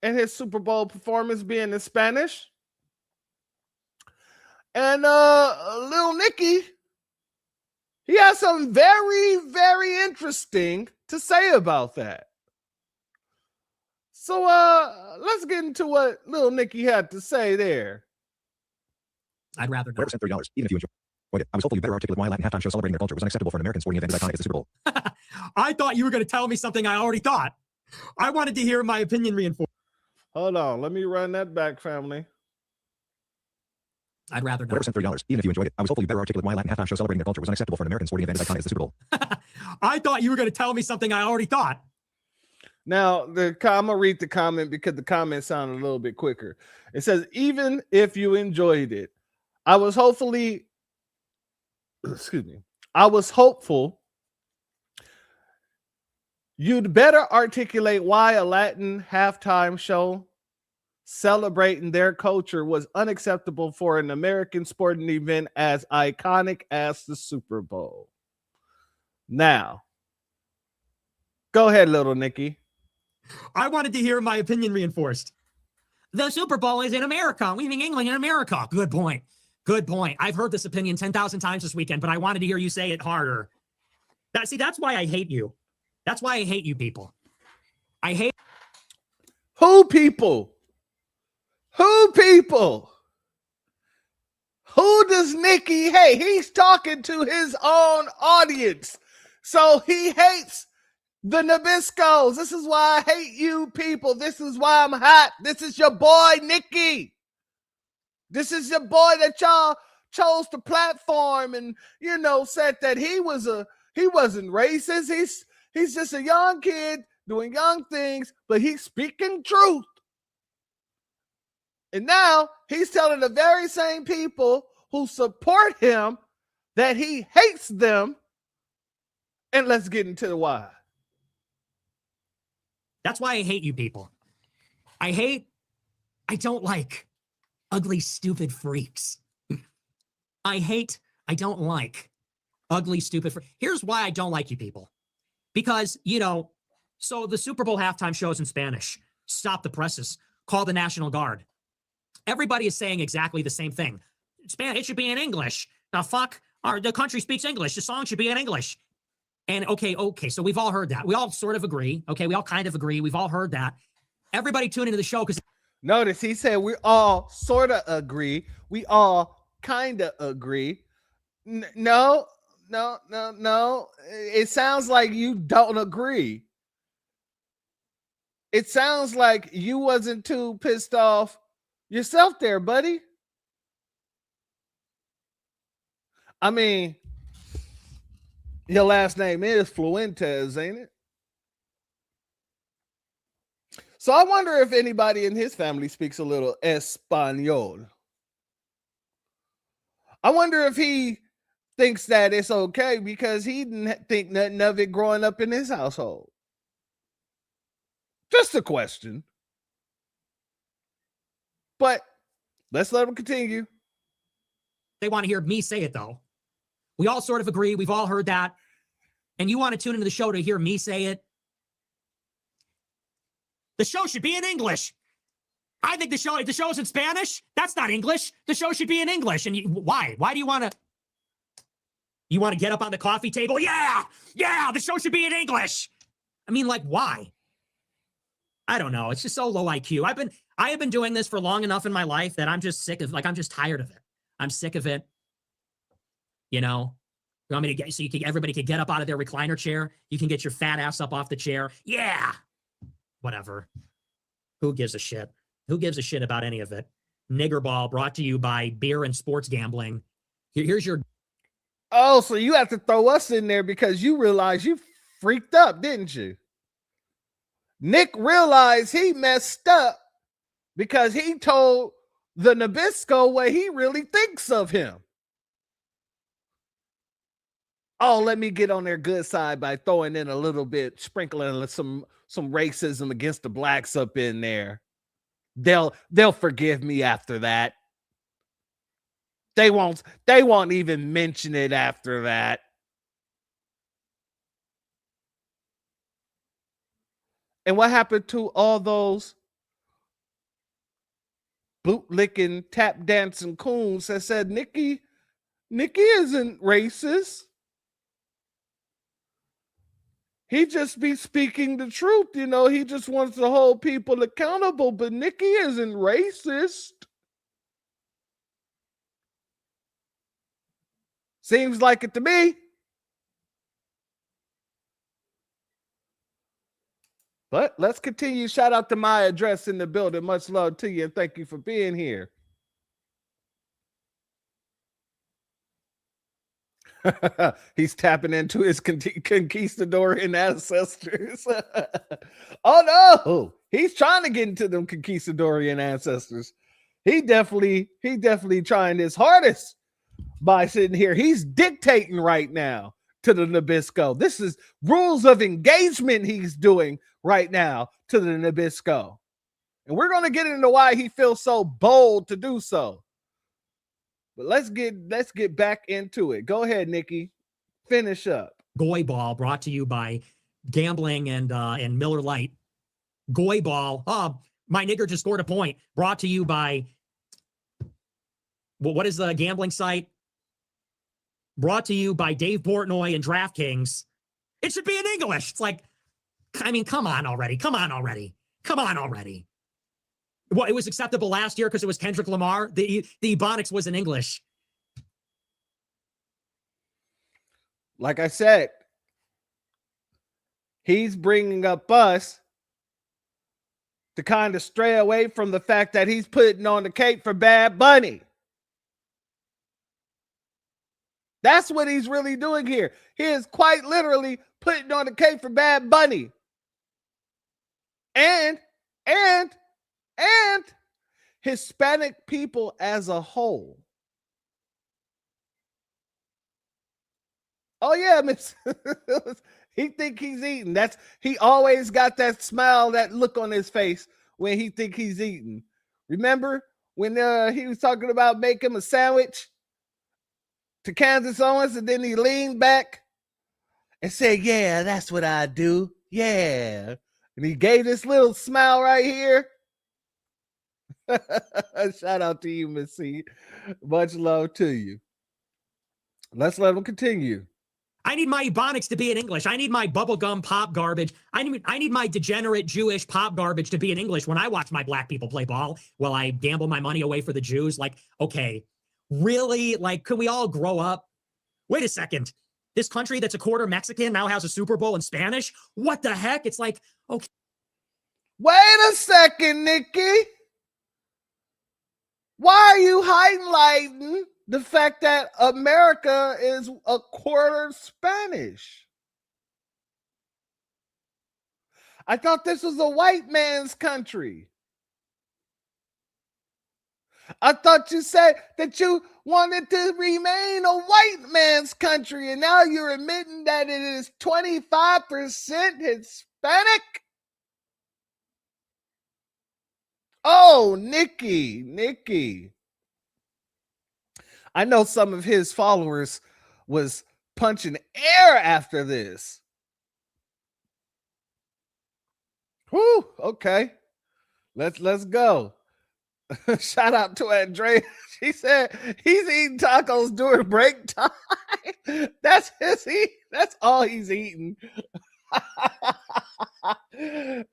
and his Super Bowl performance being in Spanish. And Lil Nicky, he has something very, very interesting to say about that. So let's get into what Lil Nicky had to say there. I'd rather not. $30, even if you enjoyed it. I was hopeful you better articulate why a Latin halftime show celebrating their culture was unacceptable for an American sporting event as iconic as the Super Bowl. I thought you were going to tell me something I already thought. I wanted to hear my opinion reinforced. Hold on. Let me run that back, family. I'd rather not. $30, even if you enjoyed it. I was hopeful you better articulate why a Latin halftime show celebrating their culture was unacceptable for an American sporting event as iconic as the Super Bowl. I thought you were going to tell me something I already thought. Now, I'm going to read the comment because the comment sounded a little bit quicker. It says, even if you enjoyed it, I was hopeful you'd better articulate why a Latin halftime show celebrating their culture was unacceptable for an American sporting event as iconic as the Super Bowl. Now, go ahead, Little Nicky. I wanted to hear my opinion reinforced. The Super Bowl is in America, leaving England in America. Good point. Good point. I've heard this opinion 10,000 times this weekend, but I wanted to hear you say it harder. That's why I hate you. That's why I hate you people. I hate... Who people? Who people? Who does Nicky hate? He's talking to his own audience. So he hates the Nabiscos. This is why I hate you people. This is why I'm hot. This is your boy, Nicky. This is your boy that y'all chose to platform and, said that he wasn't racist. He's just a young kid doing young things, but he's speaking truth. And now he's telling the very same people who support him that he hates them. And let's get into the why. That's why I hate you people. I don't like ugly, stupid freaks. I don't like ugly, stupid freaks. Here's why I don't like you people. Because, so the Super Bowl halftime shows in Spanish. Stop the presses. Call the National Guard. Everybody is saying exactly the same thing. It should be in English. The fuck? The country speaks English. The song should be in English. And okay, so we've all heard that. We all sort of agree. Okay, we all kind of agree. We've all heard that. Everybody tune into the show because notice he said we all sort of agree. We all kind of agree. No. It sounds like you don't agree. It sounds like you wasn't too pissed off yourself there, buddy. I mean, your last name is Fuentes, ain't it? So I wonder if anybody in his family speaks a little Espanol. I wonder if he thinks that it's okay because he didn't think nothing of it growing up in his household. Just a question. But let's let him continue. they want to hear me say it, though. We all sort of agree. We've all heard that. And you want to tune into the show to hear me say it? The show should be in English. I think if the show's in Spanish, that's not English. The show should be in English. And why? Why do you want to? You want to get up on the coffee table? Yeah, the show should be in English. I mean, like, why? I don't know. It's just so low IQ. I have been doing this for long enough in my life that I'm just sick of, I'm just tired of it. I'm sick of it. You know, you want me to get, so everybody can get up out of their recliner chair. You can get your fat ass up off the chair. Yeah. Whatever. Who gives a shit? Who gives a shit about any of it? Nigger Ball brought to you by beer and sports gambling. Here's your. Oh, so you have to throw us in there because you realize you freaked up, didn't you? Nick realized he messed up because he told the Nabisco what he really thinks of him. Oh, let me get on their good side by throwing in a little bit, sprinkling some racism against the blacks up in there. They'll forgive me after that. They won't even mention it after that. And what happened to all those bootlicking, tap dancing coons that said Nikki isn't racist? He just be speaking the truth, you know. He just wants to hold people accountable, but Nikki isn't racist. Seems like it to me. But let's continue. Shout out to my address in the building. Much love to you and thank you for being here. He's tapping into his conquistadorian ancestors. Oh no, he's trying to get into them conquistadorian ancestors. He definitely trying his hardest by sitting here. He's dictating right now to the Nabisco. This is rules of engagement he's doing right now to the Nabisco. And we're going to get into why he feels so bold to do so. But let's get back into it. Go ahead, Nikki. Finish up. Goy Ball brought to you by gambling and Miller Lite. Goy Ball. Oh, my nigger just scored a point. Brought to you by, what is the gambling site? Brought to you by Dave Portnoy and DraftKings. It should be in English. It's like, I mean, come on already. Well, it was acceptable last year because it was Kendrick Lamar. The Ebonics was in English. Like I said, he's bringing up us to kind of stray away from the fact that he's putting on the cape for Bad Bunny. That's what he's really doing here. He is quite literally putting on the cape for Bad Bunny. And Hispanic people as a whole. Oh yeah, Miss. He think he's eating. He always got that smile, that look on his face when he think he's eating. Remember when he was talking about making a sandwich to Kansas Owens, and then he leaned back and said, "Yeah, that's what I do. Yeah." And he gave this little smile right here. Shout out to you, Miss C. Much love to you. Let's let him continue. I need my Ebonics to be in English. I need my bubblegum pop garbage. I need my degenerate Jewish pop garbage to be in English when I watch my black people play ball while I gamble my money away for the Jews. Like, okay, really? Like, can we all grow up? Wait a second. This country that's a quarter Mexican now has a Super Bowl in Spanish? What the heck? It's like, okay. Wait a second, Nikki. Why are you highlighting the fact that America is a quarter Spanish? I thought this was a white man's country. I thought you said that you wanted to remain a white man's country, and now you're admitting that it is 25% Hispanic? Oh, Nikki. I know some of his followers was punching air after this. Whew, okay. Let's go. Shout out to Andrea. She said he's eating tacos during break time. That's all he's eating.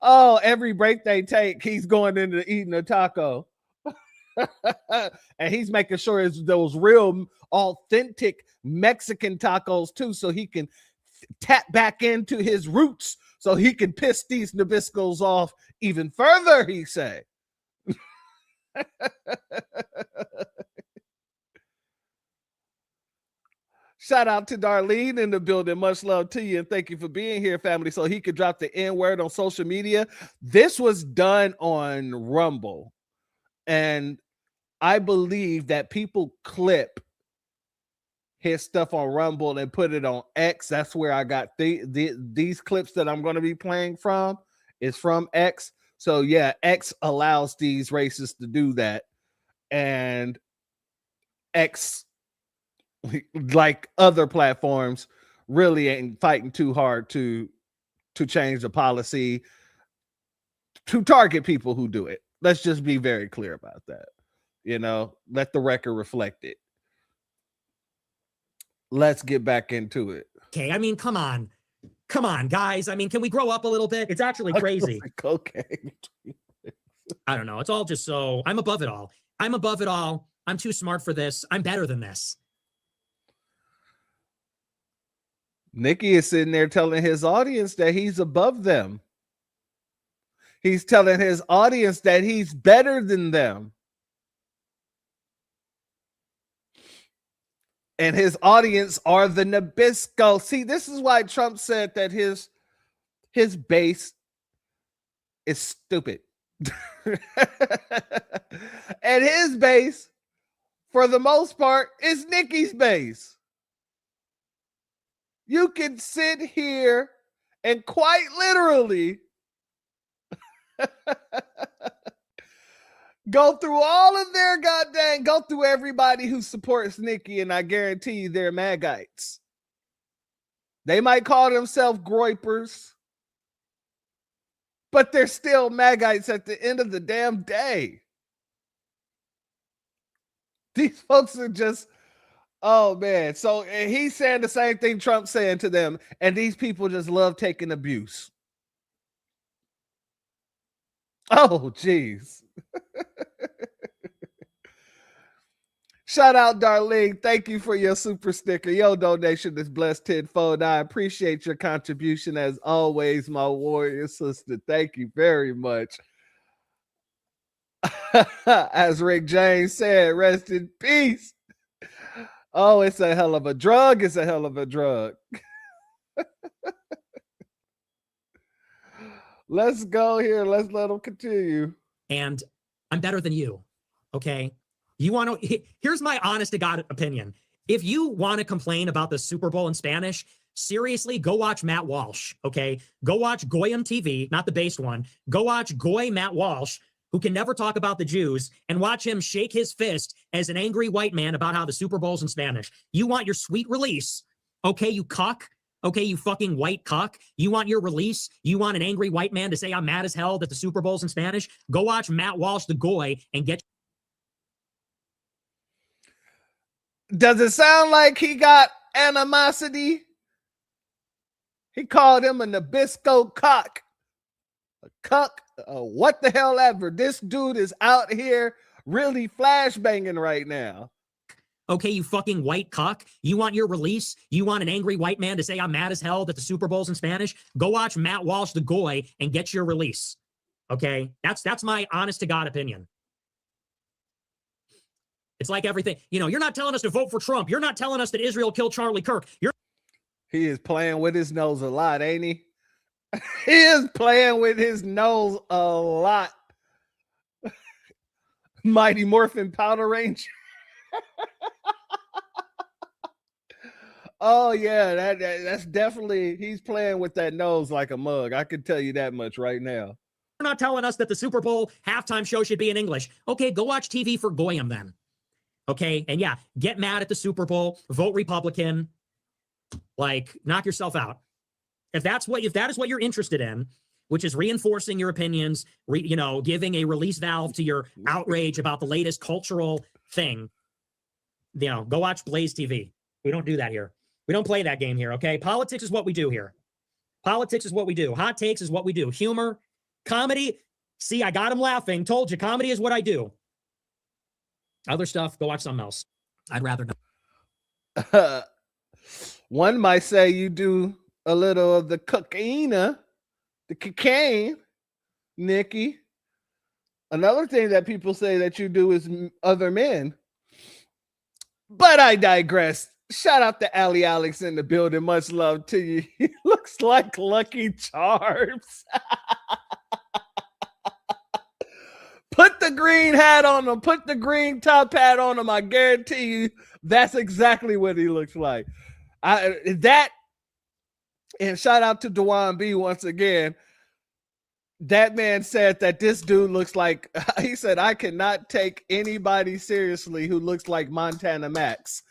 Oh, every break they take, he's going into eating a taco. And he's making sure it's those real authentic Mexican tacos too, so he can tap back into his roots, so he can piss these Nabiscos off even further, he said. Shout out to Darlene in the building. Much love to you, and thank you for being here, family. So he could drop the N-word on social media. This was done on Rumble, and I believe that people clip his stuff on Rumble and put it on X. That's where I got these clips that I'm going to be playing from is from X. So yeah, X allows these racists to do that, and X, like other platforms, really ain't fighting too hard to change the policy to target people who do it. Let's just be very clear about that. You know, let the record reflect it. Let's get back into it. Okay, I mean, come on, guys. I mean, can we grow up a little bit? It's actually crazy. Okay. I don't know. It's all just so, I'm above it all. I'm too smart for this. I'm better than this. Nikki is sitting there telling his audience that he's above them. He's telling his audience that he's better than them. And his audience are the Nabisco. See, this is why Trump said that his base is stupid. And his base, for the most part, is Nikki's base. You can sit here and quite literally go through all of their go through everybody who supports Nikki, and I guarantee you they're Magites. They might call themselves Groypers, but they're still Magites at the end of the damn day. These folks are just, oh man. So he's saying the same thing Trump's saying to them, and these people just love taking abuse. Oh, geez. Shout out, Darlene. Thank you for your super sticker. Your donation is blessed tenfold. I appreciate your contribution as always, my warrior sister. Thank you very much. As Rick James said, rest in peace. Oh, it's a hell of a drug. It's a hell of a drug. Let's go here. Let's let them continue. And I'm better than you. Okay. You want to, here's my honest to God opinion. If you want to complain about the Super Bowl in Spanish, seriously, go watch Matt Walsh. Okay. Go watch Goyim TV, not the based one. Go watch Goy Matt Walsh, who can never talk about the Jews, and watch him shake his fist as an angry white man about how the Super Bowl's in Spanish. You want your sweet release. Okay. You cuck. Okay, you fucking white cock. You want your release? You want an angry white man to say I'm mad as hell that the Super Bowl's in Spanish? Go watch Matt Walsh, the Goy, and get. Does it sound like he got animosity He called him a Nabisco cock. A cuck. What the hell ever. This dude is out here really flashbanging right now. Okay, you fucking white cuck. You want your release? You want an angry white man to say I'm mad as hell that the Super Bowl's in Spanish? Go watch Matt Walsh the Goy and get your release. Okay? That's my honest to God opinion. It's like everything. You know, you're not telling us to vote for Trump. You're not telling us that Israel killed Charlie Kirk. He is playing with his nose a lot, ain't he? He is playing with his nose a lot. Mighty Morphin Powder Ranger. Oh yeah, that's definitely, he's playing with that nose like a mug. I can tell you that much right now. You're not telling us that the Super Bowl halftime show should be in English. Okay, go watch TV for Goyim then. Okay, and yeah, get mad at the Super Bowl, vote Republican, like knock yourself out. If that is what you're interested in, which is reinforcing your opinions, giving a release valve to your outrage about the latest cultural thing, go watch Blaze TV. We don't do that here. We don't play that game here, okay? Politics is what we do here. Politics is what we do. Hot takes is what we do. Humor, comedy. See, I got him laughing. Told you, comedy is what I do. Other stuff, go watch something else. I'd rather not. One might say you do a little of the cocaine, Nikki. Another thing that people say that you do is other men. But I digress. Shout out to Ali Alex in the building. Much love to you. He looks like Lucky Charms. Put the green hat on him. Put the green top hat on him. I guarantee you that's exactly what he looks like. And shout out to Dewan B once again. That man said that this dude looks like, he said, I cannot take anybody seriously who looks like Montana Max.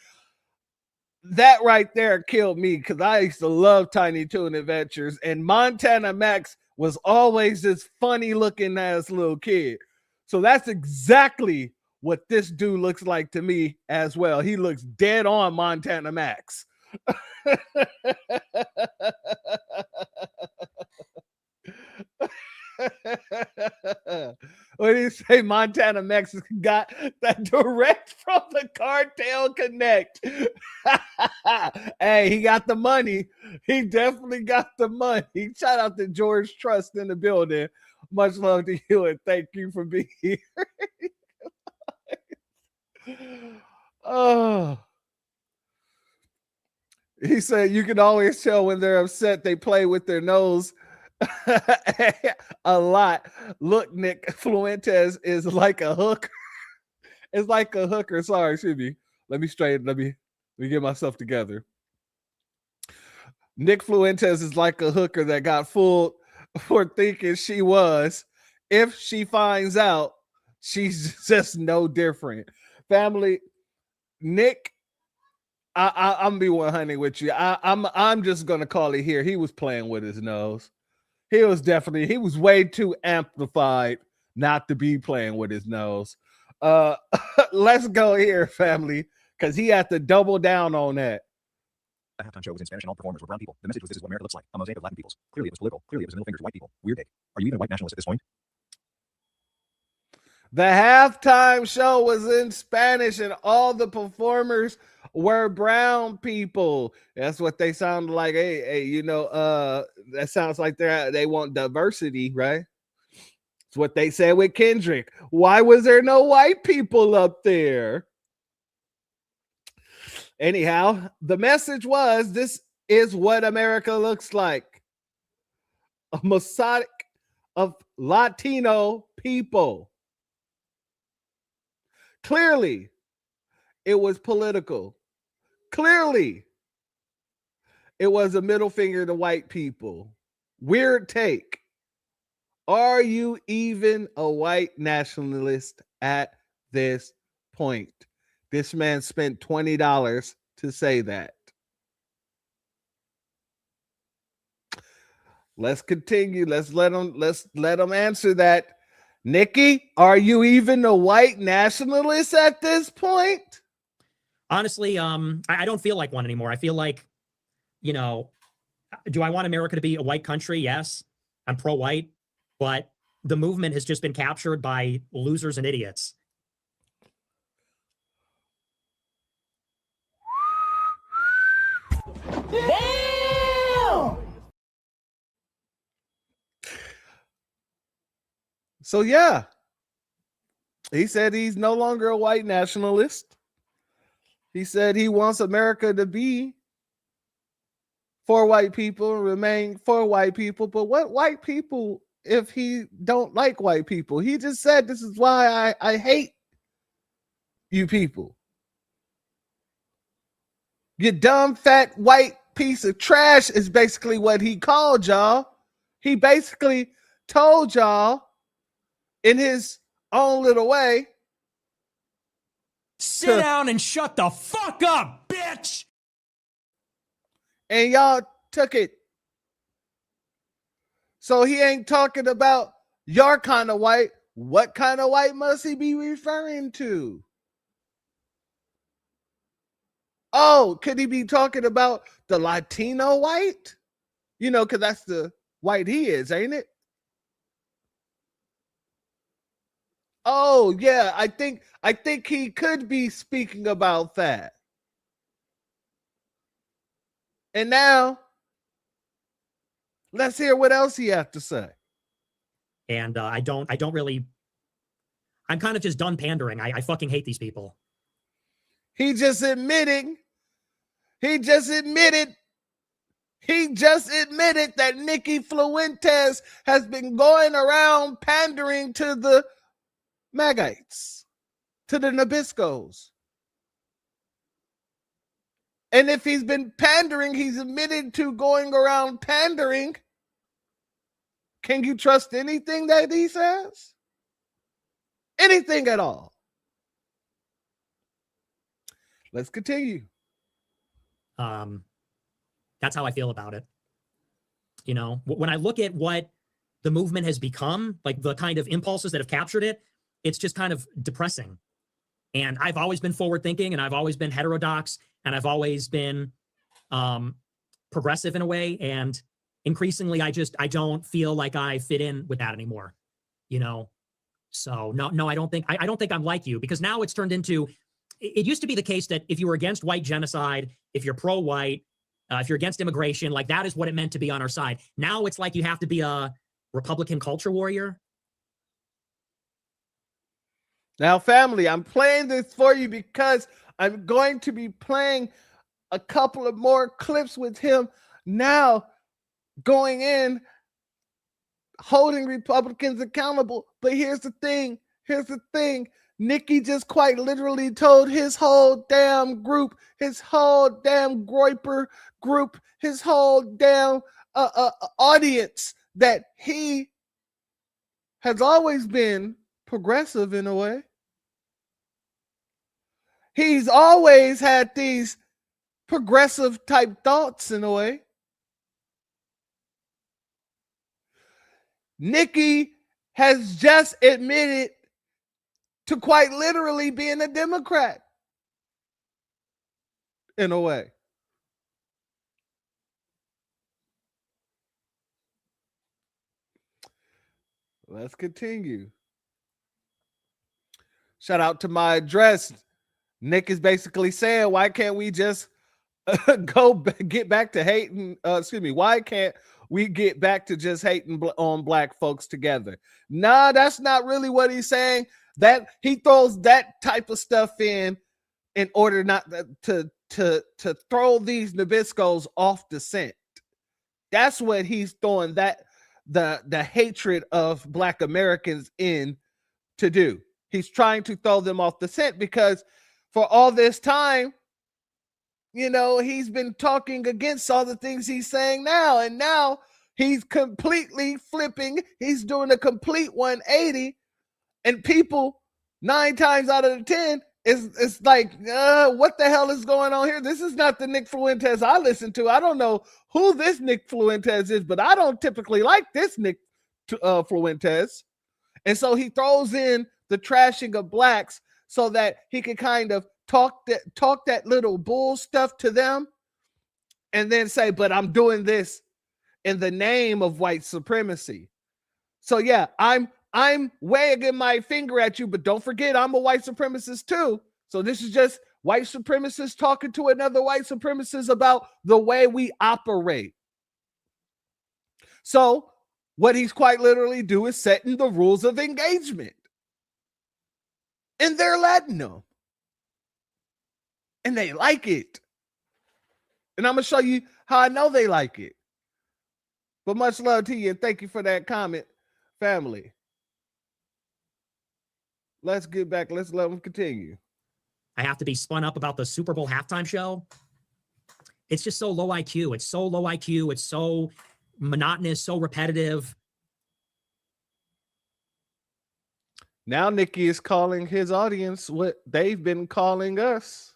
That right there killed me because I used to love Tiny Toon Adventures, and Montana Max was always this funny looking ass little kid. So that's exactly what this dude looks like to me as well. He looks dead on Montana Max. What do you say? Montana Max got that direct from the Cartel Connect. Hey, he got the money. He definitely got the money. Shout out to George Trust in the building. Much love to you and thank you for being here. Oh. He said you can always tell when they're upset. They play with their nose a lot. Look, Nick Fuentes is like a hooker. It's like a hooker. Sorry, excuse me. Let me get myself together. Nick Fuentes is like a hooker that got fooled for thinking she was. If she finds out, she's just no different. Family, Nick, I'm be 100 with you. I'm just gonna call it here. He was playing with his nose. He was way too amplified not to be playing with his nose. Let's go here, family, because he had to double down on that. The halftime show was in Spanish and all performers were brown people. The message was, this is what America looks like, a mosaic of Latin peoples. Clearly it was political. Clearly it was a middle finger to white people. Weird day. Are you even a white nationalist at this point? The halftime show was in Spanish and all the performers were brown people. That's what they sound like. Hey, that sounds like they want diversity, right? It's what they said with Kendrick. Why was there no white people up there? Anyhow, the message was, this is what America looks like. A mosaic of Latino people. Clearly, it was political. Clearly, it was a middle finger to white people. Weird take. Are you even a white nationalist at this point? This man spent $20 to say that. Let's continue. Let's let him answer that. Nikki, are you even a white nationalist at this point? Honestly, I don't feel like one anymore. I feel like, Do I want America to be a white country? Yes, I'm pro-white, but the movement has just been captured by losers and idiots. Damn! So yeah, he said he's no longer a white nationalist. He said he wants America to be for white people, remain for white people. But what white people if he don't like white people? He just said, this is why I hate you people. You dumb, fat, white piece of trash is basically what he called y'all. He basically told y'all in his own little way, sit down and shut the fuck up, bitch. And y'all took it. So he ain't talking about your kind of white. What kind of white must he be referring to? Oh, could he be talking about the Latino white? You know, because that's the white he is, ain't it? Oh, yeah, I think he could be speaking about that. And now, let's hear what else he has to say. And I'm kind of just done pandering. I fucking hate these people. He just admitted that Nikki Fuentes has been going around pandering to the Magites, to the Nabiscos. And if he's been pandering, he's admitted to going around pandering. Can you trust anything that he says? Anything at all? Let's continue. That's how I feel about it. You know, when I look at what the movement has become, like the kind of impulses that have captured it, it's just kind of depressing. And I've always been forward thinking, and I've always been heterodox, and I've always been progressive in a way. And increasingly, I don't feel like I fit in with that anymore. You know, so no, I don't think I'm like you, because now it's turned into, it used to be the case that if you were against white genocide, if you're pro-white, if you're against immigration, like that is what it meant to be on our side. Now it's like you have to be a Republican culture warrior. Now, family, I'm playing this for you because I'm going to be playing a couple of more clips with him now, going in, holding Republicans accountable. But here's the thing. Nikki just quite literally told his whole damn group, his whole damn Groyper group, his whole damn audience that he has always been progressive in a way. He's always had these progressive type thoughts in a way. Nikki has just admitted to quite literally being a Democrat in a way. Let's continue. Shout out to my address. Nick is basically saying, why can't we just get back to hating? Why can't we get back to just hating on black folks together? Nah, that's not really what he's saying. That he throws that type of stuff in order not to throw these Nabiscos off the scent. That's what he's throwing the hatred of black Americans in to do. He's trying to throw them off the scent because for all this time, you know, he's been talking against all the things he's saying now, and now he's completely flipping. He's doing a complete 180, and people 9 times out of the 10 it's like, what the hell is going on here? This is not the Nick Fuentes I listen to. I don't know who this Nick Fuentes is, but I don't typically like this Nick Fuentes. And so he throws in the trashing of blacks so that he can kind of talk that little bull stuff to them and then say, but I'm doing this in the name of white supremacy. So yeah, I'm wagging my finger at you, but don't forget I'm a white supremacist too. So this is just white supremacists talking to another white supremacist about the way we operate. So what he's quite literally do is setting the rules of engagement. And they're letting them. And they like it. And I'm going to show you how I know they like it. But much love to you, and thank you for that comment, family. Let's get back. Let's let them continue. I have to be spun up about the Super Bowl halftime show. It's just so low IQ. It's so low IQ. It's so monotonous, so repetitive. Now Nikki is calling his audience what they've been calling us.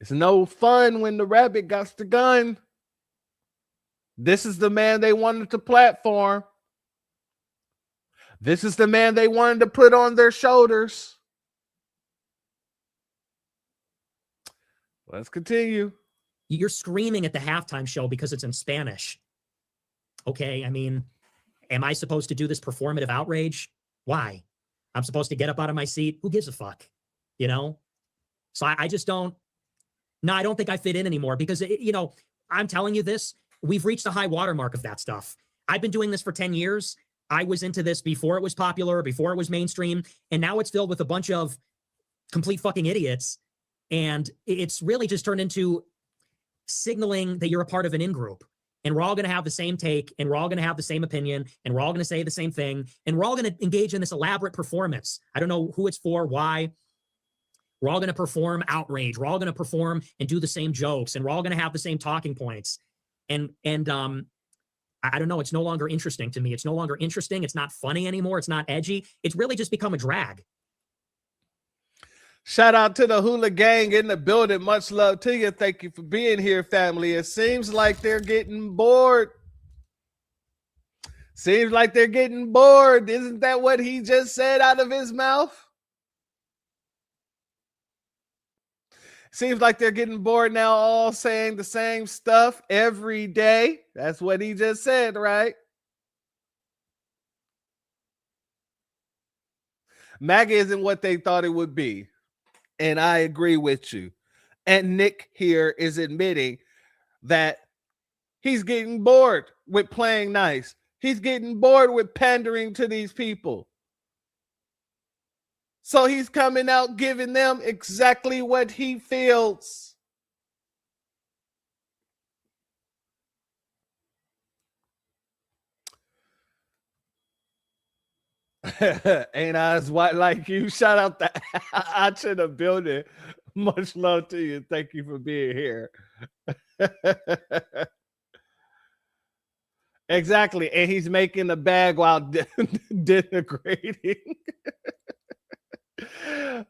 It's no fun when the rabbit got the gun. This is the man they wanted to platform. This is the man they wanted to put on their shoulders. Let's continue. You're screaming at the halftime show because it's in Spanish. Okay, I mean, am I supposed to do this performative outrage? Why? I'm supposed to get up out of my seat? Who gives a fuck? You know? So I just don't. No, I don't think I fit in anymore because, you know, I'm telling you this. We've reached the high watermark of that stuff. I've been doing this for 10 years. I was into this before it was popular, before it was mainstream, and now it's filled with a bunch of complete fucking idiots. And it's really just turned into signaling that you're a part of an in-group. And we're all going to have the same take, and we're all going to have the same opinion, and we're all going to say the same thing, and we're all going to engage in this elaborate performance. I don't know who it's for, why. We're all going to perform outrage. We're all going to perform and do the same jokes, and we're all going to have the same talking points. And I don't know. It's no longer interesting to me. It's no longer interesting. It's not funny anymore. It's not edgy. It's really just become a drag. Shout out to the Hula Gang in the building. Much love to you. Thank you for being here, family. It seems like they're getting bored. Seems like they're getting bored. Isn't that what he just said out of his mouth? Seems like they're getting bored now, all saying the same stuff every day. That's what he just said, right? MAGA isn't what they thought it would be. And I agree with you. And Nick here is admitting that he's getting bored with playing nice. He's getting bored with pandering to these people. So he's coming out giving them exactly what he feels. Ain't I as white like you? Shout out to out to the building. Much love to you. Thank you for being here. Exactly. And he's making a bag while denigrating.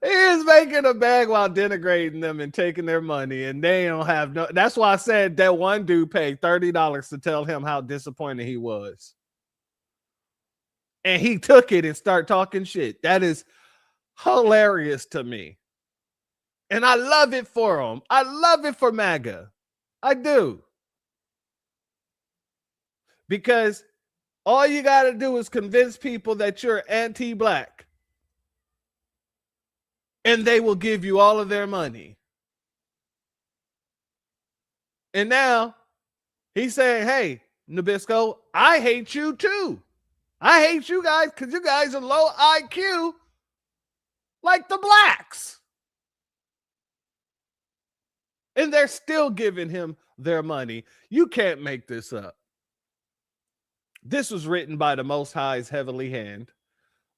He is making a bag while denigrating them and taking their money, and they don't have no. That's why I said that one dude paid $30 to tell him how disappointed he was, and he took it and started talking shit. That is hilarious to me, and I love it for him. I love it for MAGA. I do, because all you got to do is convince people that you're anti-black. And they will give you all of their money. And now he's saying, hey, Nabisco, I hate you too. I hate you guys because you guys are low IQ like the blacks. And they're still giving him their money. You can't make this up. This was written by the Most High's heavenly hand.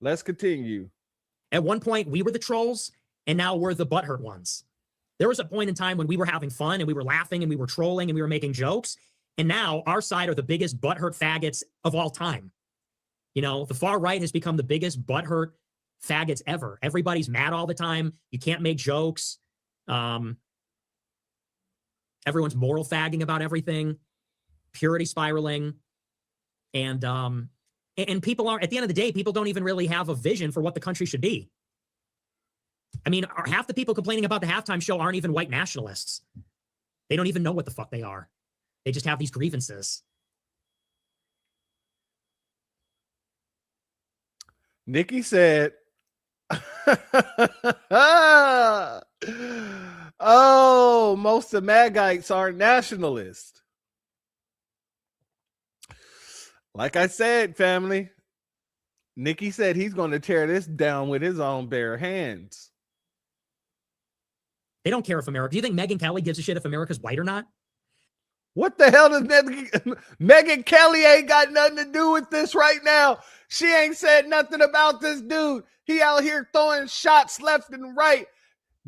Let's continue. At one point, we were the trolls, and now we're the butthurt ones. There was a point in time when we were having fun, and we were laughing, and we were trolling, and we were making jokes, and now our side are the biggest butthurt faggots of all time. You know, the far right has become the biggest butthurt faggots ever. Everybody's mad all the time. You can't make jokes. Everyone's moral fagging about everything, purity spiraling, and people aren't, at the end of the day, people don't even really have a vision for what the country should be. I mean, half the people complaining about the halftime show aren't even white nationalists. They don't even know what the fuck they are. They just have these grievances. Nikki said, oh, most of Magites aren't nationalists. Like I said, family, Nikki said he's going to tear this down with his own bare hands. They don't care if America. Do you think Megyn Kelly gives a shit if America's white or not? What the hell does Megyn Kelly ain't got nothing to do with this right now? She ain't said nothing about this dude. He out here throwing shots left and right.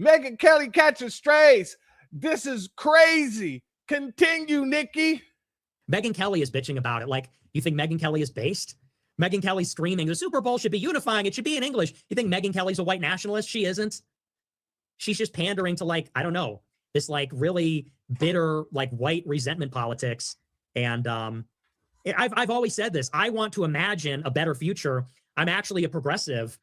Megyn Kelly catches strays. This is crazy. Continue, Nikki. Megyn Kelly is bitching about it. Like, you think Megyn Kelly is based? Megyn Kelly's screaming, the Super Bowl should be unifying. It should be in English. You think Megyn Kelly's a white nationalist? She isn't. She's just pandering to, like, I don't know, this like really bitter, like white resentment politics. And I've always said this. I want to imagine a better future. I'm actually a progressive.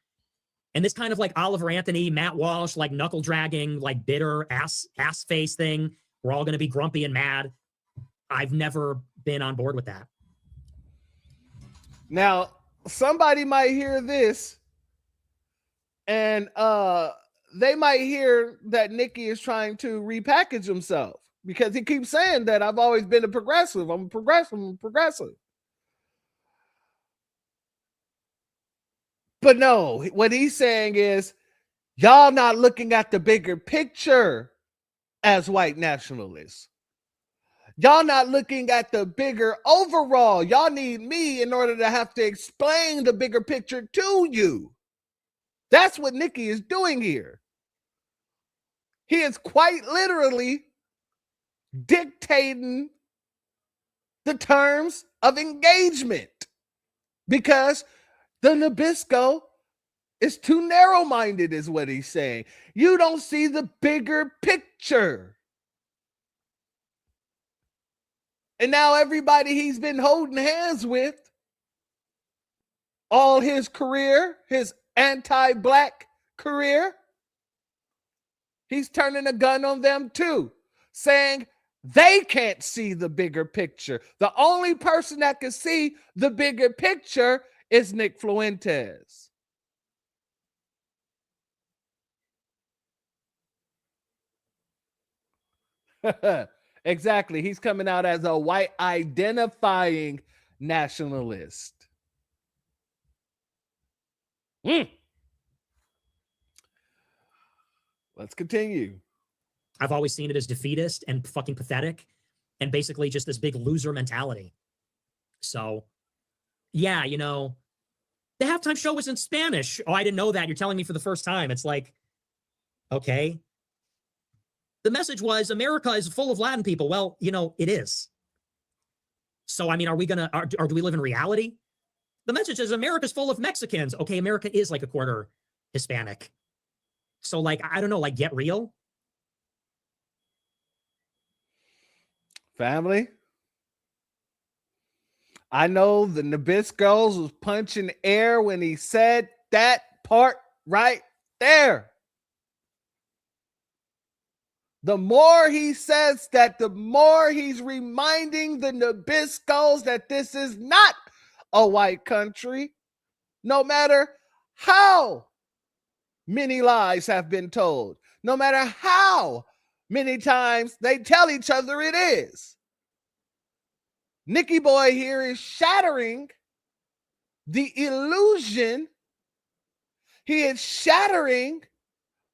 And this kind of like Oliver Anthony, Matt Walsh, like knuckle dragging, like bitter ass face thing. We're all going to be grumpy and mad. I've never been on board with that. Now, somebody might hear this and they might hear that Nikki is trying to repackage himself because he keeps saying that I've always been a progressive. I'm a progressive. But no, what he's saying is y'all not looking at the bigger picture as white nationalists. Y'all not looking at the bigger overall. Y'all need me in order to have to explain the bigger picture to you. That's what Nikki is doing here. He is quite literally dictating the terms of engagement because the Nabisco is too narrow-minded, is what he's saying. You don't see the bigger picture. And now everybody he's been holding hands with all his career, his anti-black career, he's turning a gun on them too, saying they can't see the bigger picture. The only person that can see the bigger picture is Nick Fuentes. Exactly. He's coming out as a white identifying nationalist. Let's continue. I've always seen it as defeatist and fucking pathetic and basically just this big loser mentality. So, yeah, you know, the halftime show was in Spanish. Oh, I didn't know that. You're telling me for the first time. It's like, okay. The message was America is full of Latin people. Well, you know, it is. So, I mean, are we going to, or do we live in reality? The message is America's full of Mexicans. Okay, America is like a quarter Hispanic. So, like, I don't know, like, get real. Family, I know the Nabiscos was punching air when he said that part right there. The more he says that, the more he's reminding the Nabiscos that this is not a white country, no matter how many lies have been told, no matter how many times they tell each other it is. Nicky Boy here is shattering the illusion. He is shattering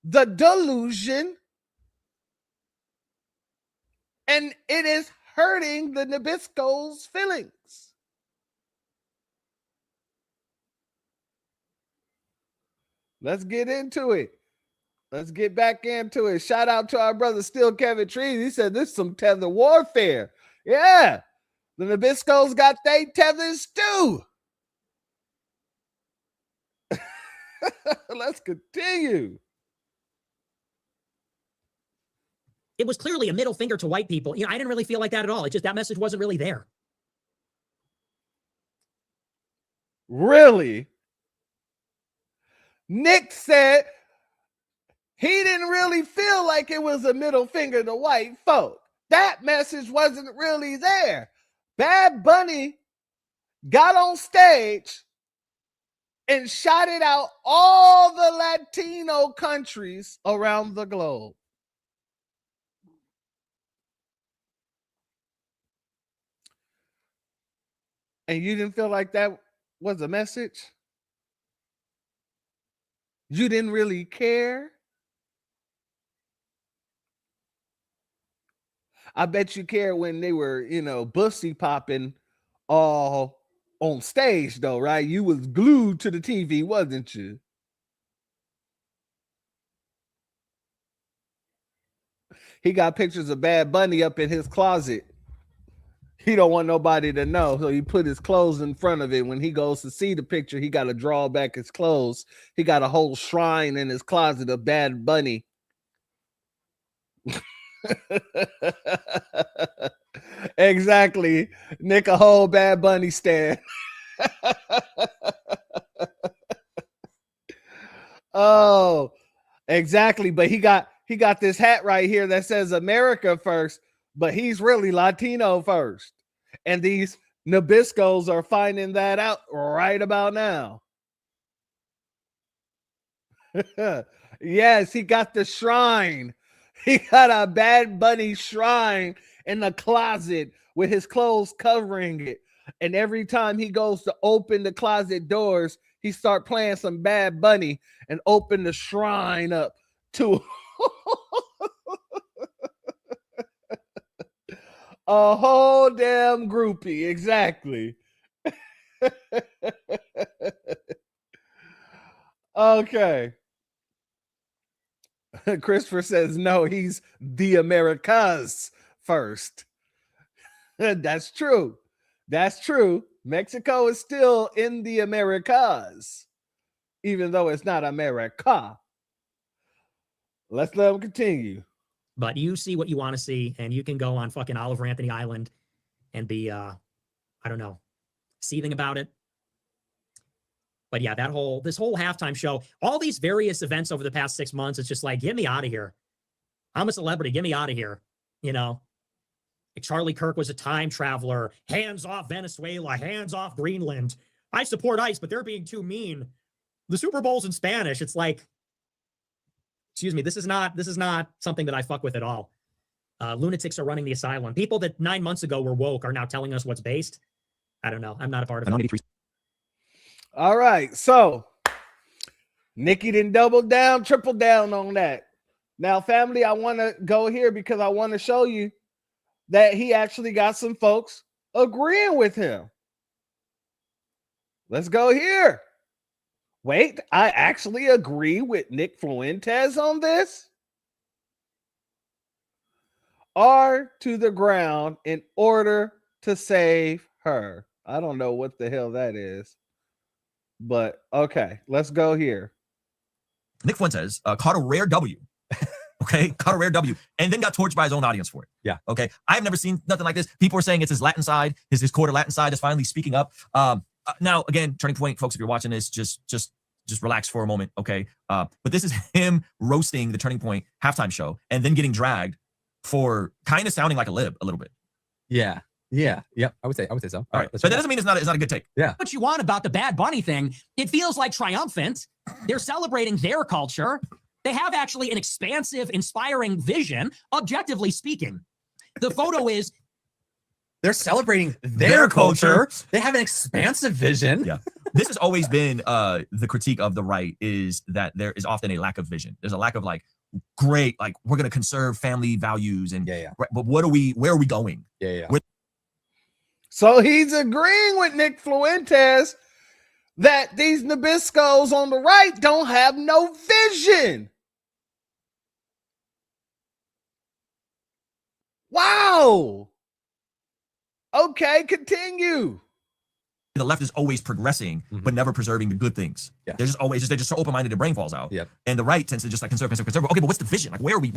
the delusion. And it is hurting the Nabisco's feelings. Let's get into it. Let's get back into it. Shout out to our brother Still Kevin Trees. He said this is some tether warfare. Yeah. The Nabisco's got they tethers too. Let's continue. It was clearly a middle finger to white people. You know, I didn't really feel like that at all. It just, that message wasn't really there. Really? Nick said he didn't really feel like it was a middle finger to white folk. That message wasn't really there. Bad Bunny got on stage and shouted out all the Latino countries around the globe. And you didn't feel like that was a message? You didn't really care? I bet you cared when they were, bussy popping all on stage, though, right? You was glued to the TV, wasn't you? He got pictures of Bad Bunny up in his closet. He don't want nobody to know, so he put his clothes in front of it. When he goes to see the picture, he got to draw back his clothes. He got a whole shrine in his closet of Bad Bunny. Exactly. Nick, a whole Bad Bunny stand. Oh, exactly. But he got this hat right here that says America first, but he's really Latino first. And these Nabiscos are finding that out right about now. Yes, he got the shrine. He got a Bad Bunny shrine in the closet with his clothes covering it. And every time he goes to open the closet doors, he start playing some Bad Bunny and open the shrine up to a whole damn groupie. Exactly. Okay. Christopher says, no, he's the Americas first. That's true. That's true. Mexico is still in the Americas, even though it's not America. Let's let them continue. But you see what you want to see, and you can go on fucking Oliver Anthony Island and be, I don't know, seething about it. But yeah, this whole halftime show, all these various events over the past 6 months, it's just like, get me out of here. I'm a celebrity. Get me out of here. Like Charlie Kirk was a time traveler. Hands off Venezuela. Hands off Greenland. I support ICE, but they're being too mean. The Super Bowl's in Spanish. It's like, excuse me, this is not something that I fuck with at all. Lunatics are running the asylum. People that 9 months ago were woke are now telling us what's based. I don't know. I'm not a part of it. All right, so Nikki didn't double down, triple down on that. Now, family, I want to go here because I want to show you that he actually got some folks agreeing with him. Let's go here. Wait, I actually agree with Nick Fuentes on this? R to the ground in order to save her. I don't know what the hell that is. But okay, let's go here. Nick Fuentes caught a rare W. Okay, caught a rare W, and then got torched by his own audience for it. Yeah. Okay, I've never seen nothing like this. People are saying it's his Latin side, his quarter Latin side is finally speaking up. Now, again, turning point, folks. If you're watching this, just relax for a moment, okay? But this is him roasting the Turning Point halftime show, and then getting dragged for kind of sounding like a lib a little bit. Yeah. Yeah. Yep. I would say so. All right. But that doesn't mean it's not a good take. Yeah. What you want about the Bad Bunny thing, it feels like triumphant. They're celebrating their culture. They have actually an expansive, inspiring vision, objectively speaking. The photo is they're celebrating their culture. They have an expansive vision. Yeah. This has always been the critique of the right, is that there is often a lack of vision. There's a lack of great, we're going to conserve family values and right, but where are we going? Yeah. So he's agreeing with Nick Fuentes that these Nabiscos on the right don't have no vision. Wow. Okay, continue. The left is always progressing, but never preserving the good things. Yeah. They're just so open-minded their brain falls out. Yep. And the right tends to just conserve. Okay, but what's the vision? Where are we?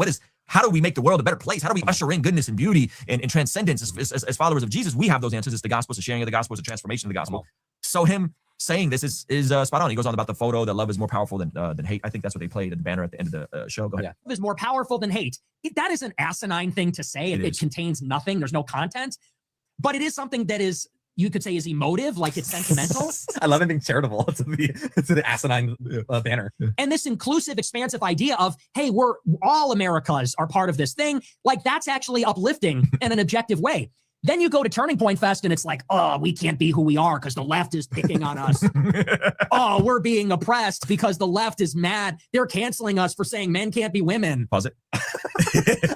How do we make the world a better place? How do we usher in goodness and beauty and transcendence as followers of Jesus? We have those answers. It's the gospel, it's the sharing of the gospel, it's the transformation of the gospel. So him saying this is spot on. He goes on about the photo that love is more powerful than hate. I think that's what they played at the banner at the end of the show. Go ahead. Love is more powerful than hate. That is an asinine thing to say. It contains nothing. There's no content, but it is something that is, you could say, is emotive, like it's sentimental. I love anything charitable. It's the asinine banner. And this inclusive, expansive idea of, hey, we're all Americas are part of this thing. Like that's actually uplifting in an objective way. Then you go to Turning Point Fest and it's like, oh, we can't be who we are because the left is picking on us. Oh, we're being oppressed because the left is mad. They're canceling us for saying men can't be women. Pause it.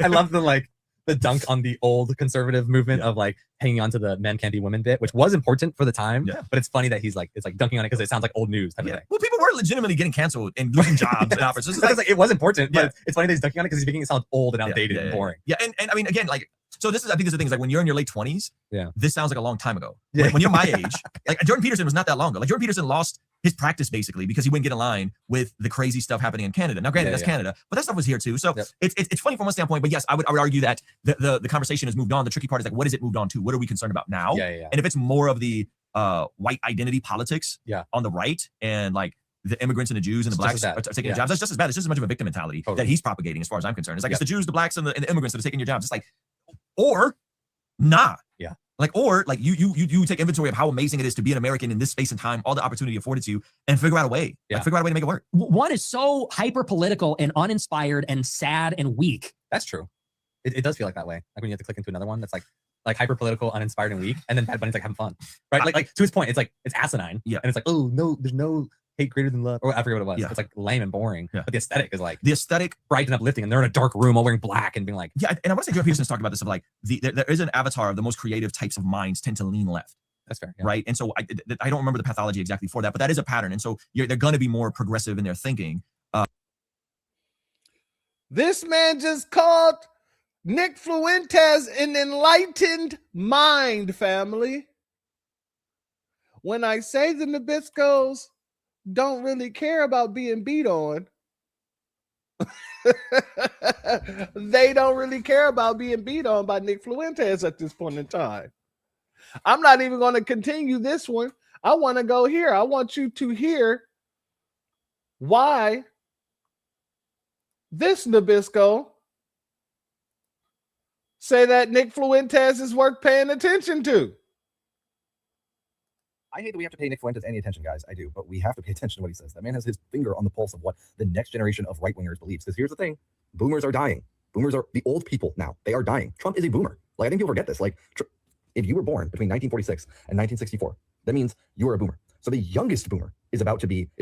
I love the dunk on the old conservative movement of like hanging on to the men can't be women bit, which was important for the time. Yeah. But it's funny that he's like, it's like dunking on it because it sounds like old news type of thing. Well, people were legitimately getting canceled and losing jobs and offers. So like, it was important, but it's funny that he's dunking on it because he's making it sound old and outdated and boring. Yeah, and I mean, again, like, so I think this is the thing, is like when you're in your late 20s, this sounds like a long time ago. Yeah. When you're my age, like Jordan Peterson was not that long ago. Like Jordan Peterson lost his practice basically because he wouldn't get in line with the crazy stuff happening in Canada. Now, granted, that's Canada, but that stuff was here too. So it's funny from one standpoint, but yes, I would argue that the conversation has moved on. The tricky part is like, what is it moved on to? What are we concerned about now? And if it's more of the white identity politics on the right and like the immigrants and the Jews and the blacks are taking the jobs, that's just as bad. It's just as much of a victim mentality that he's propagating as far as I'm concerned. It's like, it's the Jews, the blacks, and the immigrants that are taking your jobs. It's like, or nah. Or you take inventory of how amazing it is to be an American in this space and time, all the opportunity afforded to you, and figure out a way. Figure out a way to make it work. One is so hyper political and uninspired and sad and weak. That's true. It does feel like that way. Like when you have to click into another one that's like hyper political, uninspired, and weak, and then Bad Bunny's like having fun, right? Like to his point, it's like it's asinine. And it's like, oh no, there's no hate greater than love, or I forget what it was. It's like lame and boring. But the aesthetic is like bright and uplifting, and they're in a dark room all wearing black and being like, and I want to say Jordan Peterson's talked about this of like there is an avatar of the most creative types of minds tend to lean left. That's fair, right? And so I don't remember the pathology exactly for that, but that is a pattern. And so they're going to be more progressive in their thinking. This man just called Nick Fuentes an enlightened mind, family. When I say the Nabiscos don't really care about being beat on, they don't really care about being beat on by Nick Fuentes at this point in time. I'm not even going to continue this one. I want to go here. I want you to hear why this Nabisco say that Nick Fuentes is worth paying attention to. I hate that we have to pay Nick Fuentes any attention, guys. I do, but we have to pay attention to what he says. That man has his finger on the pulse of what the next generation of right-wingers believes. Because here's the thing. Boomers are dying. Boomers are the old people now. They are dying. Trump is a boomer. Like, I think people forget this. Like, if you were born between 1946 and 1964, that means you are a boomer. So the youngest boomer is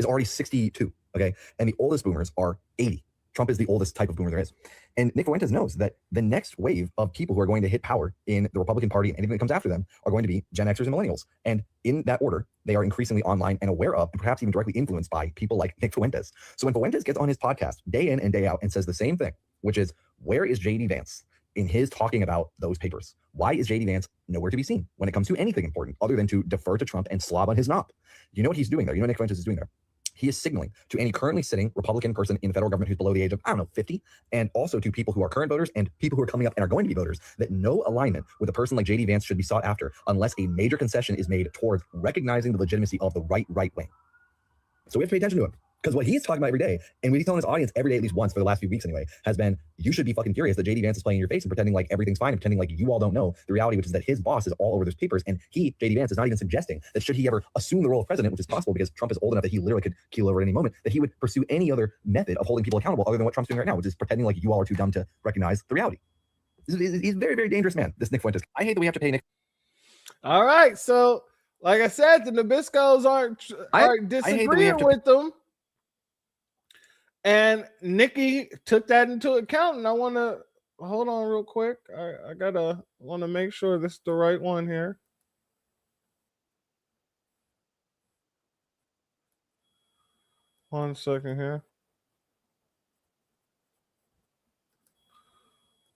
already 62, okay? And the oldest boomers are 80. Trump is the oldest type of boomer there is. And Nick Fuentes knows that the next wave of people who are going to hit power in the Republican Party and anything that comes after them are going to be Gen Xers and millennials. And in that order, they are increasingly online and aware of, and perhaps even directly influenced by people like Nick Fuentes. So when Fuentes gets on his podcast day in and day out and says the same thing, which is, where is J.D. Vance in his talking about those papers? Why is J.D. Vance nowhere to be seen when it comes to anything important other than to defer to Trump and slob on his knob? You know what he's doing there? You know what Nick Fuentes is doing there? He is signaling to any currently sitting Republican person in the federal government who's below the age of, 50, and also to people who are current voters and people who are coming up and are going to be voters, that no alignment with a person like J.D. Vance should be sought after unless a major concession is made towards recognizing the legitimacy of the right wing. So we have to pay attention to him. Because what he's talking about every day, and what he's telling his audience every day, at least once for the last few weeks anyway, has been, you should be fucking furious that J.D. Vance is playing in your face and pretending like everything's fine and pretending like you all don't know the reality, which is that his boss is all over those papers. And he, J.D. Vance, is not even suggesting that should he ever assume the role of president, which is possible because Trump is old enough that he literally could keel over at any moment, that he would pursue any other method of holding people accountable other than what Trump's doing right now, which is pretending like you all are too dumb to recognize the reality. He's a very, very dangerous man, this Nick Fuentes. I hate that we have to pay Nick. All right. So, like I said, the Nabiscos aren't disagreeing with them. And Nikki took that into account, and I want to hold on real quick. I want to make sure this is the right one here. One second here.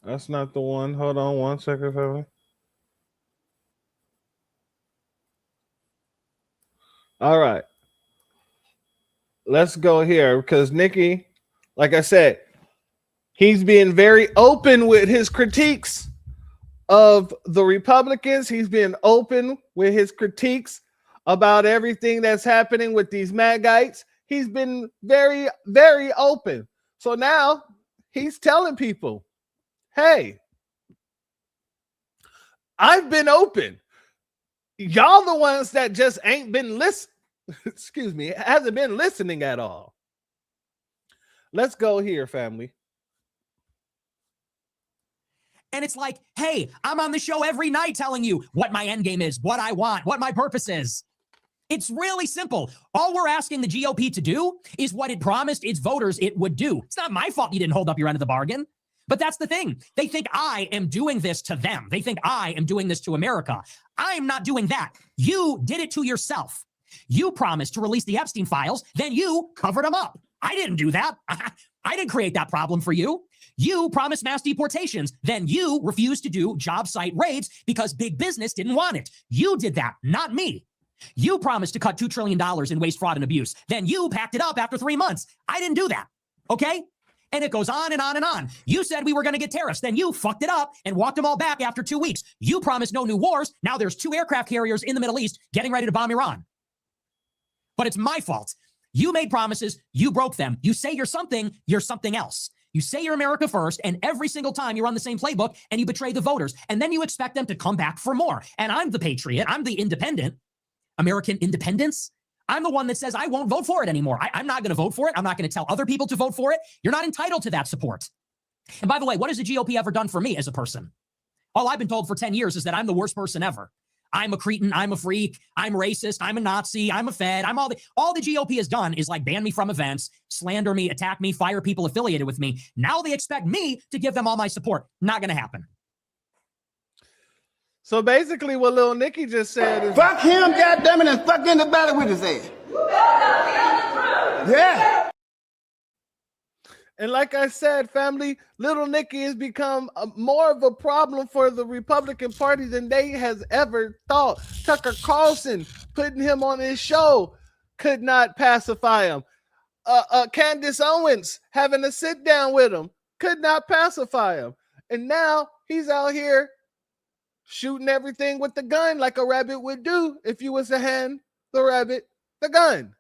That's not the one. Hold on 1 second, family. All right. Let's go here because Nikki, like I said, he's being very open with his critiques of the Republicans. He's being open with his critiques about everything that's happening with these Magites. He's been very, very open. So now he's telling people, hey, I've been open. Y'all the ones that just ain't been listening. Excuse me, hasn't been listening at all. Let's go here, family. And it's like, hey, I'm on the show every night telling you what my end game is, what I want, what my purpose is. It's really simple. All we're asking the GOP to do is what it promised its voters it would do. It's not my fault you didn't hold up your end of the bargain. But that's the thing. They think I am doing this to them. They think I am doing this to America. I'm not doing that. You did it to yourself. You promised to release the Epstein files, then you covered them up. I didn't do that. I didn't create that problem for you. You promised mass deportations, then you refused to do job site raids because big business didn't want it. You did that, not me. You promised to cut $2 trillion in waste, fraud, and abuse. Then you packed it up after 3 months. I didn't do that, okay? And it goes on and on and on. You said we were going to get tariffs. Then you fucked it up and walked them all back after 2 weeks. You promised no new wars. Now there's 2 aircraft carriers in the Middle East getting ready to bomb Iran. But it's my fault. You made promises. You broke them. You say you're something else. You say you're America first, and every single time you run the same playbook and you betray the voters. And then you expect them to come back for more. And I'm the patriot. I'm the independent. American independence. I'm the one that says I won't vote for it anymore. I'm not going to vote for it. I'm not going to tell other people to vote for it. You're not entitled to that support. And by the way, what has the GOP ever done for me as a person? All I've been told for 10 years is that I'm the worst person ever. I'm a cretin. I'm a freak. I'm racist. I'm a Nazi. I'm a Fed. I'm all the GOP has done is like ban me from events, slander me, attack me, fire people affiliated with me. Now they expect me to give them all my support. Not going to happen. So basically what Lil Nicky just said is fuck him, goddammit, and fuck anybody with his ass. Yeah. And like I said, family, Little Nicky has become more of a problem for the Republican Party than they has ever thought. Tucker Carlson putting him on his show could not pacify him. Candace Owens having a sit down with him could not pacify him. And now he's out here shooting everything with the gun like a rabbit would do if you was to hand the rabbit the gun.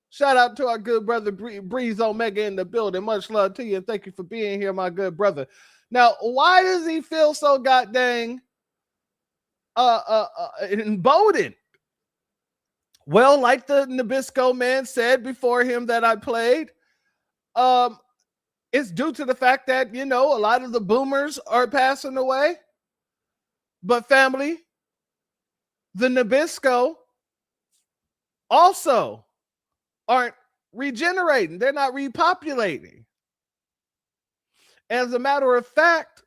Shout out to our good brother Breeze Omega in the building. Much love to you, and thank you for being here, my good brother. Now, why does he feel so goddamn emboldened? Well, like the Nabisco man said before him that I played, it's due to the fact that, you know, a lot of the boomers are passing away. But family, the Nabisco also aren't regenerating. They're not repopulating. As a matter of fact,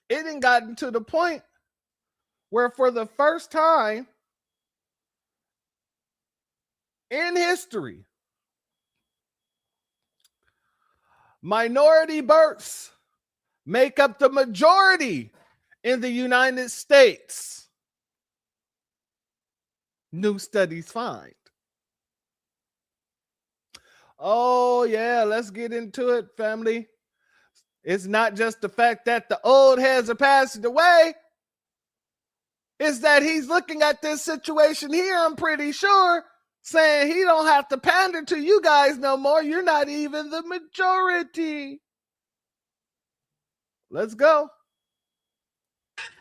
it ain't gotten to the point where for the first time in history, minority births make up the majority in the United States. New studies find. Oh, yeah, let's get into it, family. It's not just the fact that the old heads are passing away. It's that he's looking at this situation here, I'm pretty sure, saying he don't have to pander to you guys no more. You're not even the majority. Let's go.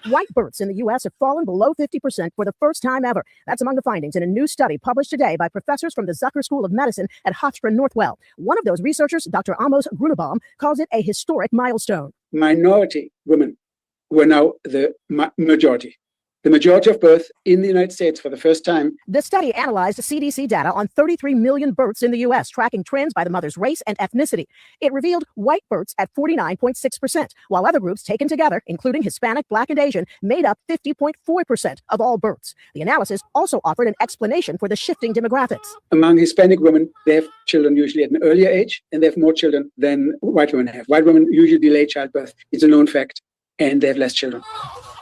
White births in the U.S. have fallen below 50% for the first time ever. That's among the findings in a new study published today by professors from the Zucker School of Medicine at Hofstra Northwell. One of those researchers, Dr. Amos Grunebaum, calls it a historic milestone. Minority women were now the majority. The majority of births in the United States for the first time. The study analyzed CDC data on 33 million births in the U.S., tracking trends by the mother's race and ethnicity. It revealed white births at 49.6%, while other groups taken together, including Hispanic, Black, and Asian, made up 50.4% of all births. The analysis also offered an explanation for the shifting demographics. Among Hispanic women, they have children usually at an earlier age, and they have more children than white women have. White women usually delay childbirth. It's a known fact, and they have less children.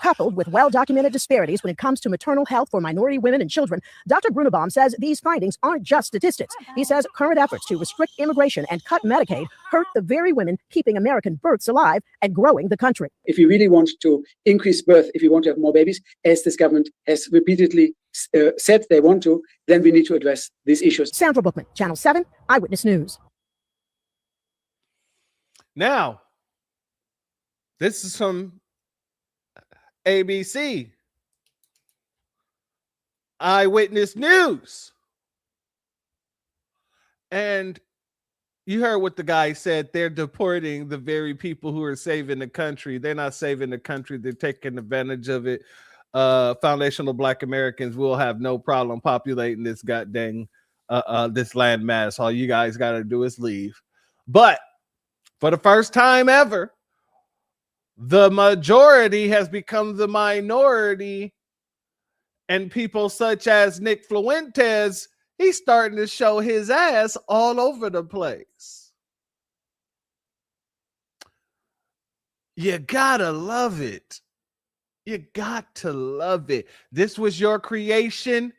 Coupled with well-documented disparities when it comes to maternal health for minority women and children, Dr. Grunebaum says these findings aren't just statistics. He says current efforts to restrict immigration and cut Medicaid hurt the very women keeping American births alive and growing the country. If you really want to increase birth, if you want to have more babies, as this government has repeatedly said they want to, then we need to address these issues. Sandra Bookman, Channel 7, Eyewitness News. Now, this is from ABC, Eyewitness News. And you heard what the guy said. They're deporting the very people who are saving the country. They're not saving the country. They're taking advantage of it. Foundational Black Americans will have no problem populating this goddamn this landmass. All you guys got to do is leave. But for the first time ever, the majority has become the minority, and people such as Nick Fuentes, he's starting to show his ass all over the place. You gotta love it. You got to love it. This was your creation.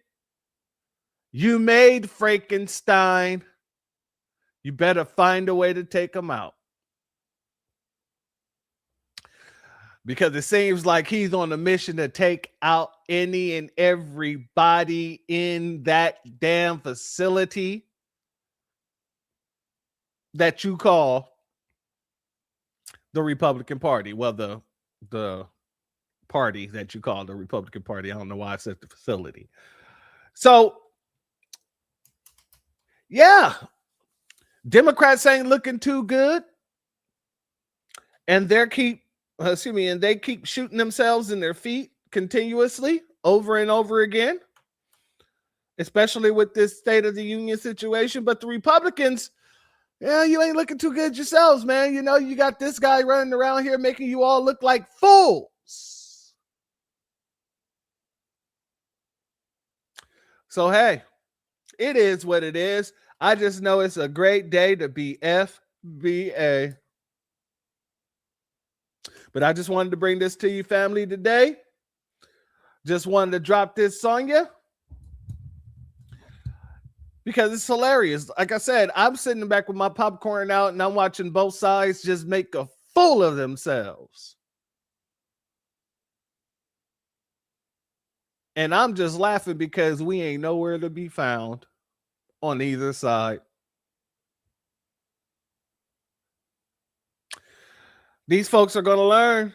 You made Frankenstein. You better find a way to take him out. Because it seems like he's on a mission to take out any and everybody in that damn facility that you call the Republican Party. Well, the party that you call the Republican Party. I don't know why I said the facility. So, yeah, Democrats ain't looking too good, and they keep shooting themselves in their feet continuously over and over again, especially with this State of the Union situation. But the Republicans, yeah, you ain't looking too good yourselves, man. You know, you got this guy running around here making you all look like fools. So, hey, it is what it is. I just know it's a great day to be FBA. But I just wanted to bring this to you, family, today. Just wanted to drop this on you because it's hilarious. Like I said, I'm sitting back with my popcorn out and I'm watching both sides just make a fool of themselves. And I'm just laughing because we ain't nowhere to be found on either side. These folks are going to learn.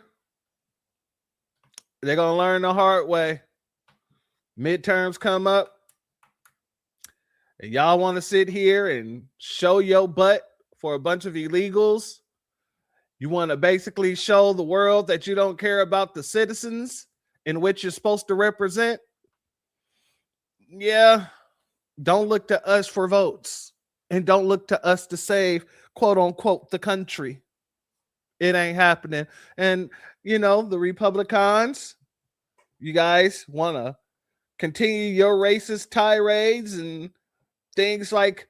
They're going to learn the hard way. Midterms come up. And y'all want to sit here and show your butt for a bunch of illegals. You want to basically show the world that you don't care about the citizens in which you're supposed to represent. Yeah, don't look to us for votes. And don't look to us to save, quote unquote, the country. It ain't happening. And, you know, the Republicans, you guys want to continue your racist tirades and things like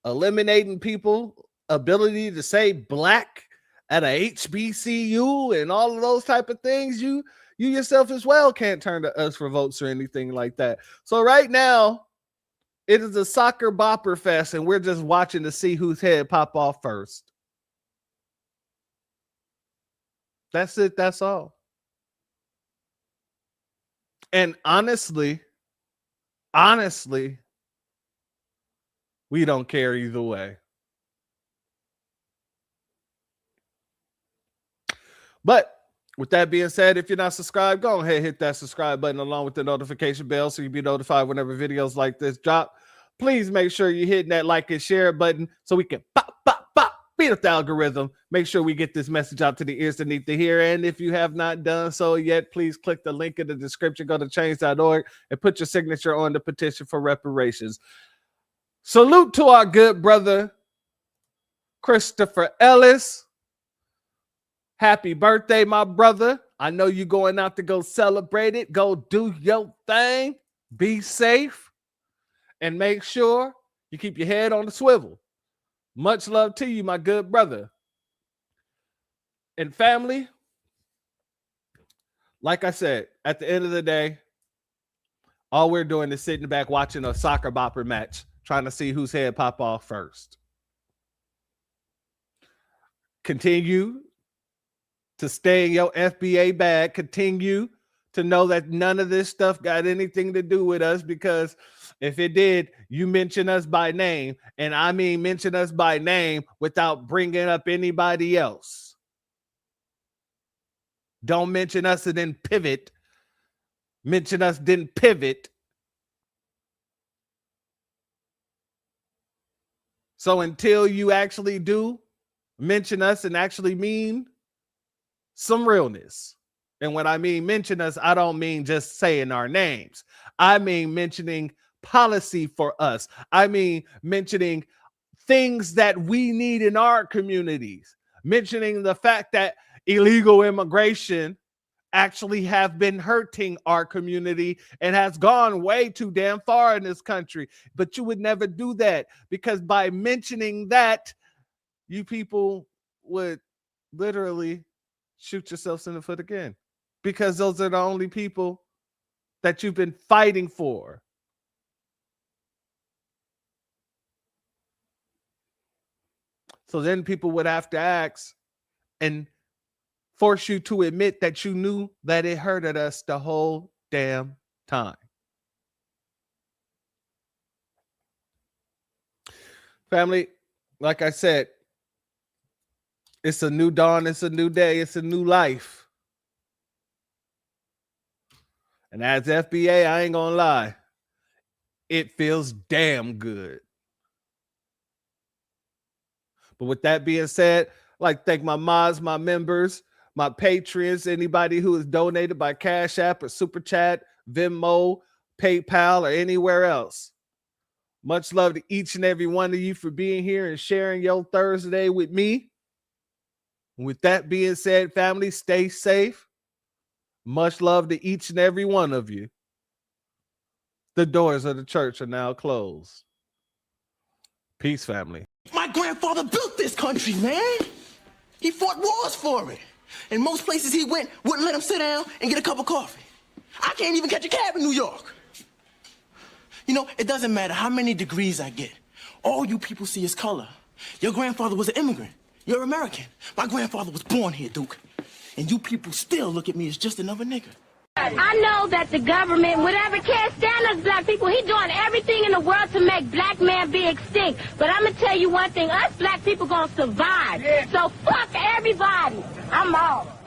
eliminating people ability to say black at a HBCU and all of those type of things. You yourself as well can't turn to us for votes or anything like that. So right now, it is a soccer bopper fest, and we're just watching to see whose head pop off first. That's it. That's all. And honestly, we don't care either way. But with that being said, if you're not subscribed, go ahead and hit that subscribe button along with the notification bell so you'll be notified whenever videos like this drop. Please make sure you're hitting that like and share button so we can beat up the algorithm. Make sure we get this message out to the ears that need to hear. And if you have not done so yet, please click the link in the description. Go to change.org and put your signature on the petition for reparations. Salute to our good brother, Christopher Ellis. Happy birthday, my brother. I know you're going out to go celebrate it. Go do your thing. Be safe. And make sure you keep your head on the swivel. Much love to you, my good brother. And family, like I said, at the end of the day, all we're doing is sitting back watching a soccer bopper match, trying to see whose head pop off first. Continue to stay in your FBA bag. Continue to know that none of this stuff got anything to do with us, because if it did, you mention us by name, and I mean mention us by name without bringing up anybody else. Don't mention us and then pivot. Mention us, then pivot. So until you actually do mention us and actually mean some realness. And when I mean mention us, I don't mean just saying our names. I mean mentioning policy for us. I mean mentioning things that we need in our communities. Mentioning the fact that illegal immigration actually have been hurting our community and has gone way too damn far in this country. But you would never do that, because by mentioning that, you people would literally shoot yourselves in the foot again, because those are the only people that you've been fighting for. So then people would have to ask and force you to admit that you knew that it hurted us the whole damn time. Family, like I said, it's a new dawn, it's a new day, it's a new life. And as FBA, I ain't gonna lie, it feels damn good. But with that being said, I'd like to thank my mods, my members, my patrons, anybody who has donated by Cash App or Super Chat, Venmo, PayPal, or anywhere else. Much love to each and every one of you for being here and sharing your Thursday with me. And with that being said, family, stay safe. Much love to each and every one of you. The doors of the church are now closed. Peace, family. My grandfather built this country, man. He fought wars for it. And most places he went wouldn't let him sit down and get a cup of coffee. I can't even catch a cab in New York. You know, it doesn't matter how many degrees I get. All you people see is color. Your grandfather was an immigrant. You're American. My grandfather was born here, Duke. And you people still look at me as just another nigga. I know that the government, whatever can't stand us black people, he doing everything in the world to make black man be extinct. But I'm going to tell you one thing, us black people going to survive. Yeah. So fuck everybody. I'm out.